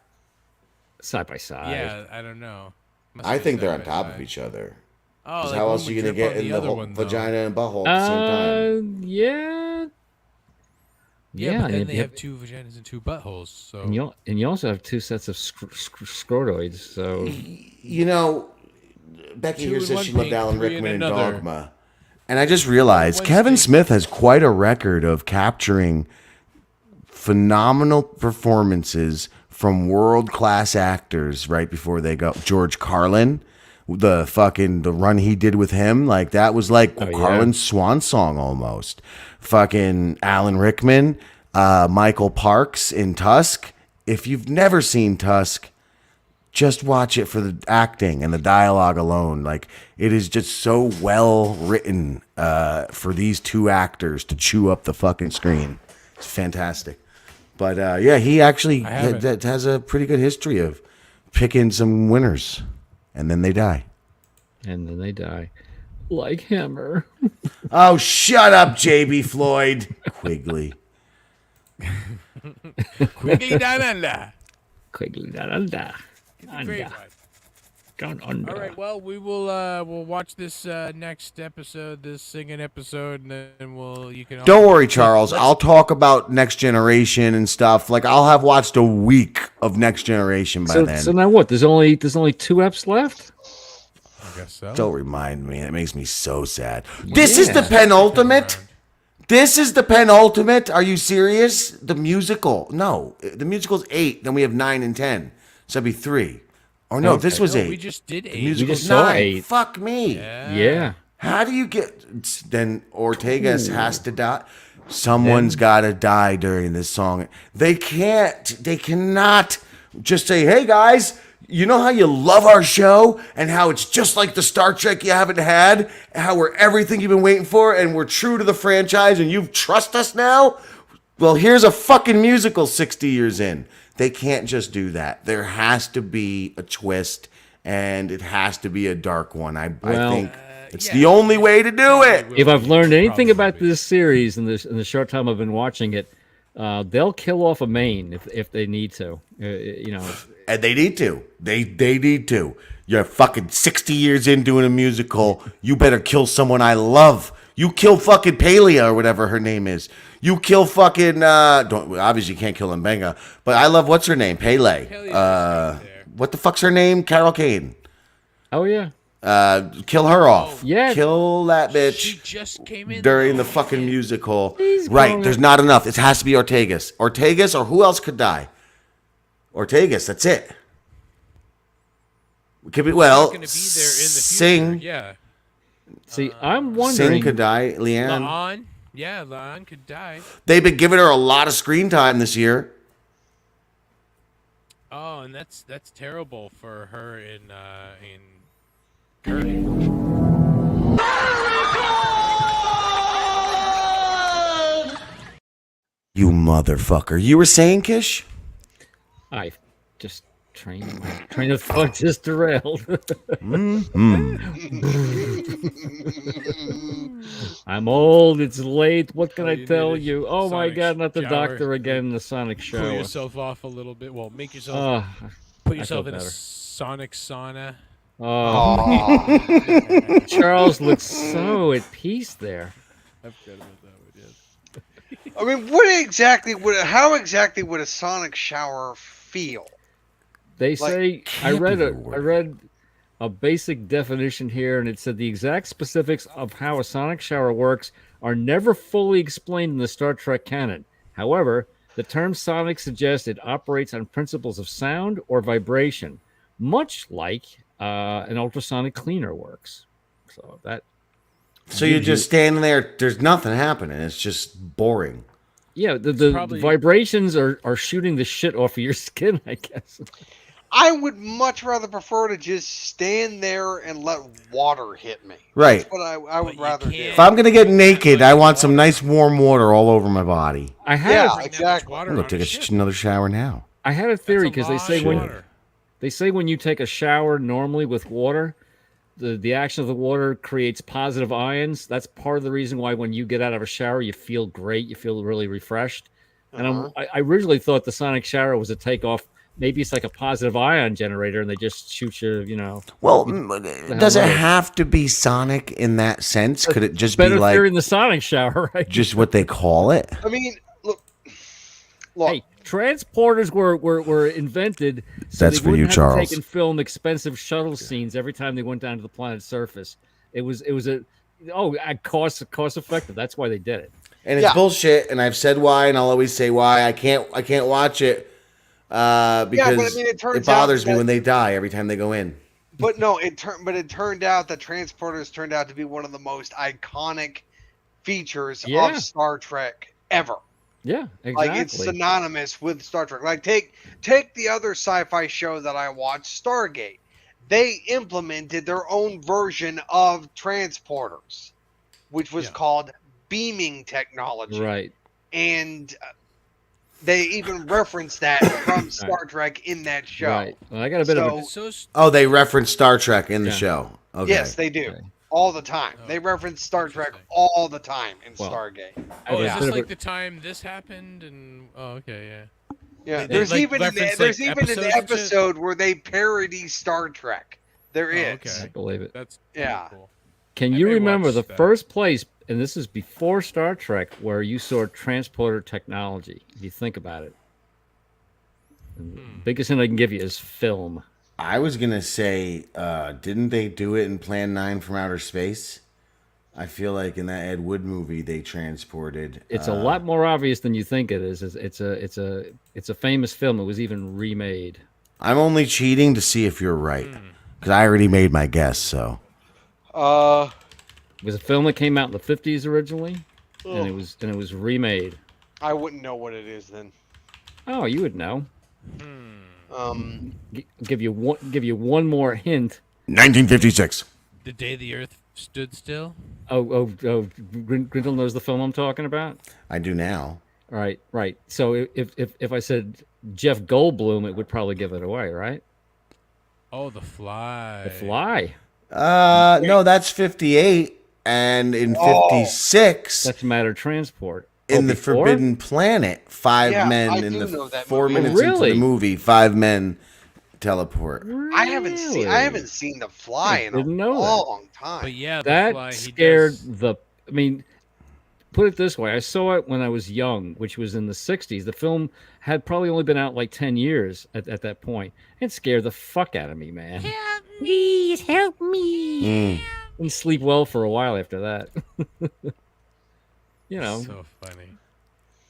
side by side? Yeah, I don't know. Must I be think they're side on by top side. of each other. Oh, Because like how one else are you would going to drip get on in the other whole one, though. vagina and butthole at the same time? Yeah. Yeah, but then and they you have 2 vaginas and 2 buttholes. So and you also have 2 sets of scrotoids. So You know, Becky 2 here in says one she loved pink, Alan 3 in Rickman in another. Dogma. And I just realized One Kevin stick. Smith has quite a record of capturing phenomenal performances from world-class actors right before they go. George Carlin, the run he did with him, like that was like yeah. Carlin's swan song almost. Fucking Alan Rickman, Michael Parks in Tusk. If you've never seen Tusk, just watch it for the acting and the dialogue alone. Like, it is just so well written for these 2 actors to chew up the fucking screen. It's fantastic. But yeah, he actually haven't. has a pretty good history of picking some winners, and then they die. and then they die, like Hammer. Oh, shut up, JB Floyd. Quigley. Quigley Down Under. Quigley down under. Great Under. one. Down under. All right, well, we will we'll watch this next episode, this singing episode, and then you can. Don't worry, Charles. I'll talk about Next Generation and stuff. Like, I'll have watched a week of Next Generation by then. So now what? There's only 2 eps left. I guess so. Don't remind me. It makes me so sad. This is the penultimate. This is the penultimate. Are you serious? The musical? No, the musical's 8. Then we have 9 and 10. So that'd be 3. Or no, this was 8. We just did 8. The musical's just saw 9. 8. Fuck me. Yeah. How do you get? Then Ortega has to die. Someone's got to die during this song. They can't. They cannot just say, "Hey guys, you know how you love our show and how it's just like the Star Trek you haven't had, how we're everything you've been waiting for, and we're true to the franchise, and you trust us now? Well, here's a fucking musical 60 years in." They can't just do that. There has to be a twist, and it has to be a dark one. I think. It's the only way to do it. If I've learned anything Probably about will be. this series in the short time I've been watching it, they'll kill off a main if they need to. And they need to. They need to. You're fucking 60 years in doing a musical. You better kill someone I love. You kill fucking Palia or whatever her name is. You kill fucking obviously you can't kill Mbenga, but I love what's her name? Pele. What the fuck's her name? Carol Kane. Oh yeah. Kill her off. Yeah. Kill that bitch She just came in during the fucking musical. He's Right. going- There's not enough. It has to be Ortegas. Ortegas or who else could die? Ortegas. That's it. Could be Not well. gonna be there in the future. Sing. Yeah. See, I'm Sing wondering. could die. Leanne. Laan. Yeah, Laan could die. They've been giving her a lot of screen time this year. Oh, and that's terrible for her in Curry. You motherfucker. You were saying, Kish? I just train of thought just derailed. I'm old. It's late. What can I you tell need a you? Oh my sonic God! Not the shower. doctor again. In the sonic Cool shower. yourself off a little bit. Well, make yourself Oh, put I yourself feel in a better. sonic sauna. oh. Charles looks so at peace there. I forgot about that one. Yes. I mean, how exactly would a sonic shower feel? They Like, say I can't read be a the word. I read a basic definition here, and it said the exact specifics of how a sonic shower works are never fully explained in the Star Trek canon. However, the term sonic suggests it operates on principles of sound or vibration, much like an ultrasonic cleaner works. So that, So you're just standing there. There's nothing happening. It's just boring. yeah, the probably- vibrations are shooting the shit off of your skin, I guess. I would much rather prefer to just stand there and let water hit me. Right. That's what I would But you rather do. can't- If I'm going to get naked, I want some nice warm water all over my body. I had Yeah, Bring that much exactly. water I'm going on to a take ship. another shower now. I had a theory That's a because they say lot of when water. they say when you take a shower normally with water, the action of the water creates positive ions. That's part of the reason why when you get out of a shower, you feel great. You feel really refreshed. And I originally thought the sonic shower was a takeoff. Maybe it's like a positive ion generator, and they just shoot you. Well, does it knows? have to be sonic in that sense? Could it just be Better like theory in the sonic shower, right? just what they call it? I mean, look. Hey, transporters were invented so That's they for you, wouldn't have to Charles. take and film expensive shuttle scenes every time they went down to the planet's surface. It was cost effective. That's why they did it. And it's Yeah. bullshit. And I've said why, and I'll always say why. I can't watch it because it turns it bothers out me that- when they die every time they go in. But no, it turned out that transporters turned out to be one of the most iconic features Yeah. of Star Trek ever. Yeah, exactly. Like it's synonymous with Star Trek. Like take the other sci-fi show that I watched, Stargate. They implemented their own version of transporters, which was Yeah. called beaming technology. Right. And they even referenced that from Star Trek in that show. Right. Well, I got a bit of a It's so st- Oh, they reference Star Trek in the Yeah. show. Okay. Yes, they do. Okay. All the time. Oh, They reference Star Trek interesting. all the time in Well, Stargate. I have Oh, a is bit this of a- like the time this happened? And okay, yeah. Yeah, They, there's like, even reference, there's like, even an episodes and shit? episode where they parody Star Trek. There Oh, is. okay. I believe it. That's Yeah. cool. Can I you may remember watch the that. first place, and this is before Star Trek, where you saw transporter technology? If you think about it, and the biggest hint I can give you is film. I was gonna say, didn't they do it in Plan 9 from Outer Space? I feel like in that Ed Wood movie they transported. It's a lot more obvious than you think it is. It's a famous film. It was even remade. I'm only cheating to see if you're right because I already made my guess. So It was a film that came out in the 50s originally, and it was remade. I wouldn't know what it is then. Oh, you would know. Give you one more hint. 1956. The day the Earth stood still. Grindle knows the film I'm talking about. I do now. Right. So if I said Jeff Goldblum, it would probably give it away, right? Oh, The Fly. The Fly. No, that's 58, and in 56, That's matter transport. in the before? Forbidden Planet, 5 Yeah, men I in do the know that 4 movie. minutes into the Really? movie, 5 men teleport. I haven't seen The Fly in a didn't know that. long time. But yeah, the That fly, he scared does. the. I mean, put it this way: I saw it when I was young, which was in the '60s. The film had probably only been out like 10 years at that point. It scared the fuck out of me, man. Help me! Help me! Didn't sleep well for a while after that. You know. So funny.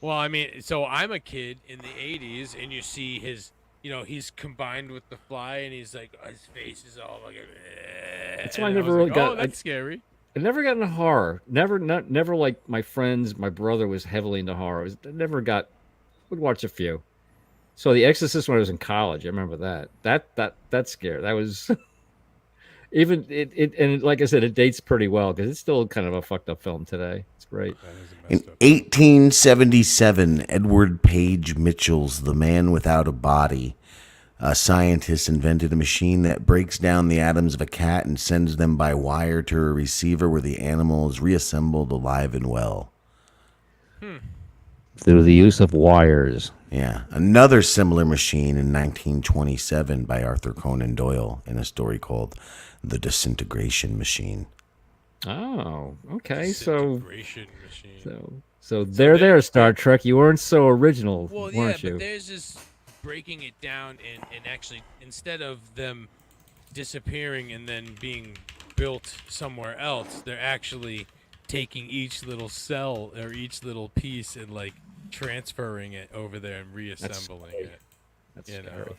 Well, I mean, so I'm a kid in the '80s, and you see his, he's combined with the fly, and he's like, his face is all like. That's and why I was never really like, got. Oh, that's scary. I never got into horror. Never like my friends. My brother was heavily into horror. I never got. Would watch a few. So The Exorcist when I was in college. I remember that. That scared. That was. Even like I said, it dates pretty well because it's still kind of a fucked up film today. It's great. That is a In messed up. 1877, Edward Page Mitchell's The Man Without a Body. A scientist invented a machine that breaks down the atoms of a cat and sends them by wire to a receiver where the animal is reassembled alive and well. Through the use of wires. Yeah. Another similar machine in 1927 by Arthur Conan Doyle in a story called The Disintegration Machine. Oh, okay. So Disintegration machine. there, Star Trek. You weren't so original, Well, yeah, weren't you? but there's this breaking it down and actually, instead of them disappearing and then being built somewhere else, they're actually taking each little cell or each little piece and like transferring it over there and reassembling scary. it. That's You know, scary.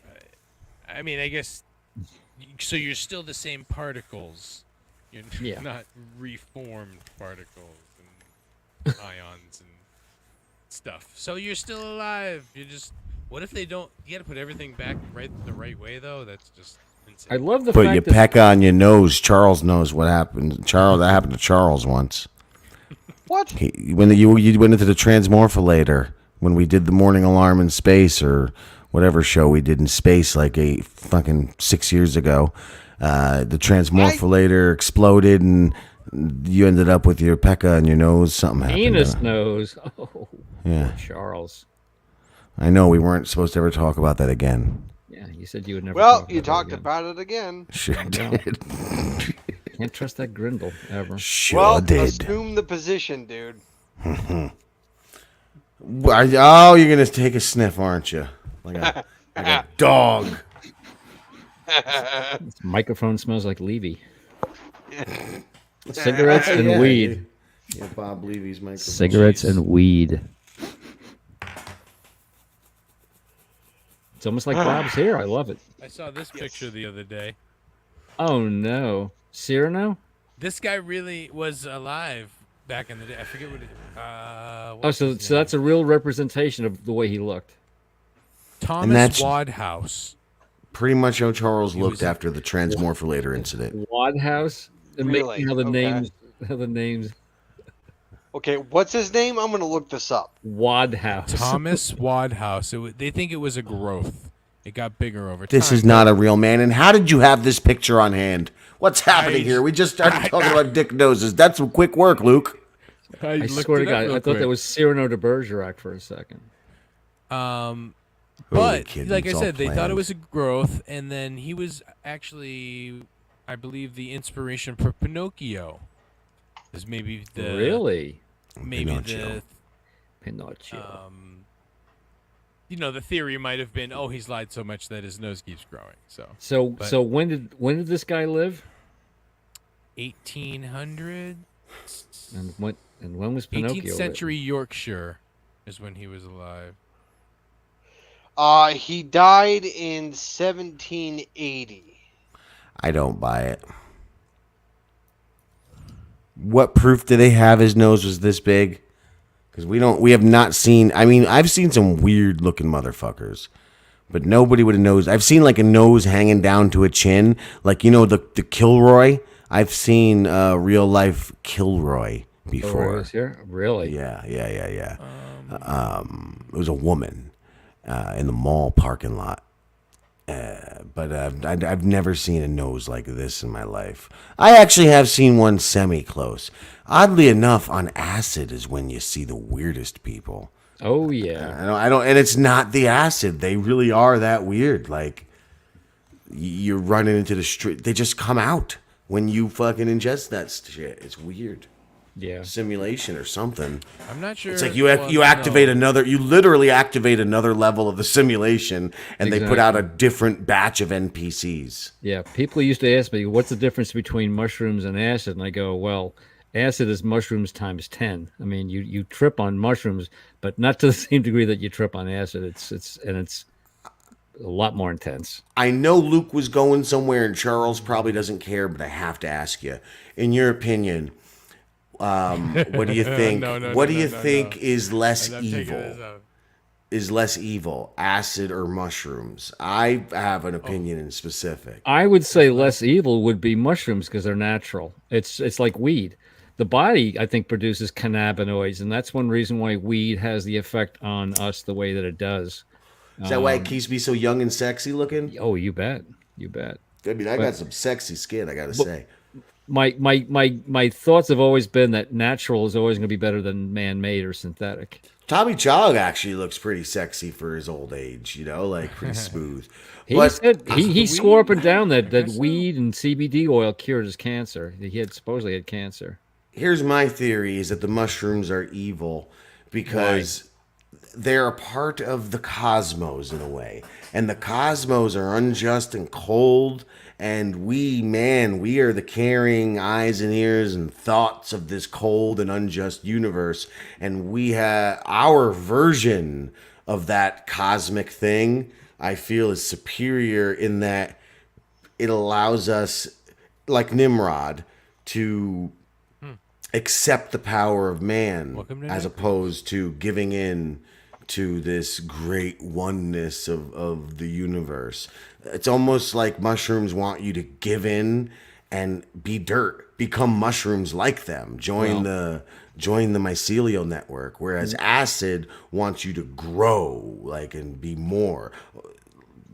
I mean, I guess. So you're still the same particles. You're Yeah. not reformed particles and ions and stuff. So you're still alive. You're just. What if they don't? You got to put everything back the right way, though. That's just insane. I love the Put fact your that peck on your nose. Charles knows what happened. That happened to Charles once. What? When you went into the transmorphulator when we did the morning alarm in space or whatever show we did in space like fucking 6 years ago, the transmorphulator exploded and you ended up with your peca on your nose. Something happened. anus nose. Oh, Yeah. poor Charles. I know we weren't supposed to ever talk about that again. Yeah, you said you would never. Well, talk you about talked it again. about it again. Sure did. Can't trust that Grindle ever. Sure Well, did. assume the position, dude. Oh, you're gonna take a sniff, aren't you? Like a dog. This microphone smells like Levy. Cigarettes and Yeah, weed. Yeah, Bob Levy's microphone. Cigarettes and weed. It's almost like Bob's here. I love it. I saw this picture the other day. Oh no, Cyrano? This guy really was alive back in the day. I forget what it. Oh, so that's a real representation of the way he looked. Thomas that's- Wadhouse. Pretty much how Charles looked was- after the transmorphulator incident. Wadhouse. Really? How the Okay. names. Okay, what's his name? I'm gonna look this up. Wadhouse. Thomas Wadhouse. They think it was a growth. It got bigger over time. This is not a real man. And how did you have this picture on hand? What's happening here? We just started talking about dick noses. That's some quick work, Luke. I looked swear to it up God, real I thought quick. that was Cyrano de Bergerac for a second. Holy But kid, like I it's all said, they thought planned. it was a growth, and then he was actually, I believe, the inspiration for Pinocchio. Is maybe the Really? maybe Pinocchio. Pinocchio. the theory might have been, oh, he's lied so much that his nose keeps growing. So So when did this guy live? 1800, And when was Pinocchio? 18th century Yorkshire is when he was alive. He died in 1780. I don't buy it. What proof do they have his nose was this big? Because we have not seen. I mean, I've seen some weird looking motherfuckers, but nobody would have knows. I've seen like a nose hanging down to a chin, like the Kilroy. I've seen real life Kilroy before. was here? Really? Yeah. It was a woman in the mall parking lot. But I've never seen a nose like this in my life. I actually have seen one semi-close. Oddly enough, on acid is when you see the weirdest people. Oh yeah. I don't, and it's not the acid. They really are that weird. Like, you're running into the street. They just come out when you fucking ingest that shit. It's weird. Yeah. Simulation or something. I'm not sure. It's like you activate another. You literally activate another level of the simulation, and they put out a different batch of NPCs. Yeah. People used to ask me, "What's the difference between mushrooms and acid?" And I go, "Well, acid is mushrooms times 10. I mean, you trip on mushrooms, but not to the same degree that you trip on acid. It's a lot more intense." I know Luke was going somewhere, and Charles probably doesn't care, but I have to ask you, in your opinion, what do you think? What do you think is less evil? Is less evil, acid or mushrooms? I have an opinion in specific. I would say less evil would be mushrooms because they're natural. It's like weed. The body, I think, produces cannabinoids, and that's one reason why weed has the effect on us the way that it does. Is that why it keeps me so young and sexy looking? Oh, you bet. You bet. I mean, I got some sexy skin, I gotta say. My thoughts have always been that natural is always going to be better than man-made or synthetic. Tommy Chong actually looks pretty sexy for his old age, like pretty smooth. He swore up and down that weed and CBD oil cured his cancer. He had supposedly had cancer. Here's my theory: is that the mushrooms are evil because they're a part of the cosmos in a way, and the cosmos are unjust and cold. And we are the carrying eyes and ears and thoughts of this cold and unjust universe. And we have our version of that cosmic thing, I feel, is superior in that it allows us, like Nimrod, to accept the power of man as opposed to giving in to this great oneness of the universe. It's almost like mushrooms want you to give in and be dirt, become mushrooms like them, join the mycelial network, whereas acid wants you to grow, like, and be more,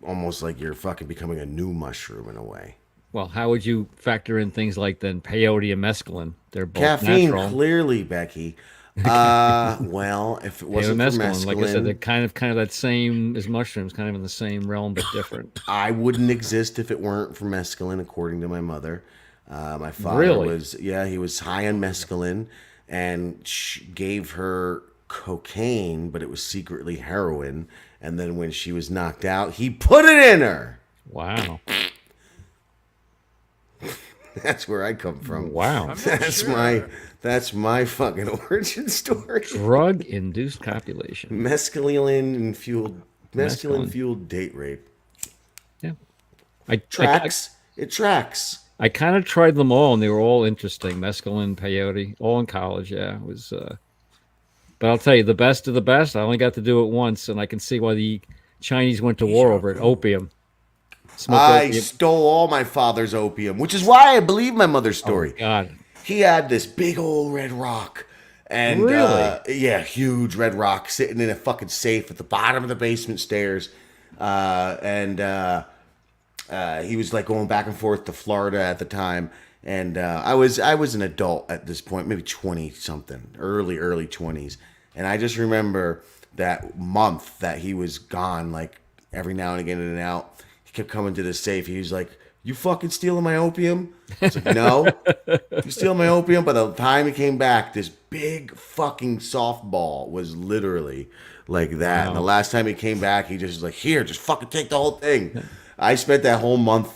almost like you're fucking becoming a new mushroom in a way. Well, how would you factor in things like then peyote and mescaline? They're both caffeine, natural. clearly, Becky. Well, if it wasn't for mescaline, like I said, they're kind of that same as mushrooms, kind of in the same realm but different. I wouldn't exist if it weren't for mescaline, according to my mother. My father he was high on mescaline and gave her cocaine, but it was secretly heroin. And then when she was knocked out, he put it in her. Wow. That's where I come from. Wow. That's my fucking origin story. Drug-induced copulation. Mescaline fueled date rape. Yeah. It tracks. I kind of tried them all, and they were all interesting. Mescaline, peyote, all in college. Yeah, it was. But I'll tell you, the best of the best. I only got to do it once, and I can see why the Chinese went to war over it. Opium. I stole all my father's opium, which is why I believe my mother's story. Oh, God. He had this big old red rock. And really? Huge red rock sitting in a fucking safe at the bottom of the basement stairs. He was like going back and forth to Florida at the time. And I was an adult at this point, maybe 20 something, early 20s. And I just remember that month that he was gone, like every now and again in and out. He kept coming to the safe. He was like, "You fucking stealing my opium?" I was like, "No, you stealing my opium?" By the time he came back, this big fucking softball was literally like that. Wow. And the last time he came back, he just was like, "Here, just fucking take the whole thing." I spent that whole month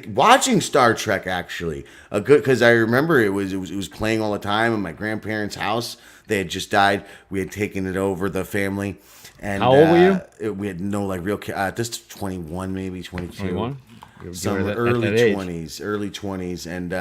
watching Star Trek, actually, because I remember it was playing all the time in my grandparents' house. They had just died. We had taken it over, the family. And how old were you? We had no like real. Just 21, maybe 22. 21. Some early 20s, and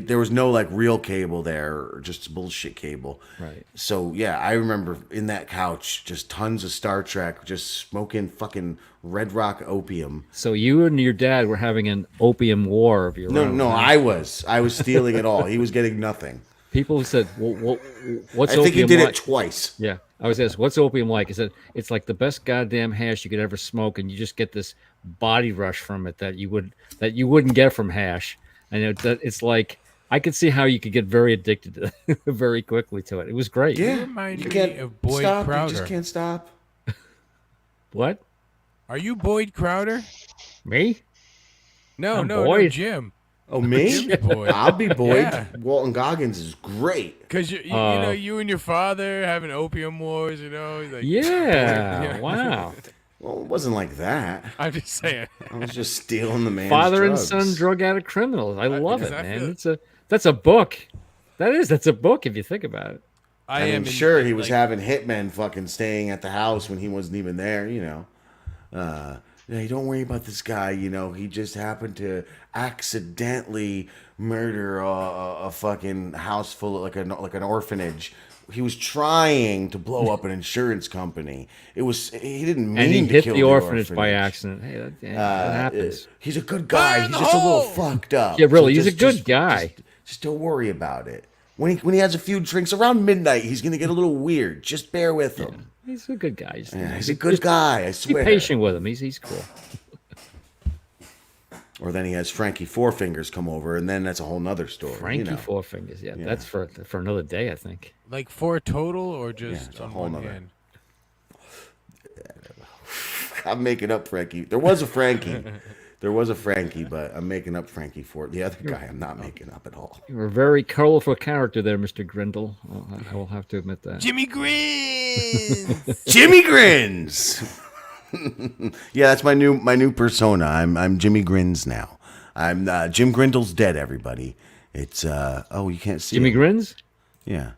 there was no like real cable there, or just bullshit cable. Right. So yeah, I remember in that couch, just tons of Star Trek, just smoking fucking Red Rock opium. So you and your dad were having an opium war of your own. No, I was stealing it all. He was getting nothing. People said, "What's I think opium he did like?" it twice. Yeah. I was asked, "What's opium like?" I said, "It's like the best goddamn hash you could ever smoke, and you just get this body rush from it that you wouldn't get from hash." And it's like I could see how you could get very addicted to it very quickly to it. It was great. You Yeah, remind you me can't of Boyd stop. Crowder. You just can't stop. What? Are you Boyd Crowder? Me? No, I'm no, Boyd. Jim. Oh, me? Jim's Boyd. I'll be Boyd. Yeah. Walton Goggins is great. Because you know, you and your father having opium wars, like, Yeah. Wow. Well, it wasn't like that. I'm just saying. I was just stealing the man's Father drugs. and son drug addict criminals. I love because it, I man. feel- That's a book. That's a book if you think about it. I I'm am sure he was having hitmen fucking staying at the house when he wasn't even there, Hey, don't worry about this guy, he just happened to accidentally murder a fucking house full of like an orphanage. He was trying to blow up an insurance company. He didn't mean And he to hit kill the orphanage by accident. Hey, that happens. He's a good guy. Fire in He's the just a little hole! fucked up. Yeah, really, So he's a good guy. Just don't worry about it. When he has a few drinks around midnight, he's gonna get a little weird. Just bear with him. He's a good guy. Yeah, he's a good guy. I Be swear. patient with him. He's cool. Or then he has Frankie Four Fingers come over, and then that's a whole nother story. Frankie Four Fingers. Yeah, that's for another day, I think. like 4 total or just it's a on whole one nother- hand? I'm making up Frankie. There was a Frankie. But I'm making up Frankie for the other guy. I'm not making up at all. You're a very colorful character there, Mr. Grindle. I will have to admit that. Jimmy Grins! Jimmy Grins. Yeah, that's my new persona. I'm Jimmy Grins now. I'm Jim Grindle's dead. Everybody, it's you can't see Jimmy it. Grins? Yeah,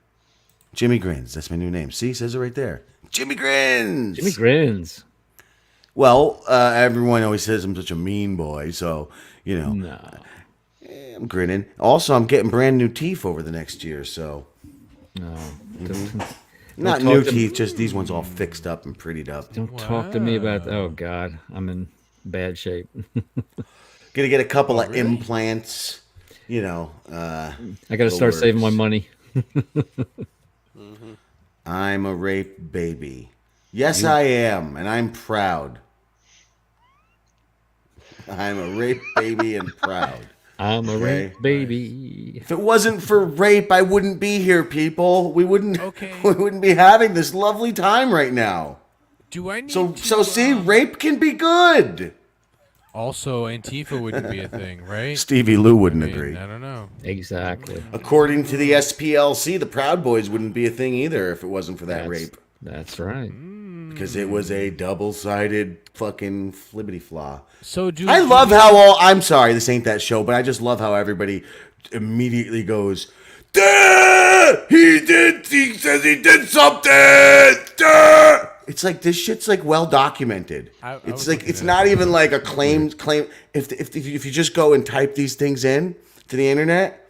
Jimmy Grins. That's my new name. See, it says it right there. Jimmy Grins. Jimmy Grins. Well, everyone always says I'm such a mean boy, so No. I'm grinning. Also, I'm getting brand new teeth over the next year, so No. not talk new to- teeth, just these ones all fixed up and prettied up. Don't talk to me about that. Oh, God. I'm in bad shape. Gonna get a couple of implants. I got to The start saving my works. money. I'm a rape baby. Yes, I am, and I'm proud. I'm a rape baby and proud. I'm a Okay. rape baby. If it wasn't for rape, I wouldn't be here, people. We wouldn't. Okay. We wouldn't be having this lovely time right now. Do I need So, to, see, rape can be good. Also, Antifa wouldn't be a thing, right? Stevie Lou wouldn't I mean, agree. I don't know. Exactly. According to the SPLC, the Proud Boys wouldn't be a thing either if it wasn't for that rape. That's right. Because it was a double-sided fucking flibbity-flaw. So do I love how I'm sorry, this ain't that show, but I just love how everybody immediately goes, "Duh! He says he did something! Duh!" It's like, this shit's like well documented. I It's was like, looking it's at not even like a claim. If you just go and type these things in to the internet,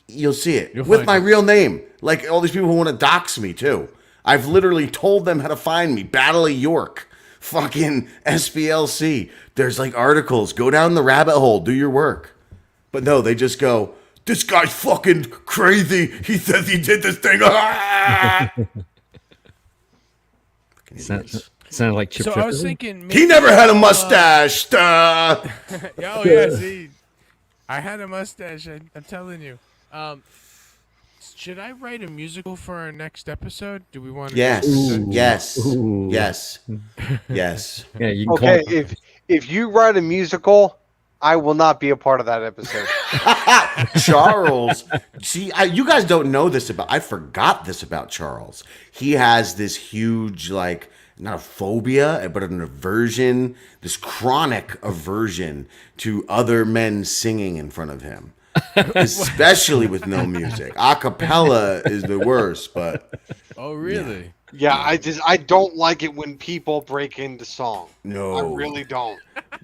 you'll see it. You'll With find my it. real name. Like all these people who want to dox me too. I've literally told them how to find me. Battle of York. Fucking SPLC. There's like articles. Go down the rabbit hole. Do your work. But no, they just go, "This guy's fucking crazy. He says he did this thing." Ah! Fucking idiots. Sounded like Chip So I was Tripoli. thinking He never had a mustache. Duh. Oh yeah, see, I had a mustache. I'm telling you. Should I write a musical for our next episode? Do we want to? Yes. Ooh. Yes. Ooh. Yes. Yes. Yeah, you can Okay, call if you write a musical, I will not be a part of that episode. Charles, see, you guys don't know this about. I forgot this about Charles. He has this huge, like, not a phobia, but an aversion, this chronic aversion to other men singing in front of him, especially with no music. A cappella is the worst, but Oh really? Yeah, I don't like it when people break into song. no. I really don't.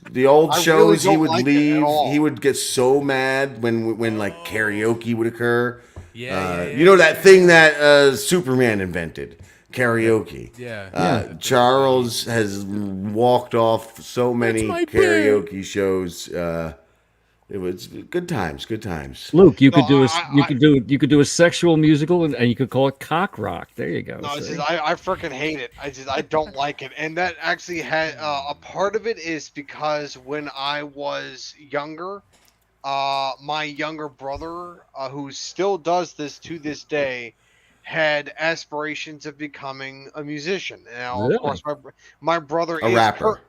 The old I really shows, he don't would like it at leave. all. He would get so mad when like karaoke would occur. Yeah. You know that thing that Superman invented, karaoke. Yeah. Charles has walked off so many my karaoke shows. It was good times. Good times. Luke, you No, could do a sexual musical and you could call it cock rock. There you go. No, it's see? just I freaking hate it. I don't like it, and that actually had a part of it is because when I was younger, my younger brother, who still does this to this day, had aspirations of becoming a musician. Now, Really? of course, my brother A is rapper.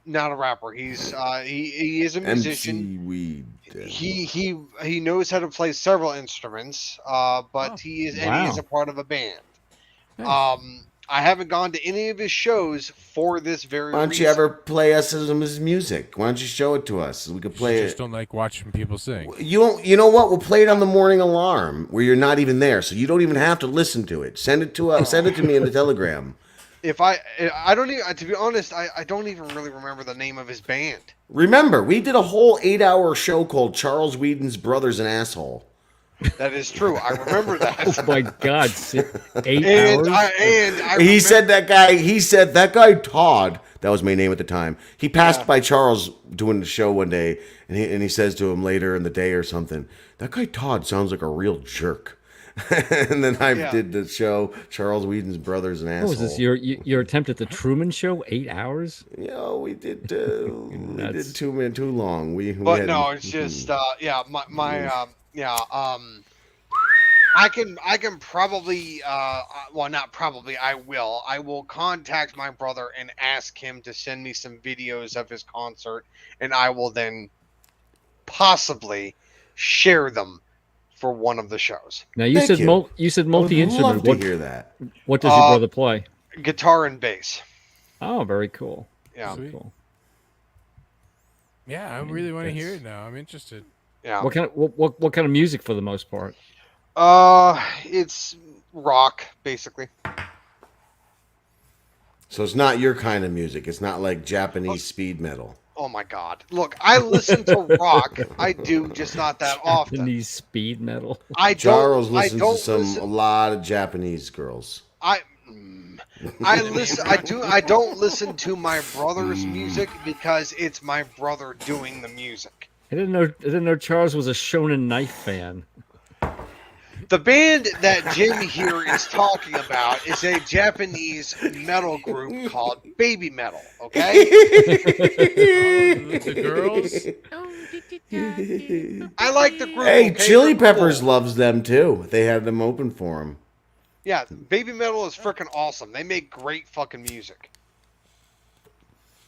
not a rapper. He's he is a musician. MC Weed. He knows how to play several instruments, but he is a part of a band. Nice. I haven't gone to any of his shows for this very Why don't reason. you ever play us some of his music? Why don't you show it to us? We could play You it. just don't like watching people sing. You know what? We'll play it on the morning alarm where you're not even there, so you don't even have to listen to it. Send it to us. Send it to me in the Telegram. If I don't even, to be honest, I don't even really remember the name of his band. Remember, we did a whole 8-hour show called Charles Whedon's Brother's an Asshole. That is true. I remember that. Oh my God, 8 And hours. He said that guy Todd, that was my name at the time. He passed by Charles doing the show one day, and he says to him later in the day or something, that guy Todd sounds like a real jerk. And then I did the show, Charles Whedon's Brother's an Asshole. What was this? Your attempt at the Truman Show? 8 hours? We did too long. But no, it's just I can probably well, not probably, I will contact my brother and ask him to send me some videos of his concert, and I will then possibly share them for one of the shows. Now you Thank said you. you said I would multi-instrument. love to hear that. What does your brother play? Guitar and bass. Oh, very cool. Yeah. Very cool. Yeah, I really want to hear it now. I'm interested. Yeah. What kind of music for the most part? It's rock basically. So it's not your kind of music. It's not like Japanese speed metal. Oh my God! Look, I listen to rock. I do, just not that often. Japanese speed metal. Charles listens to a lot of Japanese girls. I listen. I don't listen to my brother's music because it's my brother doing the music. I didn't know Charles was a Shonen Knife fan. The band that Jamie here is talking about is a Japanese metal group called Baby Metal. Okay. The girls. I like the group. Hey, okay? Chili They're Peppers cool. loves them too. They had them open for him. Yeah, Baby Metal is freaking awesome. They make great fucking music.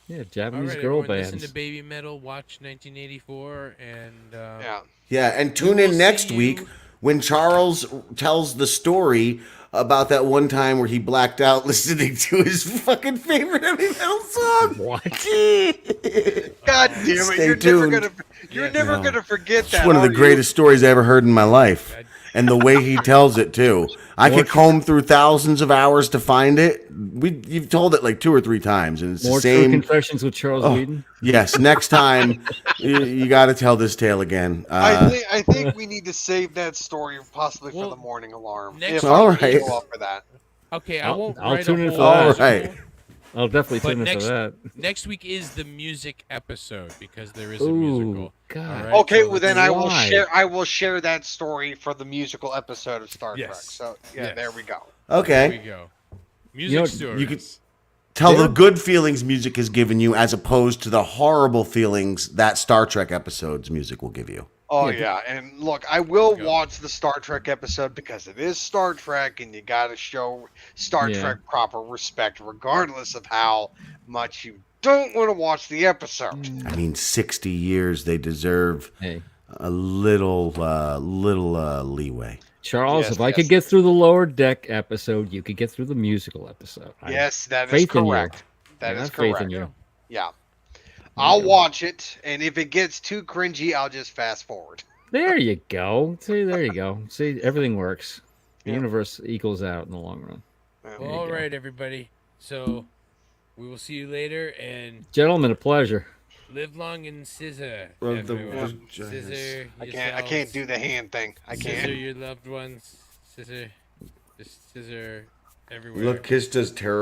Yeah, All Japanese right, girl everyone, bands. listen to Baby Metal, watch 1984, and Yeah. Yeah, and tune We in will next see week you- when Charles tells the story about that one time where he blacked out listening to his fucking favorite heavy metal song. What? God damn it! Stay You're tuned. never gonna forget that. It's one of the are you? greatest stories I ever heard in my life. And the way he tells it too. I could comb through thousands of hours to find it. You've told it like 2 or 3 times, and it's More the True same. Confessions with Charles Whedon. Yes, next time you got to tell this tale again. I think we need to save that story possibly for Well, the morning alarm. next If All I can right. go up for that. okay, I I'll- won't I'll write tune a in whole for that. All article, right. I'll definitely But tune in next for that. next week is the music episode because there is a Ooh, musical. God. All right, Okay, so well then Why? I will share that story for the musical episode of Star Trek. Yes. So yeah, Yes. there we go. There we Okay. go. Music know, stories. you could- Tell the good feelings music has given you as opposed to the horrible feelings that Star Trek episode's music will give you. Oh yeah, and look, I will watch the Star Trek episode because it is Star Trek, and you got to show Star Yeah. Trek proper respect, regardless of how much you don't want to watch the episode. I mean, 60 years, they deserve Hey, a little leeway. Charles, Yes, if I yes. could get through the Lower Deck episode, you could get through the musical episode. I have Yes, that is faith in you. correct. That I is have faith correct. in you. Yeah. I'll watch it, and if it gets too cringy, I'll just fast forward. There you go. See, there you go. See, everything works. The Yeah. universe equals out in the long run. Well, all right, everybody. So we will see you later, and Gentlemen, a pleasure. live long and scissor. Of the everyone. vaginas. Scissor. I yourselves. can't do the hand thing. I Scissor can't. your loved ones. Scissor. Just scissor everywhere. Look, Kish does terrible.